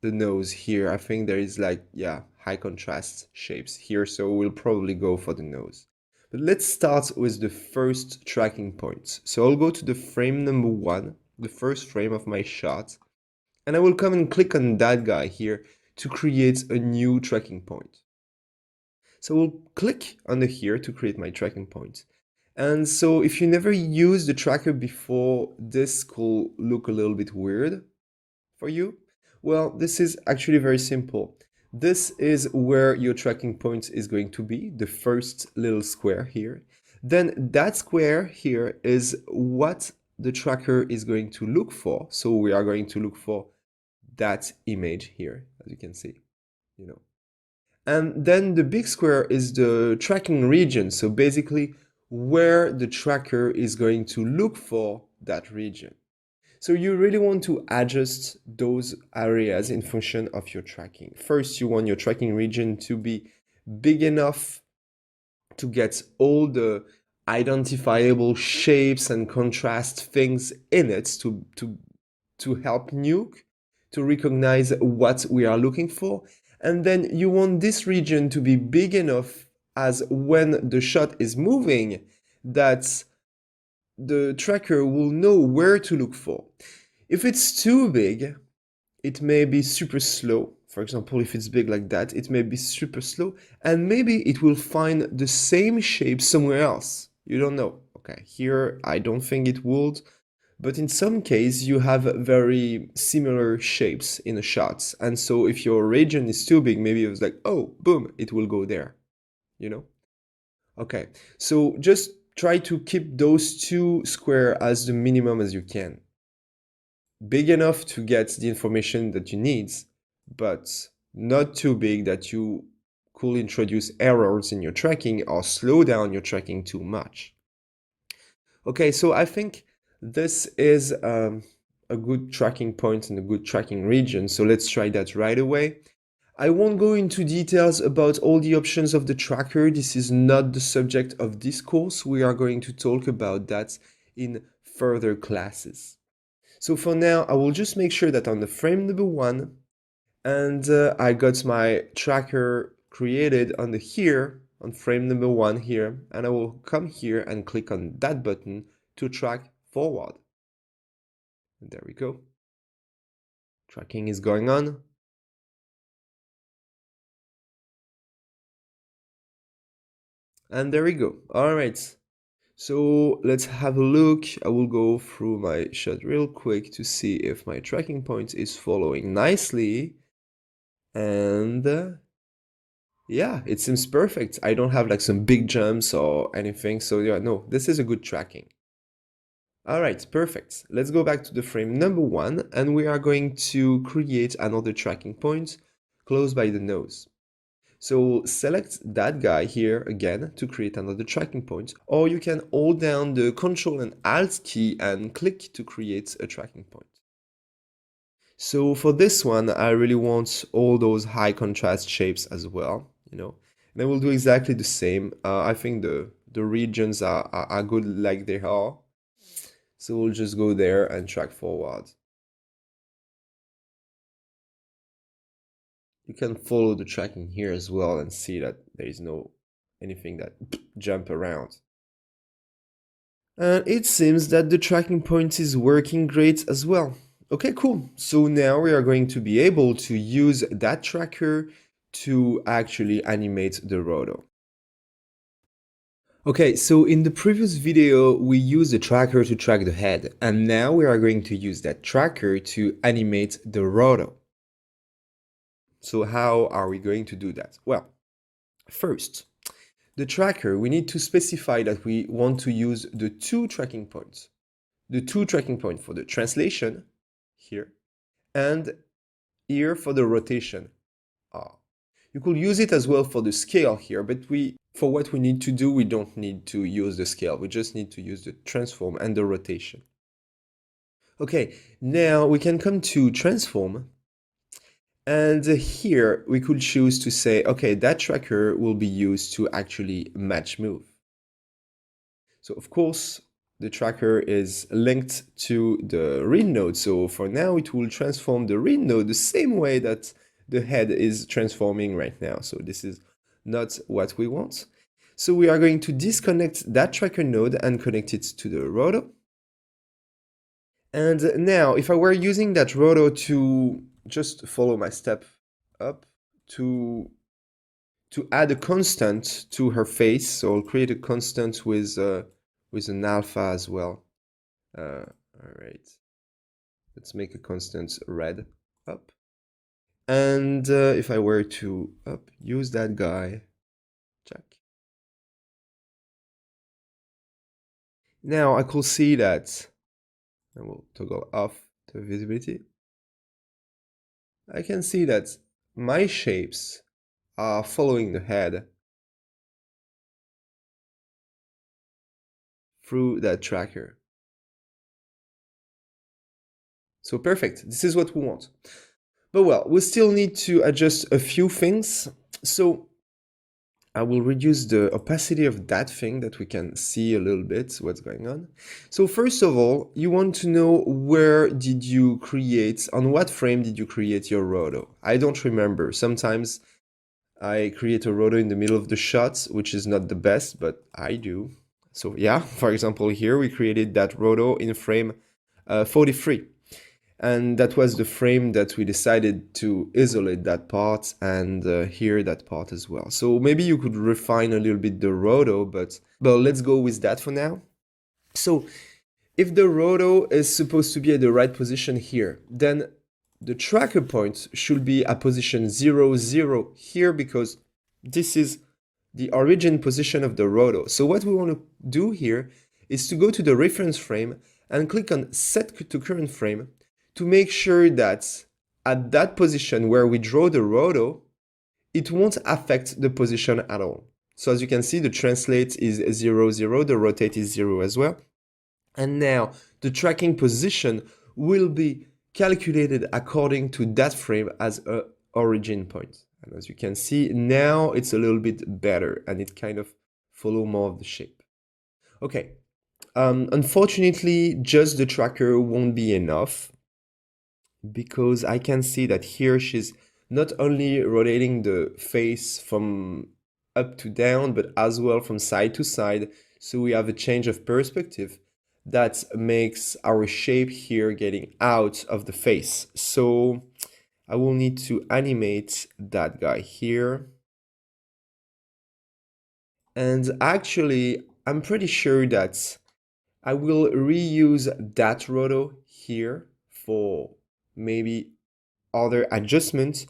the nose here. I think there is like, yeah, high contrast shapes here, so we'll probably go for the nose. But let's start with the first tracking point. So I'll go to the frame number 1, the first frame of my shot, And I will come and click on that guy here to create a new tracking point. So we'll click on the here to create my tracking point. And so if you never used the tracker before, this could look a little bit weird for you. Well, this is actually very simple. This is where your tracking point is going to be, the first little square here. Then that square here is what the tracker is going to look for. So we are going to look for that image here, as you can see, you know. And then the big square is the tracking region. So basically where the tracker is going to look for that region. So you really want to adjust those areas in function of your tracking. First, you want your tracking region to be big enough to get all the identifiable shapes and contrast things in it to help Nuke to recognize what we are looking for. And then you want this region to be big enough as when the shot is moving, that the tracker will know where to look for. If it's too big, it may be super slow. For example, if it's big like that, it may be super slow, and maybe it will find the same shape somewhere else. You don't know. Okay, here I don't think it would, but in some case you have very similar shapes in the shots. And so if your region is too big, maybe it's like, oh, boom, it will go there, you know? Okay, so just try to keep those two square as the minimum as you can. Big enough to get the information that you need, but not too big that you could introduce errors in your tracking or slow down your tracking too much. Okay, so I think this is a good tracking point and a good tracking region, so let's try that right away. I won't go into details about all the options of the tracker. This is not the subject of this course. We are going to talk about that in further classes. So for now, I will just make sure that on the frame number 1, and I got my tracker created on the here, on frame number 1 here, and I will come here and click on that button to track forward. And there we go. Tracking is going on. And there we go. All right. So let's have a look. I will go through my shot real quick to see if my tracking point is following nicely. And yeah, it seems perfect. I don't have like some big jumps or anything. So yeah, no, this is a good tracking. All right, perfect. Let's go back to the frame number 1, and we are going to create another tracking point close by the nose. So select that guy here again to create another tracking point, or you can hold down the Ctrl and Alt key and click to create a tracking point. So for this one, I really want all those high contrast shapes as well, you know, and I will do exactly the same. I think the regions are good like they are. So we'll just go there and track forward. You can follow the tracking here as well and see that there is no anything that jump around. And it seems that the tracking point is working great as well. Okay, cool. So now we are going to be able to use that tracker to actually animate the roto. Okay, so in the previous video, we used the tracker to track the head, and now we are going to use that tracker to animate the roto. So how are we going to do that? Well, first, the tracker, we need to specify that we want to use the two tracking points. The two tracking points for the translation, here, and here for the rotation. You could use it as well for the scale here, but for what we need to do, we don't need to use the scale. We just need to use the transform and the rotation. Okay, now we can come to transform. And here we could choose to say, okay, that tracker will be used to actually match move. So of course, the tracker is linked to the read node. So for now, it will transform the read node the same way that the head is transforming right now. So this is not what we want. So we are going to disconnect that tracker node and connect it to the rotor. And now, if I were using that roto to just follow my step up to add a constant to her face, so I'll create a constant with an alpha as well. All right, let's make a constant red up. And if I were to use that guy, check. Now I could see that I will toggle off the visibility. I can see that my shapes are following the head through that tracker. So perfect, this is what we want. But well, we still need to adjust a few things. So I will reduce the opacity of that thing that we can see a little bit what's going on. So first of all, you want to know where did you create, on what frame did you create your roto? I don't remember. Sometimes I create a roto in the middle of the shot, which is not the best, but I do. So yeah, for example, here we created that roto in frame 43. And that was the frame that we decided to isolate that part and here that part as well. So maybe you could refine a little bit the roto, but let's go with that for now. So if the roto is supposed to be at the right position here, then the tracker point should be at position 0, 0 here because this is the origin position of the roto. So what we want to do here is to go to the reference frame and click on Set to Current Frame to make sure that at that position where we draw the roto, it won't affect the position at all. So as you can see, the translate is 0, 0, the rotate is 0 as well. And now the tracking position will be calculated according to that frame as an origin point. And as you can see, now it's a little bit better and it kind of follows more of the shape. Okay, unfortunately, just the tracker won't be enough because I can see that here she's not only rotating the face from up to down, but as well from side to side. So we have a change of perspective that makes our shape here getting out of the face. So I will need to animate that guy here. And actually, I'm pretty sure that I will reuse that roto here for maybe other adjustments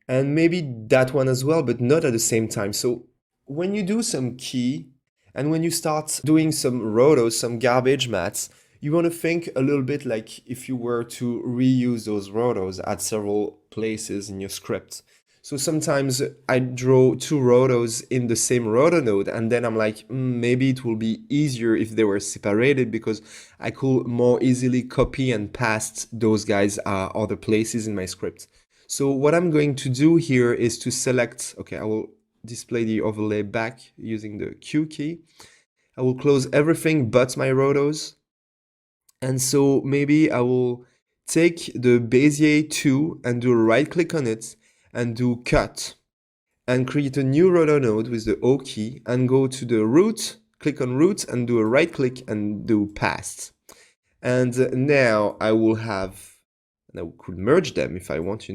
and maybe that one as well, but not at the same time. So when you do some key and when you start doing some rotos, some garbage mats, you want to think a little bit like if you were to reuse those rotos at several places in your script. So sometimes I draw two rotos in the same roto node and then I'm like, maybe it will be easier if they were separated because I could more easily copy and paste those guys other places in my script. So what I'm going to do here is to select, okay, I will display the overlay back using the Q key. I will close everything but my rotos. And so maybe I will take the Bezier 2 and do a right click on it and do cut and create a new roto node with the O key and go to the root, click on root and do a right click and do paste. And now I will have, and I could merge them if I want,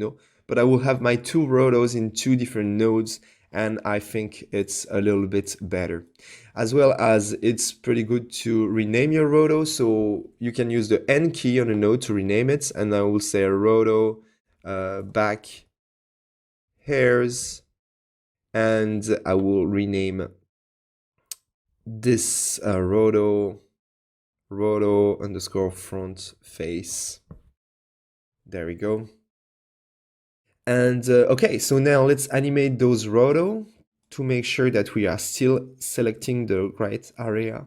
but I will have my two rotos in two different nodes and I think it's a little bit better. As well as it's pretty good to rename your roto, so you can use the N key on a node to rename it, and I will say roto back hairs, and I will rename this roto underscore front face. There we go. And okay, so now let's animate those roto to make sure that we are still selecting the right area.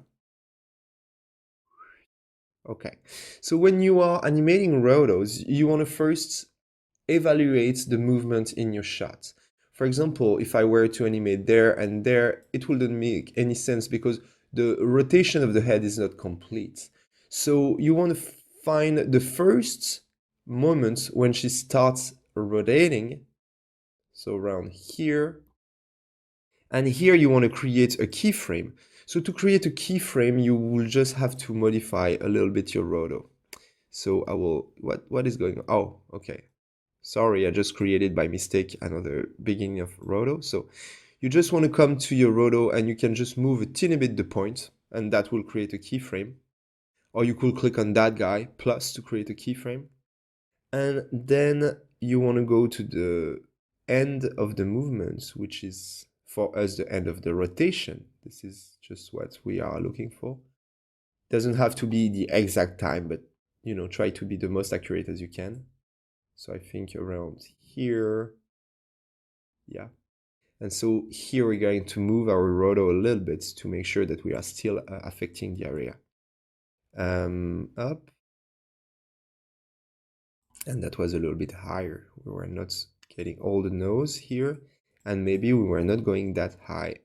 Okay, so when you are animating rotos, you want to first evaluate the movement in your shot. For example, if I were to animate there and there, it wouldn't make any sense because the rotation of the head is not complete. So you want to find the first moment when she starts rotating, so around here, and here you want to create a keyframe. So to create a keyframe, you will just have to modify a little bit your roto. So I will, what is going on? Oh, okay. Sorry, I just created by mistake another beginning of roto. So you just want to come to your roto and you can just move a teeny bit the point and that will create a keyframe. Or you could click on that guy plus to create a keyframe. And then you want to go to the end of the movement, which is for us the end of the rotation. This is just what we are looking for. Doesn't have to be the exact time, but try to be the most accurate as you can. So I think around here, yeah. And so here we're going to move our roto a little bit to make sure that we are still affecting the area. Up. And that was a little bit higher. We were not getting all the nose here, and maybe we were not going that high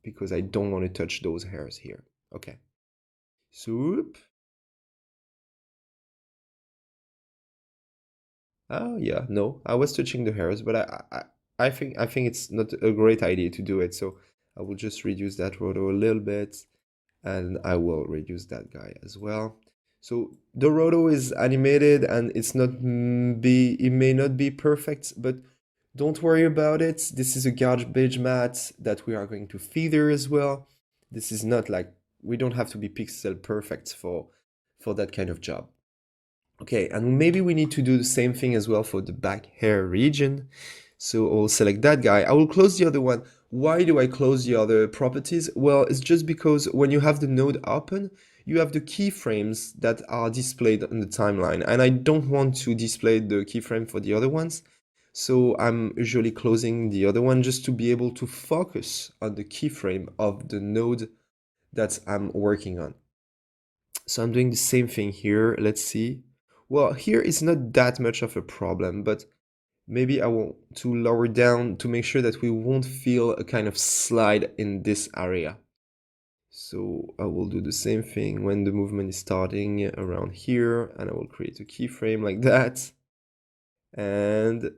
because I don't want to touch those hairs here. Okay. Swoop. Oh yeah, no, I was touching the hairs, but I think it's not a great idea to do it. So I will just reduce that roto a little bit, and I will reduce that guy as well. So the roto is animated, and it may not be perfect, but don't worry about it. This is a garbage mat that we are going to feather as well. This is not like we don't have to be pixel perfect for that kind of job. Okay, and maybe we need to do the same thing as well for the back hair region. So I'll select that guy. I will close the other one. Why do I close the other properties? Well, it's just because when you have the node open, you have the keyframes that are displayed on the timeline. And I don't want to display the keyframe for the other ones. So I'm usually closing the other one just to be able to focus on the keyframe of the node that I'm working on. So I'm doing the same thing here. Let's see. Well, here it's not that much of a problem, but maybe I want to lower down to make sure that we won't feel a kind of slide in this area. So I will do the same thing when the movement is starting around here, and I will create a keyframe like that. And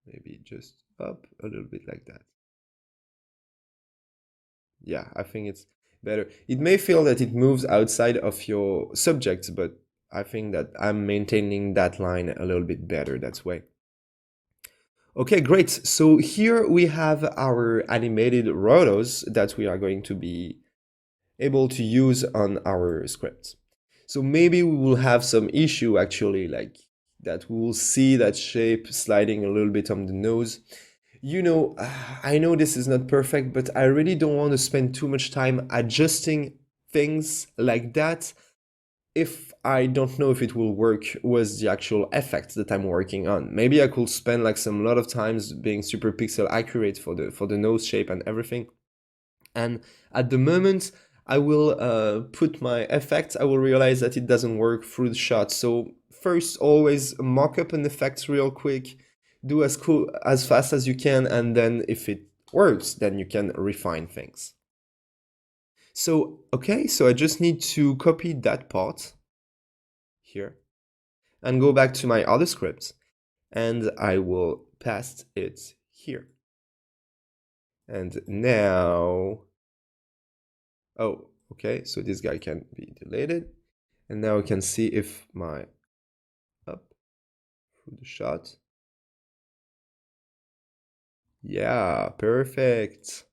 maybe just up a little bit like that. Yeah, I think it's better. It may feel that it moves outside of your subject, but I think that I'm maintaining that line a little bit better that way. Okay, great. So here we have our animated rotos that we are going to be able to use on our scripts. So maybe we will have some issue actually, like that we will see that shape sliding a little bit on the nose. I know this is not perfect, but I really don't want to spend too much time adjusting things like that if I don't know if it will work with the actual effect that I'm working on. Maybe I could spend like some lot of times being super pixel accurate for the nose shape and everything. And at the moment I will put my effect, I will realize that it doesn't work through the shot. So first, always mock up an effect real quick, do as fast as you can, and then if it works, then you can refine things. So, okay, so I just need to copy that part here and go back to my other script, and I will paste it here. And now, oh, okay, so this guy can be deleted. And now I can see if my up through the shot. Yeah, perfect.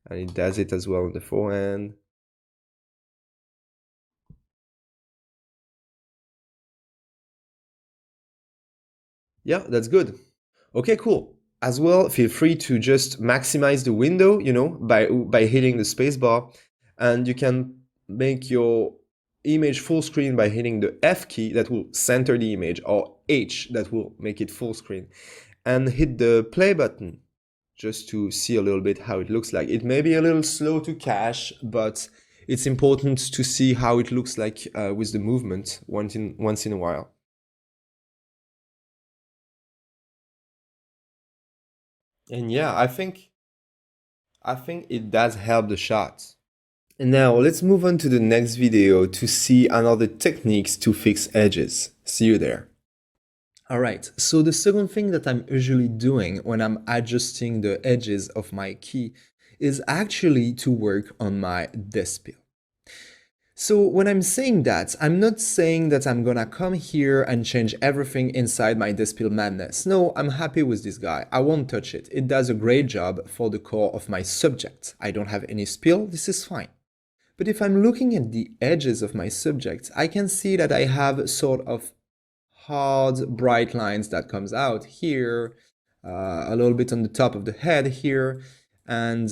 And it does it as well on the forehand. Yeah, that's good. Okay, cool. As well, feel free to just maximize the window, by hitting the spacebar, and you can make your image full screen by hitting the F key that will center the image, or H that will make it full screen, and hit the play button just to see a little bit how it looks like. It may be a little slow to cache, but it's important to see how it looks like with the movement once in a while. And yeah, I think it does help the shot. And now let's move on to the next video to see another techniques to fix edges. See you there. Alright, so the second thing that I'm usually doing when I'm adjusting the edges of my key is actually to work on my dispill. So when I'm saying that, I'm not saying that I'm gonna come here and change everything inside my dispill madness. No, I'm happy with this guy. I won't touch it. It does a great job for the core of my subject. I don't have any spill, this is fine. But if I'm looking at the edges of my subject, I can see that I have sort of hard, bright lines that comes out here, a little bit on the top of the head here, and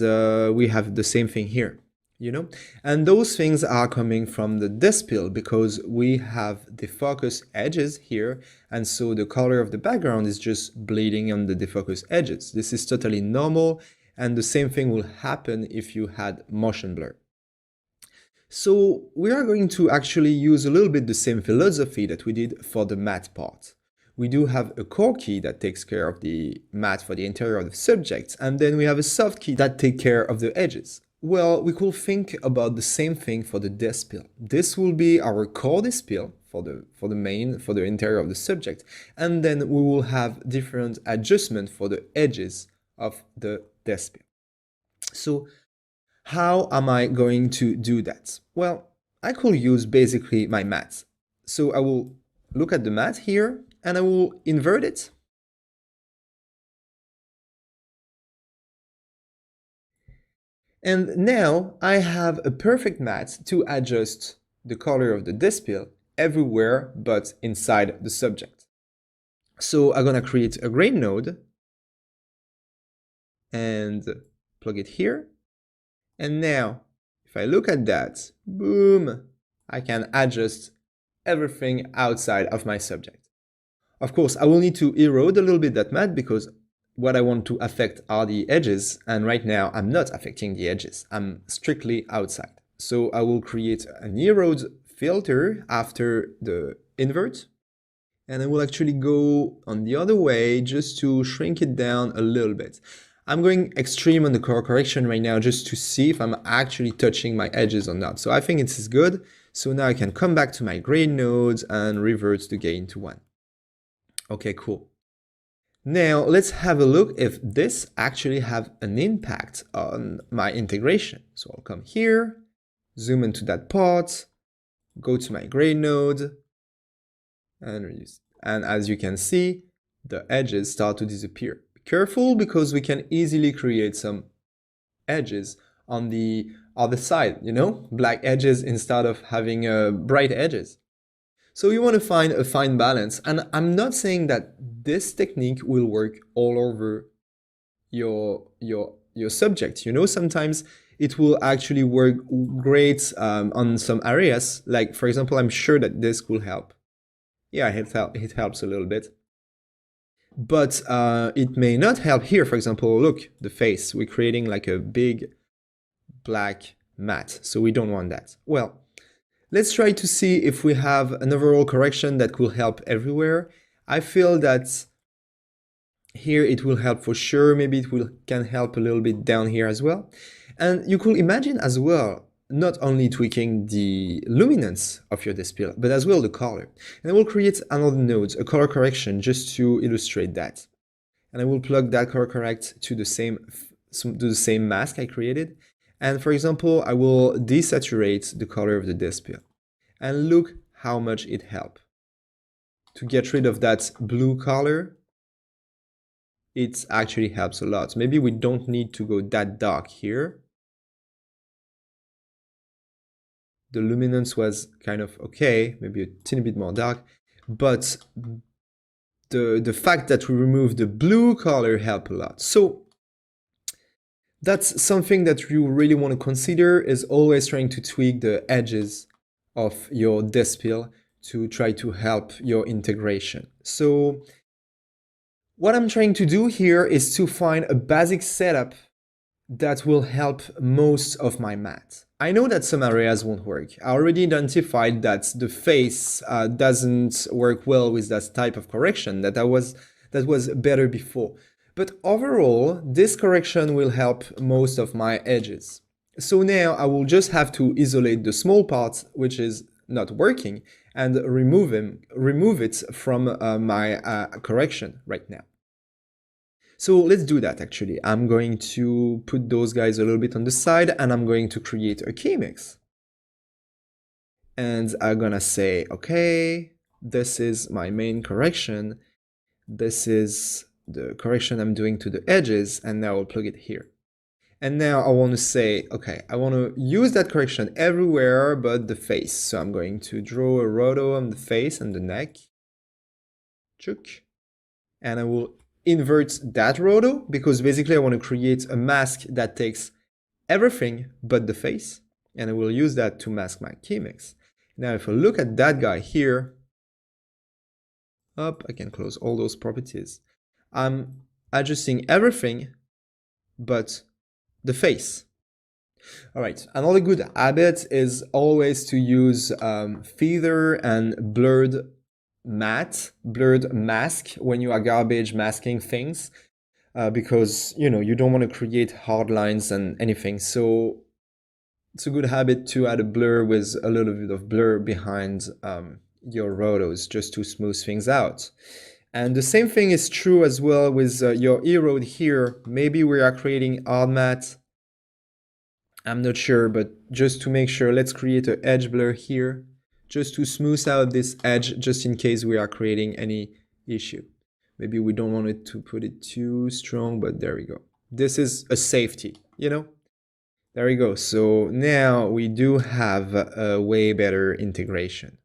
we have the same thing here, you know? And those things are coming from the dispill because we have the focus edges here, and so the color of the background is just bleeding on the defocus edges. This is totally normal, and the same thing will happen if you had motion blur. So we are going to actually use a little bit the same philosophy that we did for the matte part. We do have a core key that takes care of the matte for the interior of the subject, and then we have a soft key that takes care of the edges. Well, we could think about the same thing for the dispill. This will be our core dispill for the interior of the subject, and then we will have different adjustments for the edges of the dispill. So how am I going to do that? Well, I could use basically my matte. So I will look at the matte here and I will invert it. And now I have a perfect matte to adjust the color of the dispill everywhere but inside the subject. So I'm gonna create a grain node and plug it here. And now, if I look at that, boom, I can adjust everything outside of my subject. Of course, I will need to erode a little bit that matte because what I want to affect are the edges, and right now I'm not affecting the edges. I'm strictly outside. So I will create an erode filter after the invert, and I will actually go on the other way just to shrink it down a little bit. I'm going extreme on the color correction right now just to see if I'm actually touching my edges or not. So I think this is good. So now I can come back to my grain nodes and revert the gain to 1. Okay, cool. Now let's have a look if this actually have an impact on my integration. So I'll come here, zoom into that part, go to my grain node, and reduce. And as you can see, the edges start to disappear. Careful because we can easily create some edges on the other side, you know, black edges instead of having bright edges. So you want to find a fine balance, and I'm not saying that this technique will work all over your subject. You know, sometimes it will actually work great on some areas. Like for example, I'm sure that this could help. Yeah, it helps a little bit. But it may not help here. For example, look, the face. We're creating like a big black matte, so we don't want that. Well, let's try to see if we have an overall correction that will help everywhere. I feel that here it will help for sure. Maybe can help a little bit down here as well. And you could imagine as well not only tweaking the luminance of your dispill, but as well the color. And I will create another node, a color correction, just to illustrate that. And I will plug that color correct to the same mask I created. And for example, I will desaturate the color of the dispill. And look how much it helped. To get rid of that blue color, it actually helps a lot. Maybe we don't need to go that dark here. The luminance was kind of okay, maybe a teeny bit more dark, but the fact that we removed the blue color helped a lot. So that's something that you really want to consider, is always trying to tweak the edges of your dispill to try to help your integration. So what I'm trying to do here is to find a basic setup that will help most of my matte. I know that some areas won't work. I already identified that the face doesn't work well with that type of correction, that was better before. But overall, this correction will help most of my edges. So now I will just have to isolate the small part which is not working and remove it from my correction right now. So let's do that actually. I'm going to put those guys a little bit on the side and I'm going to create a key mix. And I'm gonna say, okay, this is my main correction. This is the correction I'm doing to the edges, and now I'll plug it here. And now I want to say, okay, I want to use that correction everywhere but the face. So I'm going to draw a roto on the face and the neck. Chuk. And I will invert that roto because basically I want to create a mask that takes everything but the face. And I will use that to mask my key mix. Now if I look at that guy here, up, I can close all those properties. I'm adjusting everything but the face. All right, another good habit is always to use feather and blurred mask when you are garbage masking things because you don't want to create hard lines and anything. So it's a good habit to add a blur with a little bit of blur behind your rotos just to smooth things out. And the same thing is true as well with your erode here. Maybe we are creating hard matte. I'm not sure, but just to make sure, let's create an edge blur here, just to smooth out this edge, just in case we are creating any issue. Maybe we don't want it to put it too strong, but there we go. This is a safety, There we go. So now we do have a way better integration.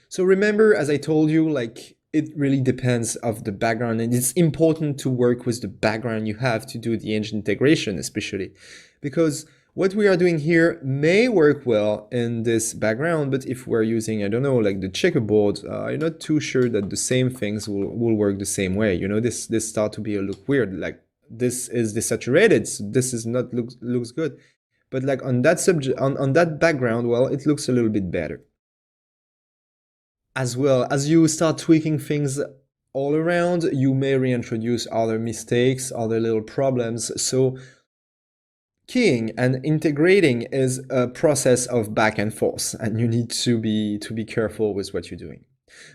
So remember, as I told you, like it really depends of the background, and it's important to work with the background you have to do the edge integration, especially because what we are doing here may work well in this background, but if we're using, I don't know, like the checkerboard, I'm not too sure that the same things will work the same way. This start to be a look weird. Like this is desaturated, so this is not looks good. But like on that subject, on that background, well, it looks a little bit better. As well, as you start tweaking things all around, you may reintroduce other mistakes, other little problems. So keying and integrating is a process of back and forth, and you need to be careful with what you're doing.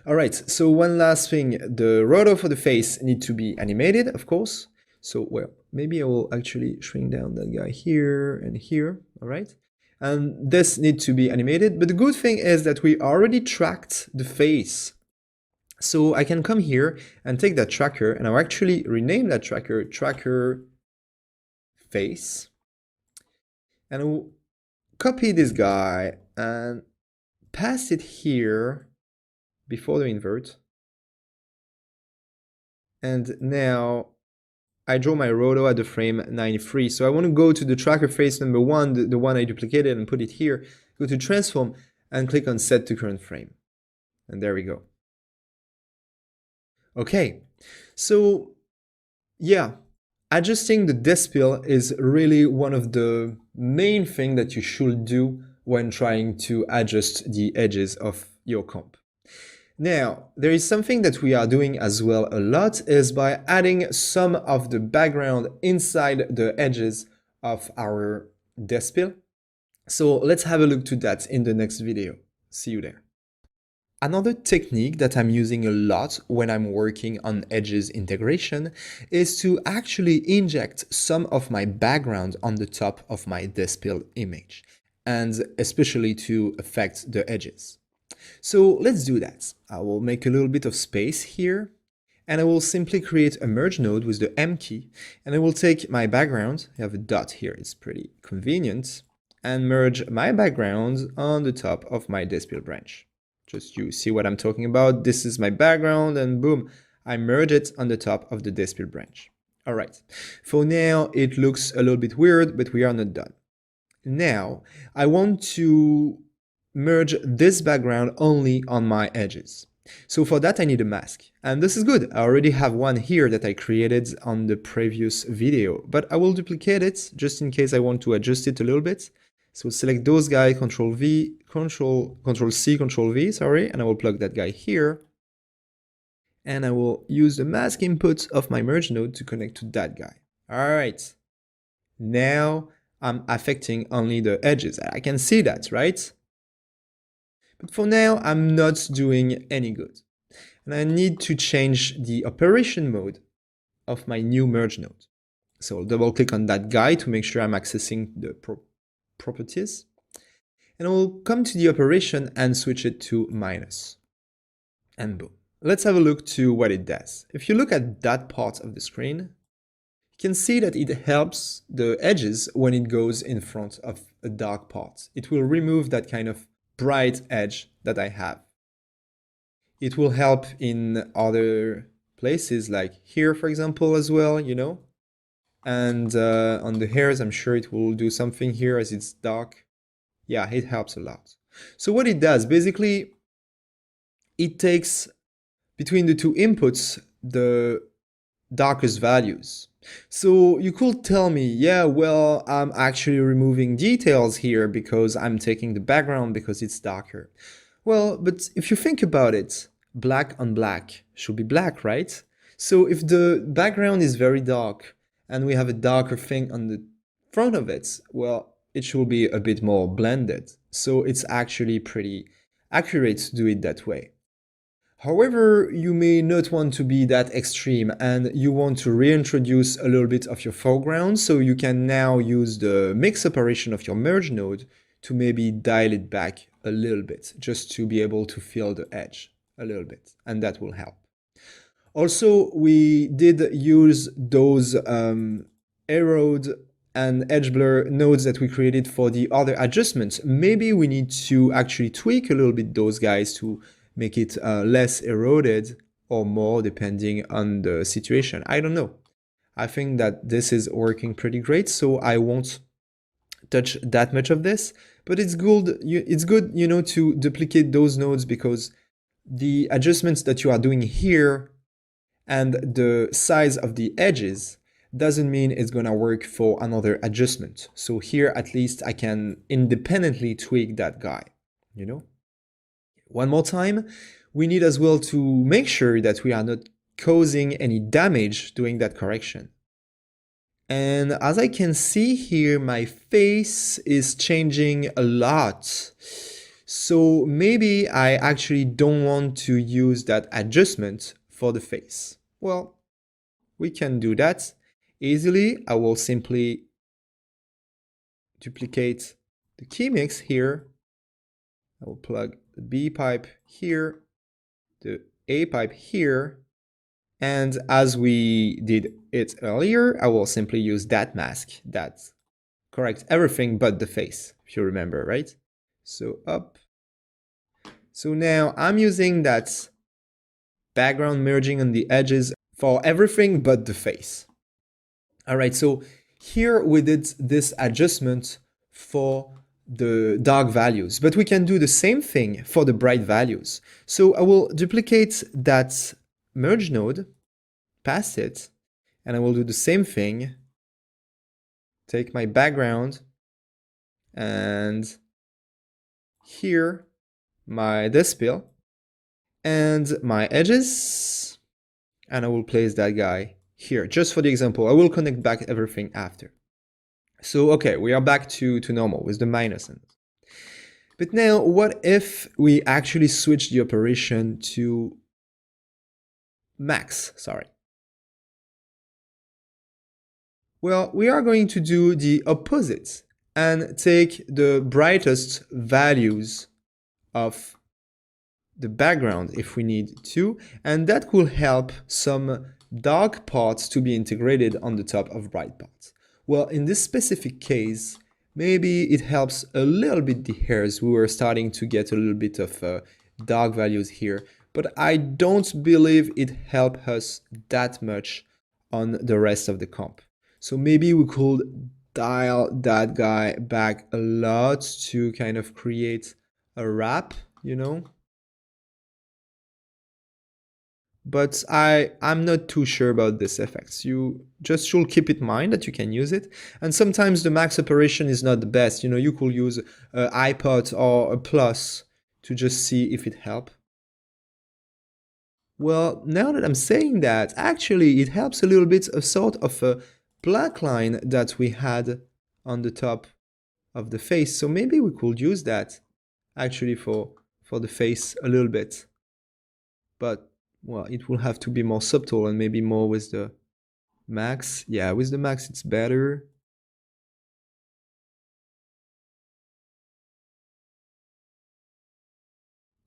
All right, so one last thing, the roto for the face need to be animated, of course. So, well, maybe I will actually shrink down that guy here and here, all right? And this needs to be animated, but the good thing is that we already tracked the face. So I can come here and take that tracker, and I'll actually rename that tracker face. And I'll copy this guy and paste it here before the invert. And now I draw my roto at the frame 93. So I want to go to the tracker face number 1, the one I duplicated, and put it here. Go to transform and click on set to current frame. And there we go. Okay, so yeah, adjusting the dispel is really one of the main things that you should do when trying to adjust the edges of your comp. Now, there is something that we are doing as well a lot is by adding some of the background inside the edges of our dispel. So let's have a look to that in the next video. See you there. Another technique that I'm using a lot when I'm working on edges integration is to actually inject some of my background on the top of my dispel image, and especially to affect the edges. So let's do that. I will make a little bit of space here, and I will simply create a merge node with the M key, and I will take my background, I have a dot here, it's pretty convenient, and merge my background on the top of my dispel branch. Just you see what I'm talking about. This is my background, and boom, I merge it on the top of the dispel branch. All right, for now it looks a little bit weird, but we are not done. Now I want to merge this background only on my edges. So for that I need a mask, and this is good. I already have one here that I created on the previous video, but I will duplicate it just in case I want to adjust it a little bit. So select those guys, Control C, Control V, sorry, and I will plug that guy here. And I will use the mask input of my merge node to connect to that guy. All right. Now I'm affecting only the edges. I can see that, right? But for now, I'm not doing any good. And I need to change the operation mode of my new merge node. So I'll double click on that guy to make sure I'm accessing the properties. And I'll come to the operation and switch it to minus. And boom. Let's have a look to what it does. If you look at that part of the screen, you can see that it helps the edges when it goes in front of a dark part. It will remove that kind of bright edge that I have. It will help in other places like here, for example, as well, you know. And on the hairs, I'm sure it will do something here as it's dark. Yeah, it helps a lot. So what it does, basically, it takes between the two inputs the darkest values. So you could tell me, yeah, well, I'm actually removing details here because I'm taking the background because it's darker. Well, but if you think about it, black on black should be black, right? So if the background is very dark and we have a darker thing on the front of it, well, it should be a bit more blended. So it's actually pretty accurate to do it that way. However, you may not want to be that extreme and you want to reintroduce a little bit of your foreground, so you can now use the mix operation of your merge node to maybe dial it back a little bit, just to be able to feel the edge a little bit, and that will help. Also, we did use those arrowed and edge blur nodes that we created for the other adjustments. Maybe we need to actually tweak a little bit those guys to make it less eroded or more depending on the situation. I don't know. I think that this is working pretty great, so I won't touch that much of this, but it's good, you know, to duplicate those nodes because the adjustments that you are doing here and the size of the edges doesn't mean it's gonna work for another adjustment. So here, at least I can independently tweak that guy, you know? One more time, we need as well to make sure that we are not causing any damage doing that correction. And as I can see here, my face is changing a lot. So maybe I actually don't want to use that adjustment for the face. Well, we can do that easily. I will simply duplicate the key mix here. I will plug the B pipe here, the A pipe here, and as we did it earlier, I will simply use that mask that corrects everything but the face, if you remember, right? So up. So now I'm using that background merging on the edges for everything but the face. All right, so here we did this adjustment for the dark values, but we can do the same thing for the bright values. So I will duplicate that merge node, pass it, and I will do the same thing. Take my background and here my dispel and my edges, and I will place that guy here just for the example. I will connect back everything after. So okay, we are back to normal with the minus. But now what if we actually switch the operation to max, sorry. Well, we are going to do the opposite and take the brightest values of the background if we need to, and that could help some dark parts to be integrated on the top of bright parts. Well, in this specific case, maybe it helps a little bit the hairs. We were starting to get a little bit of dark values here, but I don't believe it helped us that much on the rest of the comp. So maybe we could dial that guy back a lot to kind of create a wrap, you know? But I'm not too sure about this effects. You just should keep in mind that you can use it. And sometimes the max operation is not the best. You know, you could use an iPod or a plus to just see if it helps. Well, now that I'm saying that, actually it helps a little bit, a sort of a black line that we had on the top of the face. So maybe we could use that actually for the face a little bit. But well, it will have to be more subtle and maybe more with the Max, yeah, with the max it's better.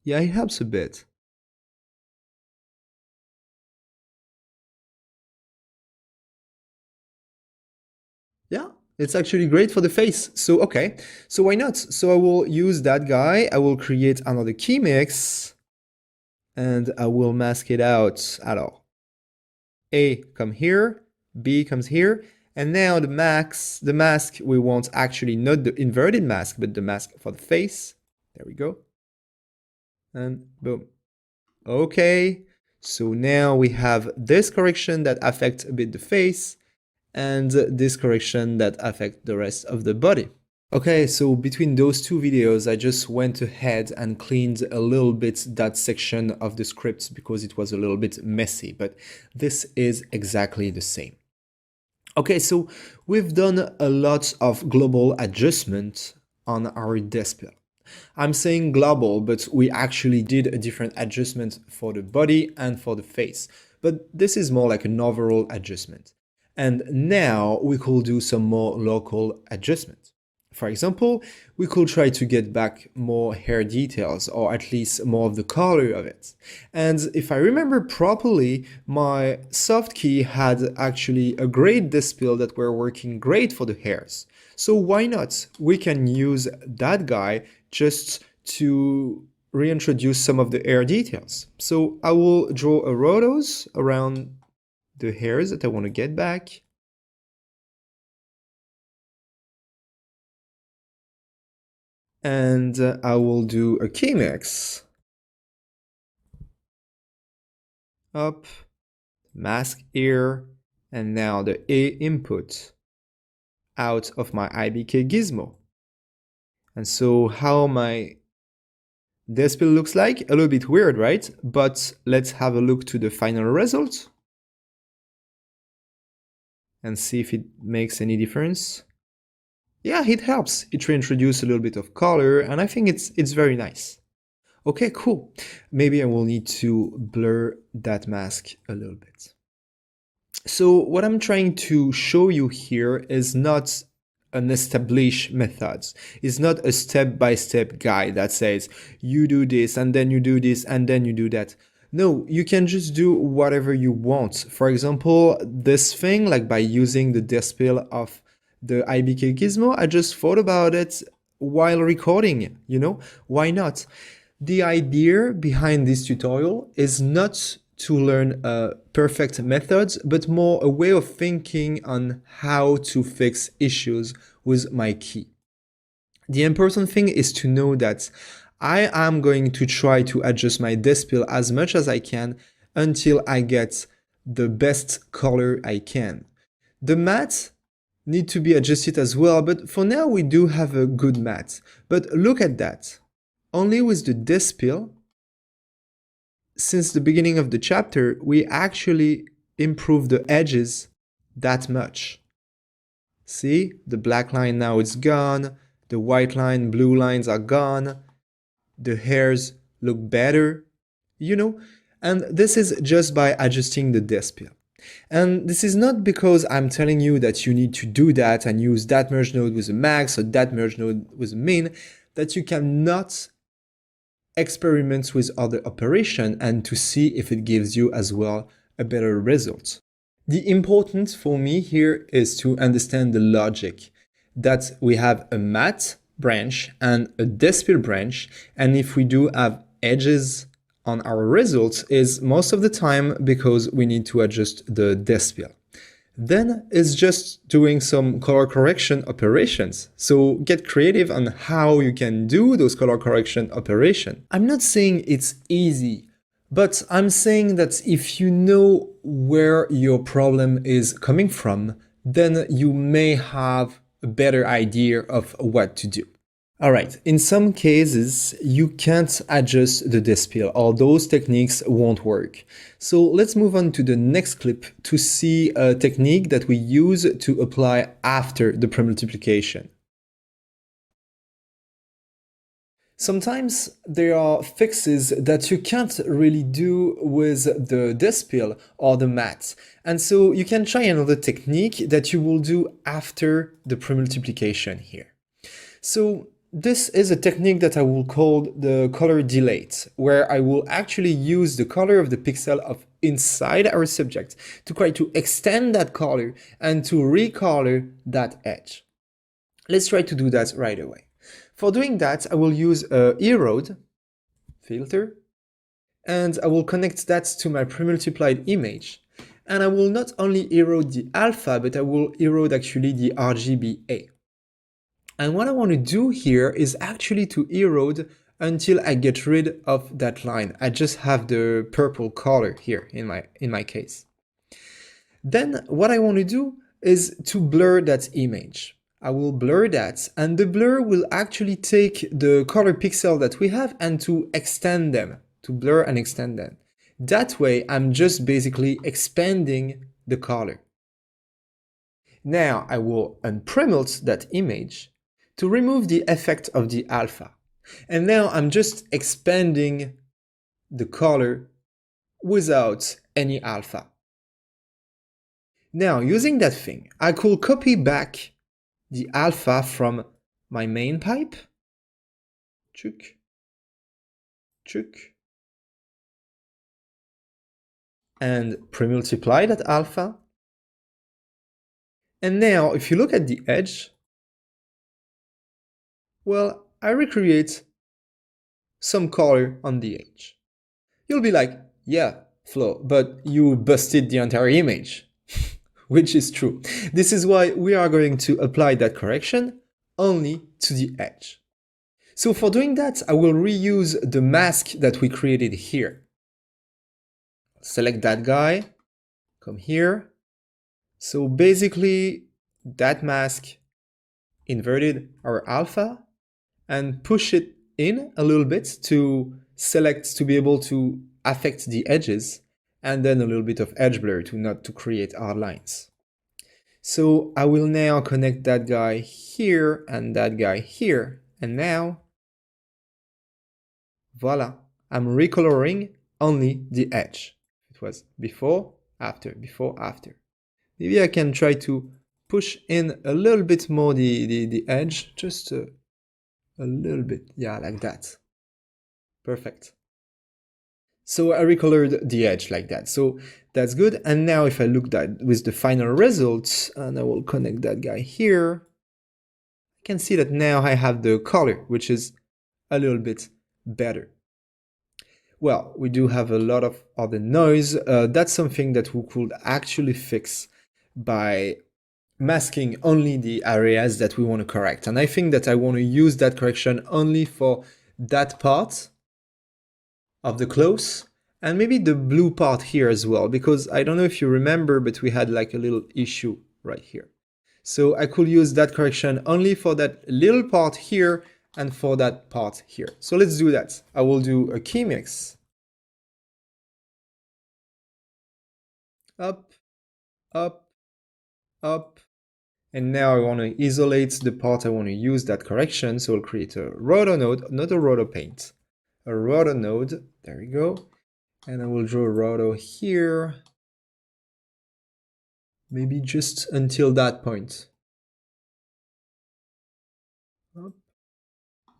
Yeah, it helps a bit. Yeah, it's actually great for the face. So, okay, so why not? So I will use that guy. I will create another key mix and I will mask it out. Alors, A come here, B comes here, and now the mask we want actually not the inverted mask, but the mask for the face. There we go. And boom. Okay, so now we have this correction that affects a bit the face and this correction that affect the rest of the body. Okay, so between those two videos, I just went ahead and cleaned a little bit that section of the script because it was a little bit messy, but this is exactly the same. Okay, so we've done a lot of global adjustment on our display. I'm saying global, but we actually did a different adjustment for the body and for the face. But this is more like an overall adjustment. And now we could do some more local adjustment. For example, we could try to get back more hair details or at least more of the color of it. And if I remember properly, my soft key had actually a great dispel that were working great for the hairs. So why not? We can use that guy just to reintroduce some of the hair details. So I will draw a rhodos around the hairs that I want to get back. And I will do a key mix. Up, mask here, and now the A input out of my IBK gizmo. And so how my display looks like, a little bit weird, right? But let's have a look to the final result and see if it makes any difference. Yeah, it helps. It reintroduces a little bit of color, and I think it's very nice. Okay, cool. Maybe I will need to blur that mask a little bit. So what I'm trying to show you here is not an established method. It's not a step-by-step guide that says you do this and then you do this and then you do that. No, you can just do whatever you want. For example, this thing, like by using the dispel of the IBK gizmo, I just thought about it while recording, why not? The idea behind this tutorial is not to learn perfect methods, but more a way of thinking on how to fix issues with my key. The important thing is to know that I am going to try to adjust my dispel as much as I can until I get the best color I can. The matte need to be adjusted as well, but for now we do have a good matte. But look at that. Only with the dispel, since the beginning of the chapter, we actually improved the edges that much. See, the black line now is gone, the white line, blue lines are gone, the hairs look better, and this is just by adjusting the dispel. And this is not because I'm telling you that you need to do that and use that merge node with a max or that merge node with a min, that you cannot experiment with other operation and to see if it gives you as well a better result. The important for me here is to understand the logic that we have a matte branch and a dispel branch, and if we do have edges on our results is most of the time because we need to adjust the dispel. Then it's just doing some color correction operations. So get creative on how you can do those color correction operations. I'm not saying it's easy, but I'm saying that if you know where your problem is coming from, then you may have a better idea of what to do. All right, in some cases, you can't adjust the dispel, or those techniques won't work. So let's move on to the next clip to see a technique that we use to apply after the premultiplication. Sometimes there are fixes that you can't really do with the dispill or the mat. And so you can try another technique that you will do after the premultiplication here. So this is a technique that I will call the color delete, where I will actually use the color of the pixel of inside our subject to try to extend that color and to recolor that edge. Let's try to do that right away. For doing that, I will use a erode filter, and I will connect that to my premultiplied image. And I will not only erode the alpha, but I will erode actually the RGBA. And what I want to do here is actually to erode until I get rid of that line. I just have the purple color here in my case. Then what I want to do is to blur that image. I will blur that, and the blur will actually take the color pixel that we have and to extend them, to blur and extend them. That way, I'm just basically expanding the color. Now I will unpremult that image to remove the effect of the alpha. And now I'm just expanding the color without any alpha. Now, using that thing, I could copy back the alpha from my main pipe, chuk, chuk, and premultiply that alpha. And now, if you look at the edge, well, I recreate some color on the edge. You'll be like, yeah, Flo, but you busted the entire image. Which is true. This is why we are going to apply that correction only to the edge. So for doing that, I will reuse the mask that we created here. Select that guy, come here. So basically, that mask inverted our alpha and push it in a little bit to select, to be able to affect the edges, and then a little bit of edge blur to create our lines. So I will now connect that guy here and that guy here, and now, voila, I'm recoloring only the edge. It was before, after, before, after. Maybe I can try to push in a little bit more the edge, just a little bit, yeah, like that. Perfect. So I recolored the edge like that. So that's good. And now if I look at with the final results, and I will connect that guy here, I can see that now I have the color, which is a little bit better. Well, we do have a lot of other noise. That's something that we could actually fix by masking only the areas that we want to correct. And I think that I want to use that correction only for that part of the close, and maybe the blue part here as well, because I don't know if you remember, but we had like a little issue right here. So I could use that correction only for that little part here and for that part here. So let's do that. I will do a key mix. Up, up, up. And now I want to isolate the part I want to use that correction. So I'll create a rotor node, not a rotor paint. A rotor node, there we go, and I will draw a rotor here, maybe just until that point. Up.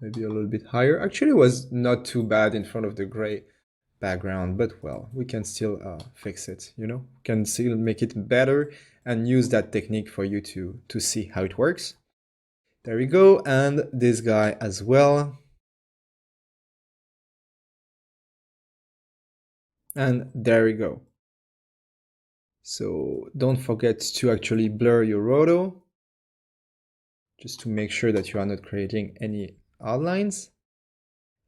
Maybe a little bit higher. Actually, it was not too bad in front of the gray background, but well, we can still fix it, you know, we can still make it better and use that technique for you to see how it works. There we go, and this guy as well. And there we go. So don't forget to actually blur your roto, just to make sure that you are not creating any outlines.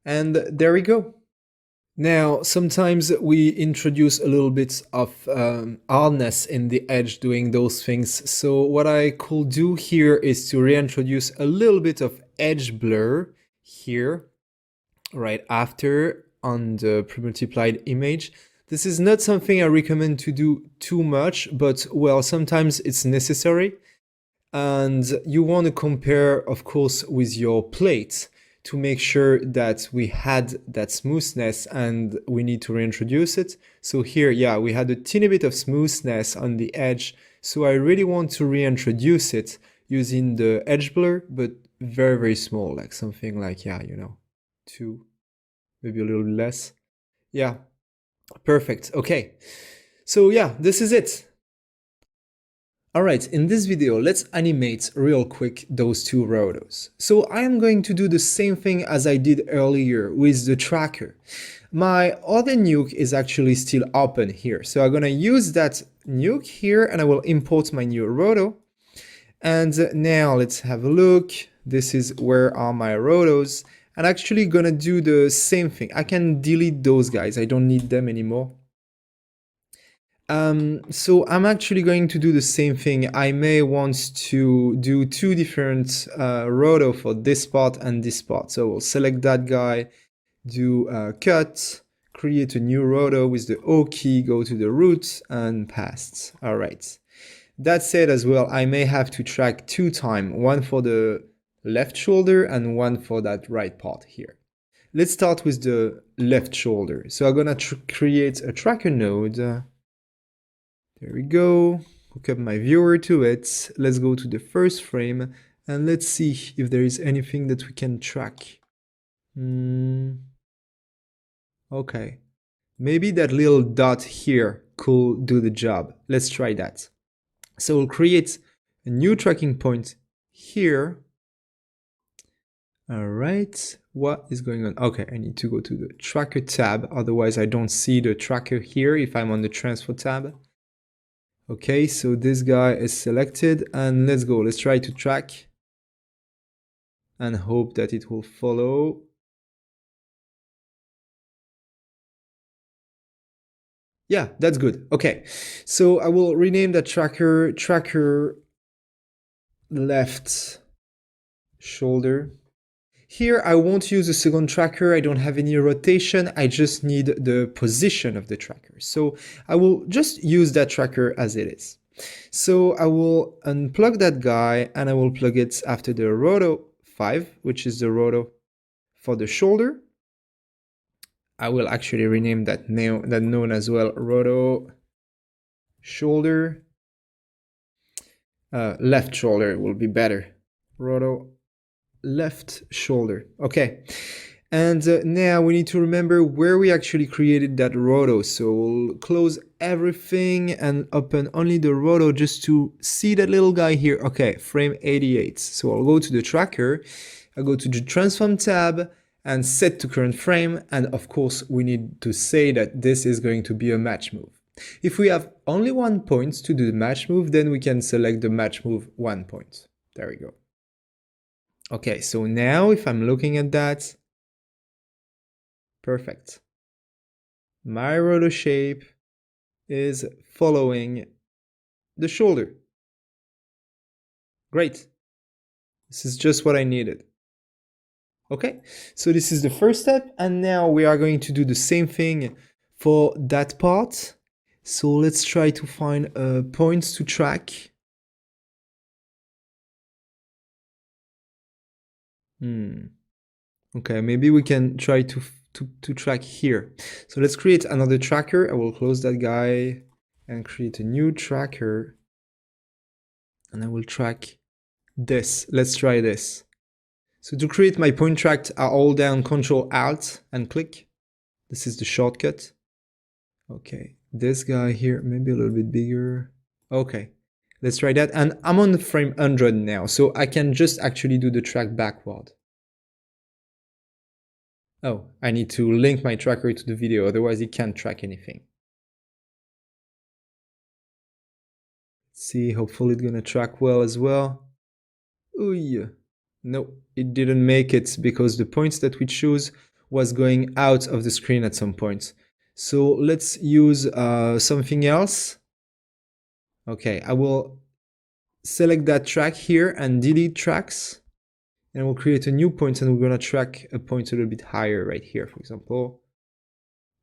And there we go. Now, sometimes we introduce a little bit of hardness in the edge doing those things. So what I could do here is to reintroduce a little bit of edge blur here, right after on the premultiplied image. This is not something I recommend to do too much, but well, sometimes it's necessary. And you want to compare, of course, with your plate to make sure that we had that smoothness and we need to reintroduce it. So here, yeah, we had a teeny bit of smoothness on the edge. So I really want to reintroduce it using the edge blur, but very, very small, like something like, yeah, you know, 2, maybe a little bit less. Yeah, perfect. Okay. So yeah, this is it. Alright, in this video, let's animate real quick those two rotos. So I am going to do the same thing as I did earlier with the tracker. My other nuke is actually still open here. So I'm going to use that nuke here and I will import my new roto. And now let's have a look. This is where are my rotos. I'm actually going to do the same thing. I can delete those guys. I don't need them anymore. So I'm actually going to do the same thing. I may want to do two different roto for this part and this part. So we'll select that guy, do cut, create a new roto with the O key, go to the root and paste. All right. That said as well, I may have to track 2 times, one for the left shoulder and one for that right part here. Let's start with the left shoulder. So I'm gonna create a tracker node. There we go, hook up my viewer to it. Let's go to the first frame and let's see if there is anything that we can track. Okay, maybe that little dot here could do the job. Let's try that. So we'll create a new tracking point here. All right, what is going on? Okay, I need to go to the tracker tab, otherwise I don't see the tracker here if I'm on the transfer tab. Okay, so this guy is selected and let's go. Let's try to track and hope that it will follow. Yeah, that's good. Okay, so I will rename the tracker left shoulder. Here, I won't use a second tracker. I don't have any rotation. I just need the position of the tracker. So I will just use that tracker as it is. So I will unplug that guy and I will plug it after the roto 5, which is the roto for the shoulder. I will actually rename that node as well, roto shoulder. Left shoulder will be better. Roto left shoulder. Okay. And now we need to remember where we actually created that roto. So we'll close everything and open only the roto just to see that little guy here. Okay, frame 88. So I'll go to the tracker. I'll go to the transform tab and set to current frame. And of course, we need to say that this is going to be a match move. If we have only 1 point to do the match move, then we can select the match move 1 point. There we go. Okay, so now if I'm looking at that, perfect. My roto shape is following the shoulder. Great. This is just what I needed. Okay, so this is the first step, and now we are going to do the same thing for that part. So let's try to find points to track. Okay, maybe we can try to track here. So let's create another tracker. I will close that guy and create a new tracker. And I will track this. Let's try this. So to create my point track, I hold down Ctrl Alt and click. This is the shortcut. Okay, this guy here, maybe a little bit bigger. Okay, let's try that. And I'm on the frame 100 now, so I can just actually do the track backward. Oh, I need to link my tracker to the video, otherwise it can't track anything. Let's see, hopefully it's gonna track well as well. Ooh, no, it didn't make it because the points that we choose was going out of the screen at some point. So let's use something else. Okay, I will select that track here and delete tracks. And we'll create a new point and we're gonna track a point a little bit higher right here, for example.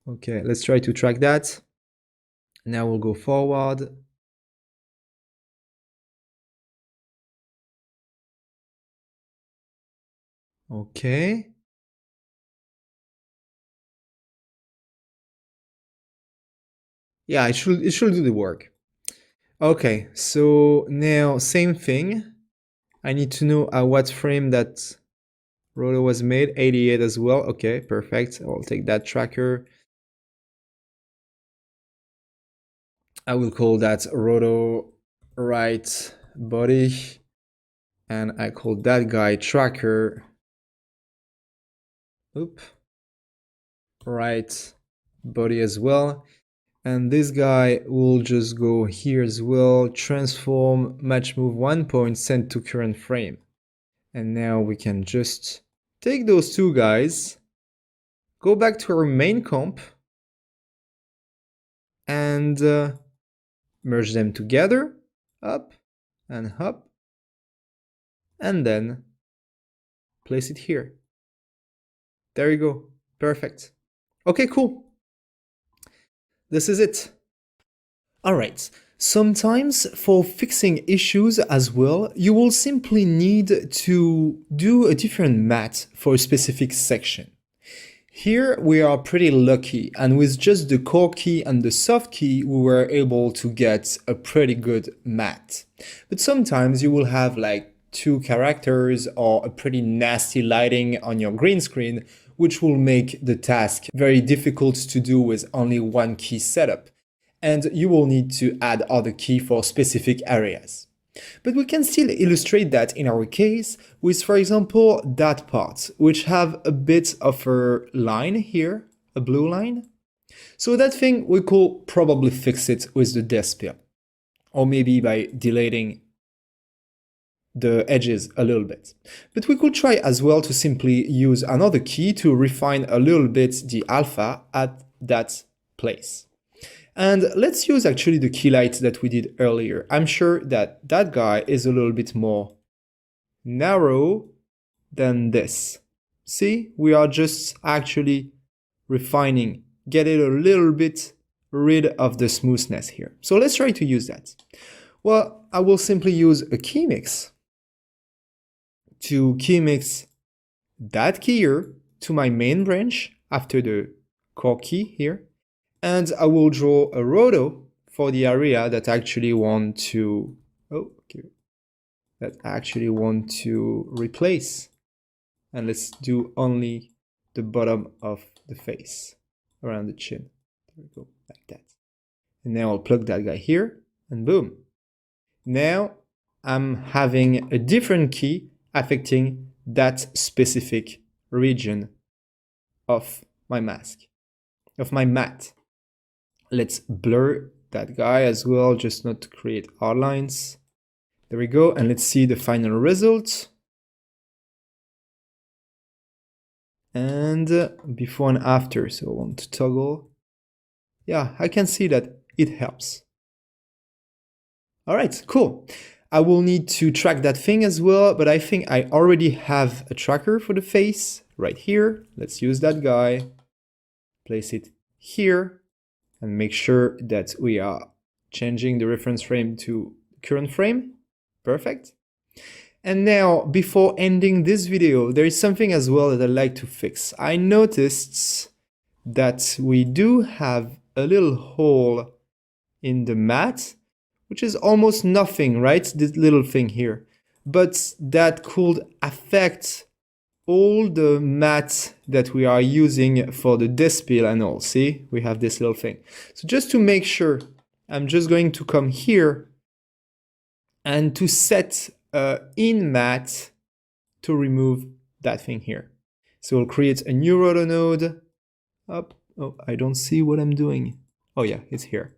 Okay, let's try to track that. Now we'll go forward. Okay. Yeah, it should do the work. Okay, so now same thing. I need to know at what frame that rotor was made. 88 as well. Okay, perfect. I'll take that tracker. I will call that rotor right body. And I call that guy tracker. Oop. Right body as well. And this guy will just go here as well. Transform match move 1 point, send to current frame. And now we can just take those two guys, go back to our main comp, and merge them together, up and up, and then place it here. There you go. Perfect. Okay, cool. This is it. Alright, sometimes for fixing issues as well, you will simply need to do a different mat for a specific section. Here we are pretty lucky, and with just the core key and the soft key we were able to get a pretty good mat. But sometimes you will have like two characters or a pretty nasty lighting on your green screen, which will make the task very difficult to do with only one key setup. And you will need to add other key for specific areas. But we can still illustrate that in our case with, for example, that part, which have a bit of a line here, a blue line. So that thing we could probably fix it with the despill, or maybe by deleting the edges a little bit. But we could try as well to simply use another key to refine a little bit the alpha at that place. And let's use actually the key light that we did earlier. I'm sure that that guy is a little bit more narrow than this. See, we are just actually refining, getting a little bit rid of the smoothness here. So let's try to use that. Well, I will simply use a key mix to key mix that key here to my main branch after the core key here. And I will draw a roto for the area that actually want to, replace. And let's do only the bottom of the face around the chin. There we go, like that. And now I'll plug that guy here and boom. Now I'm having a different key affecting that specific region of my mask, of my mat. Let's blur that guy as well, just not to create outlines. There we go, and let's see the final result. And before and after, so I want to toggle. Yeah, I can see that it helps. All right, cool. I will need to track that thing as well, but I think I already have a tracker for the face right here. Let's use that guy, place it here, and make sure that we are changing the reference frame to current frame. Perfect. And now, before ending this video, there is something as well that I'd like to fix. I noticed that we do have a little hole in the mat, which is almost nothing, right? This little thing here. But that could affect all the mat that we are using for the despill and all. See, we have this little thing. So just to make sure, I'm just going to come here and to set in mat to remove that thing here. So we'll create a new roto node. Up. Oh, I don't see what I'm doing. Oh yeah, it's here.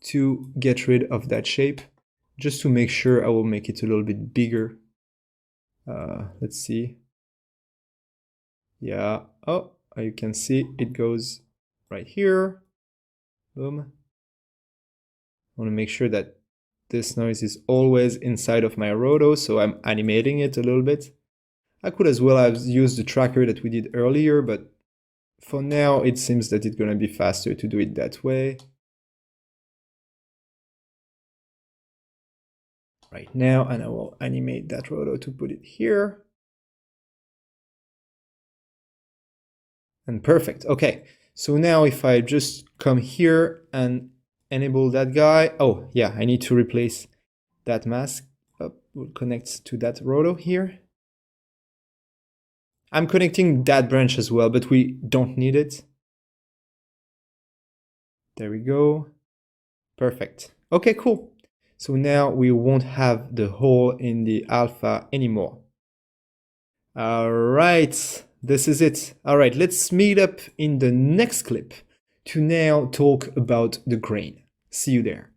To get rid of that shape, just to make sure I will make it a little bit bigger. Let's see. Yeah, oh, you can see it goes right here. Boom. I want to make sure that this noise is always inside of my roto, so I'm animating it a little bit. I could as well have used the tracker that we did earlier, but for now it seems that it's going to be faster to do it that way. Right now, and I will animate that roto to put it here. And perfect. Okay. So now if I just come here and enable that guy. Oh, yeah, I need to replace that mask. We'll connect to that roto here. I'm connecting that branch as well, but we don't need it. There we go. Perfect. Okay, cool. So now we won't have the hole in the alpha anymore. All right, this is it. All right, let's meet up in the next clip to now talk about the grain. See you there.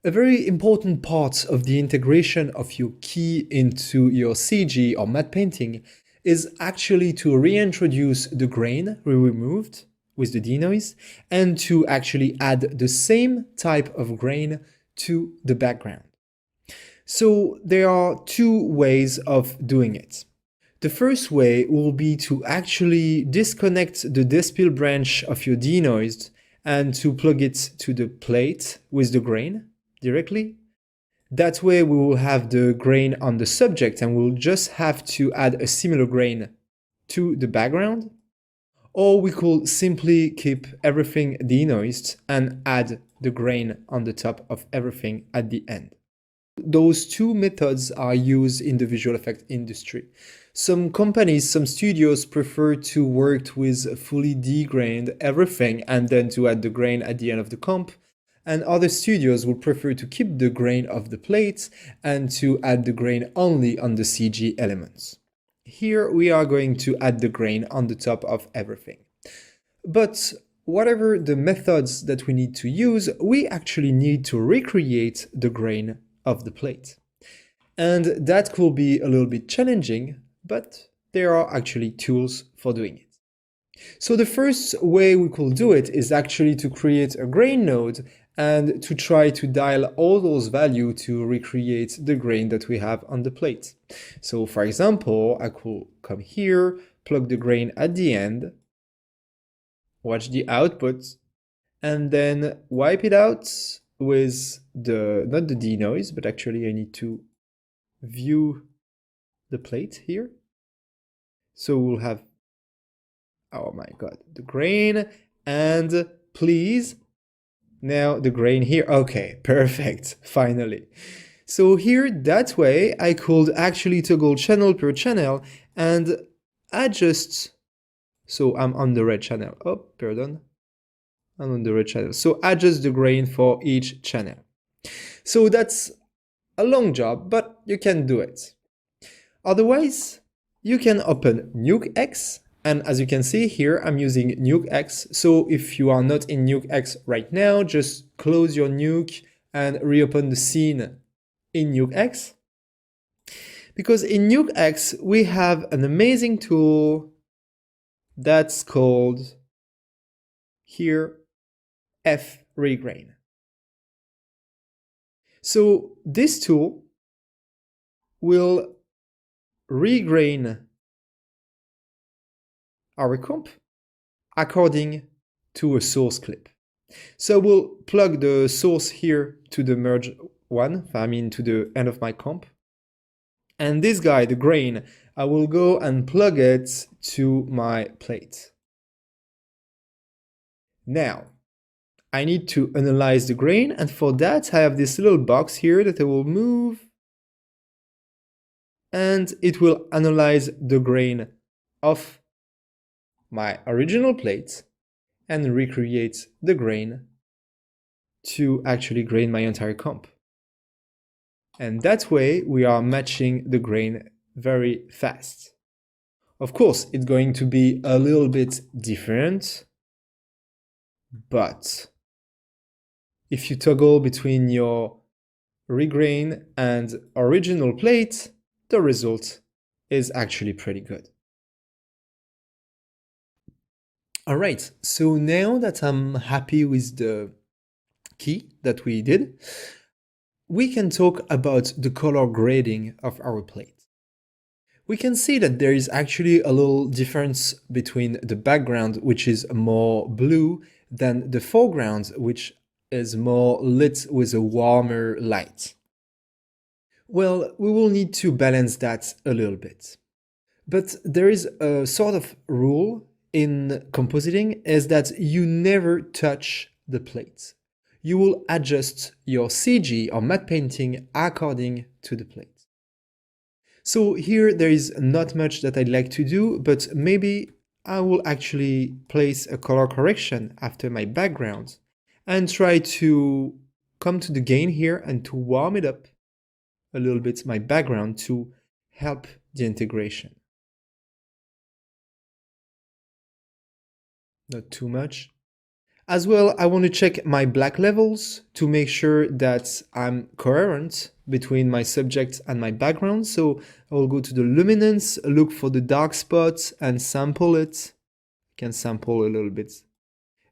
A very important part of the integration of your key into your CG or matte painting is actually to reintroduce the grain we removed with the denoise and to actually add the same type of grain to the background. So there are two ways of doing it. The first way will be to actually disconnect the dispel branch of your denoised and to plug it to the plate with the grain directly. That way we will have the grain on the subject and we'll just have to add a similar grain to the background. Or we could simply keep everything denoised and add the grain on the top of everything at the end. Those two methods are used in the visual effect industry. Some companies, some studios prefer to work with fully degrained everything and then to add the grain at the end of the comp. And other studios would prefer to keep the grain of the plates and to add the grain only on the CG elements. Here we are going to add the grain on the top of everything. But whatever the methods that we need to use, we actually need to recreate the grain of the plate. And that could be a little bit challenging, but there are actually tools for doing it. So the first way we could do it is actually to create a grain node and to try to dial all those values to recreate the grain that we have on the plate. So for example, I could come here, plug the grain at the end, watch the output, and then wipe it out with not the denoise, but actually I need to view the plate here. So we'll have, oh my god, the grain, and please, now the grain here. Okay, perfect, finally. So here, that way, I could actually toggle channel per channel and adjust. So I'm on the red channel. Oh, pardon. I'm on the red channel. So adjust the grain for each channel. So that's a long job, but you can do it. Otherwise, you can open Nuke X, and as you can see here, I'm using Nuke X. So if you are not in Nuke X right now, just close your Nuke and reopen the scene in Nuke X. Because in Nuke X, we have an amazing tool that's called here F Regrain. So this tool will regrain our comp according to a source clip. So we'll plug the source here to the merge one, I mean to the end of my comp. And this guy, the grain, I will go and plug it to my plate. Now, I need to analyze the grain, and for that I have this little box here that I will move, and it will analyze the grain of my original plate and recreate the grain to actually grain my entire comp. And that way we are matching the grain very fast. Of course, it's going to be a little bit different, but if you toggle between your regrain and original plate, the result is actually pretty good. All right, so now that I'm happy with the key that we did, we can talk about the color grading of our plate. We can see that there is actually a little difference between the background, which is more blue, than the foreground, which is more lit with a warmer light. Well, we will need to balance that a little bit. But there is a sort of rule in compositing is that you never touch the plate. You will adjust your CG or matte painting according to the plate. So here there is not much that I'd like to do, but maybe I will actually place a color correction after my background and try to come to the gain here and to warm it up a little bit my background to help the integration. Not too much. As well, I want to check my black levels to make sure that I'm coherent between my subject and my background. So I will go to the luminance, look for the dark spots and sample it. I can sample a little bit.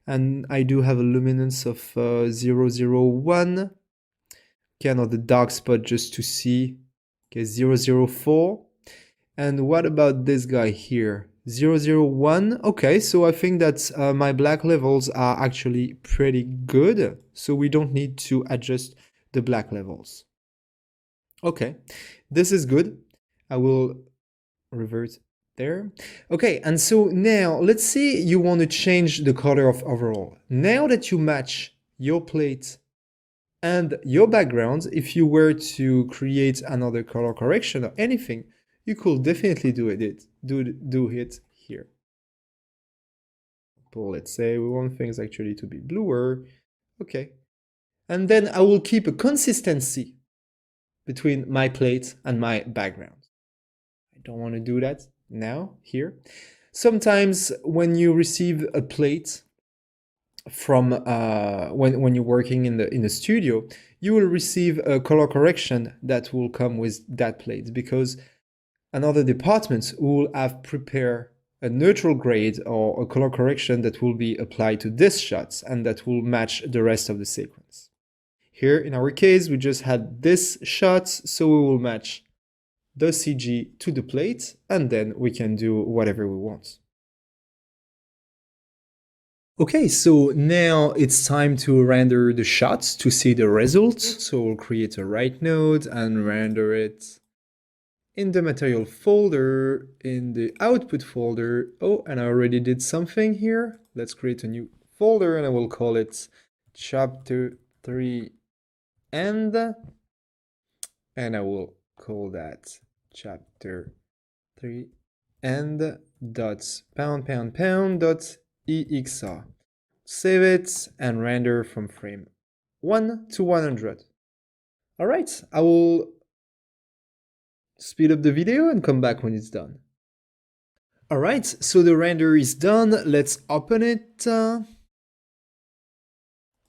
And I do have a luminance of 001. Okay, another dark spot just to see. Okay, 004. And what about this guy here? 001. Okay, so I think that my black levels are actually pretty good. So we don't need to adjust the black levels. Okay, this is good. I will revert there. Okay, and so now let's say you want to change the color of overall. Now that you match your plate and your background, if you were to create another color correction or anything, you could definitely do it here. But let's say we want things actually to be bluer. Okay. And then I will keep a consistency between my plate and my background. I don't want to do that now here. Sometimes when you receive a plate from when you're working in the studio, you will receive a color correction that will come with that plate, because another department will have prepared a neutral grade or a color correction that will be applied to this shot and that will match the rest of the sequence. Here in our case, we just had this shot, so we will match the CG to the plate and then we can do whatever we want. Okay, so now it's time to render the shots to see the results. So we'll create a write node and render it in the material folder, in the output folder. Oh, and I already did something here. Let's create a new folder and I will call it chapter 3 end. And I will call that chapter 3 end dot pound dot exr. Save it and render from frame 1 to 100. All right, I will speed up the video and come back when it's done. All right, so the render is done. Let's open it.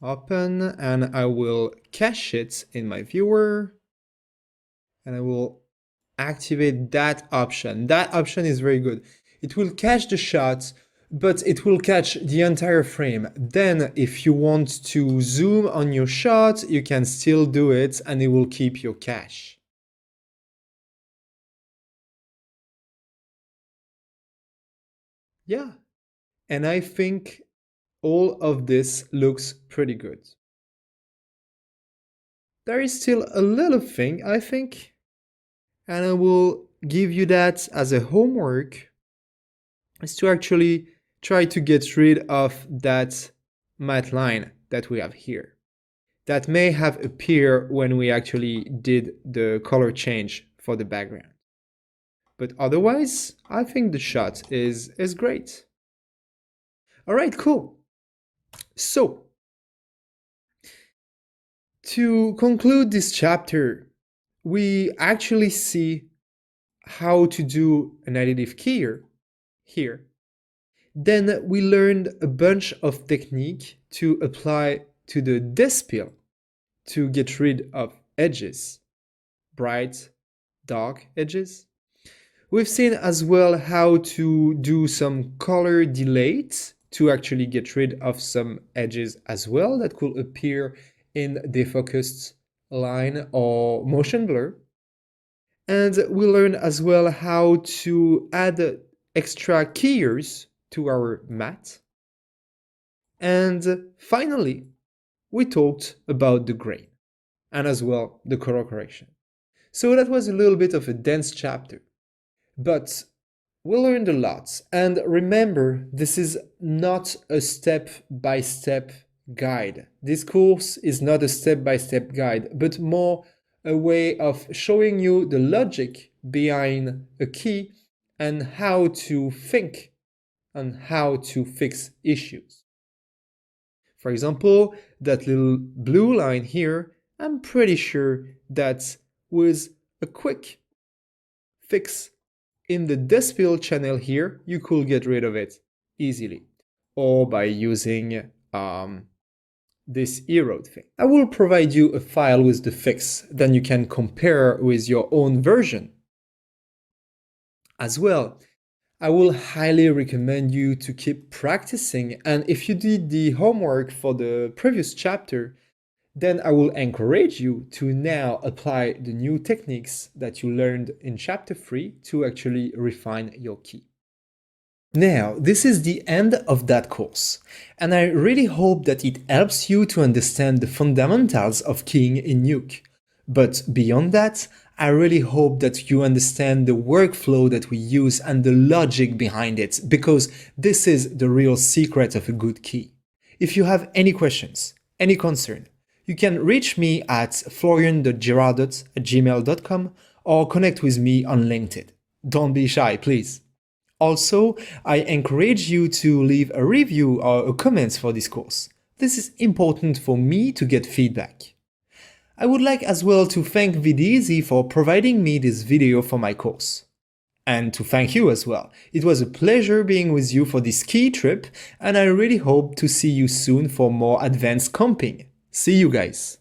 Open, and I will cache it in my viewer. And I will activate that option. That option is very good. It will cache the shot, but it will catch the entire frame. Then if you want to zoom on your shot, you can still do it and it will keep your cache. Yeah, and I think all of this looks pretty good. There is still a little thing, I think, and I will give you that as a homework, is to actually try to get rid of that matte line that we have here. That may have appeared when we actually did the color change for the background. But otherwise, I think the shot is great. All right, cool. So, to conclude this chapter, we actually see how to do an additive keyer here. Then we learned a bunch of technique to apply to the despill to get rid of edges, bright, dark edges. We've seen as well how to do some color delete to actually get rid of some edges as well that could appear in defocused line or motion blur. And we learned as well how to add extra keyers to our matte. And finally, we talked about the grain and as well the color correction. So that was a little bit of a dense chapter. But We learned a lot, and remember, this is not a step-by-step guide. This course is not a step-by-step guide, but more a way of showing you the logic behind a key and how to think and how to fix issues. For example, that little blue line here, I'm pretty sure that was a quick fix in the decibel channel here, you could get rid of it easily, or by using this erode thing. I will provide you a file with the fix, then you can compare with your own version. As well, I will highly recommend you to keep practicing, and if you did the homework for the previous chapter, then I will encourage you to now apply the new techniques that you learned in chapter 3 to actually refine your key. Now, this is the end of that course, and I really hope that it helps you to understand the fundamentals of keying in Nuke. But beyond that, I really hope that you understand the workflow that we use and the logic behind it, because this is the real secret of a good key. If you have any questions, any concern, you can reach me at florian.girardot@gmail.com or connect with me on LinkedIn. Don't be shy, please. Also, I encourage you to leave a review or a comment for this course. This is important for me to get feedback. I would like as well to thank Videezy for providing me this video for my course. And to thank you as well. It was a pleasure being with you for this key trip, and I really hope to see you soon for more advanced comping. See you guys!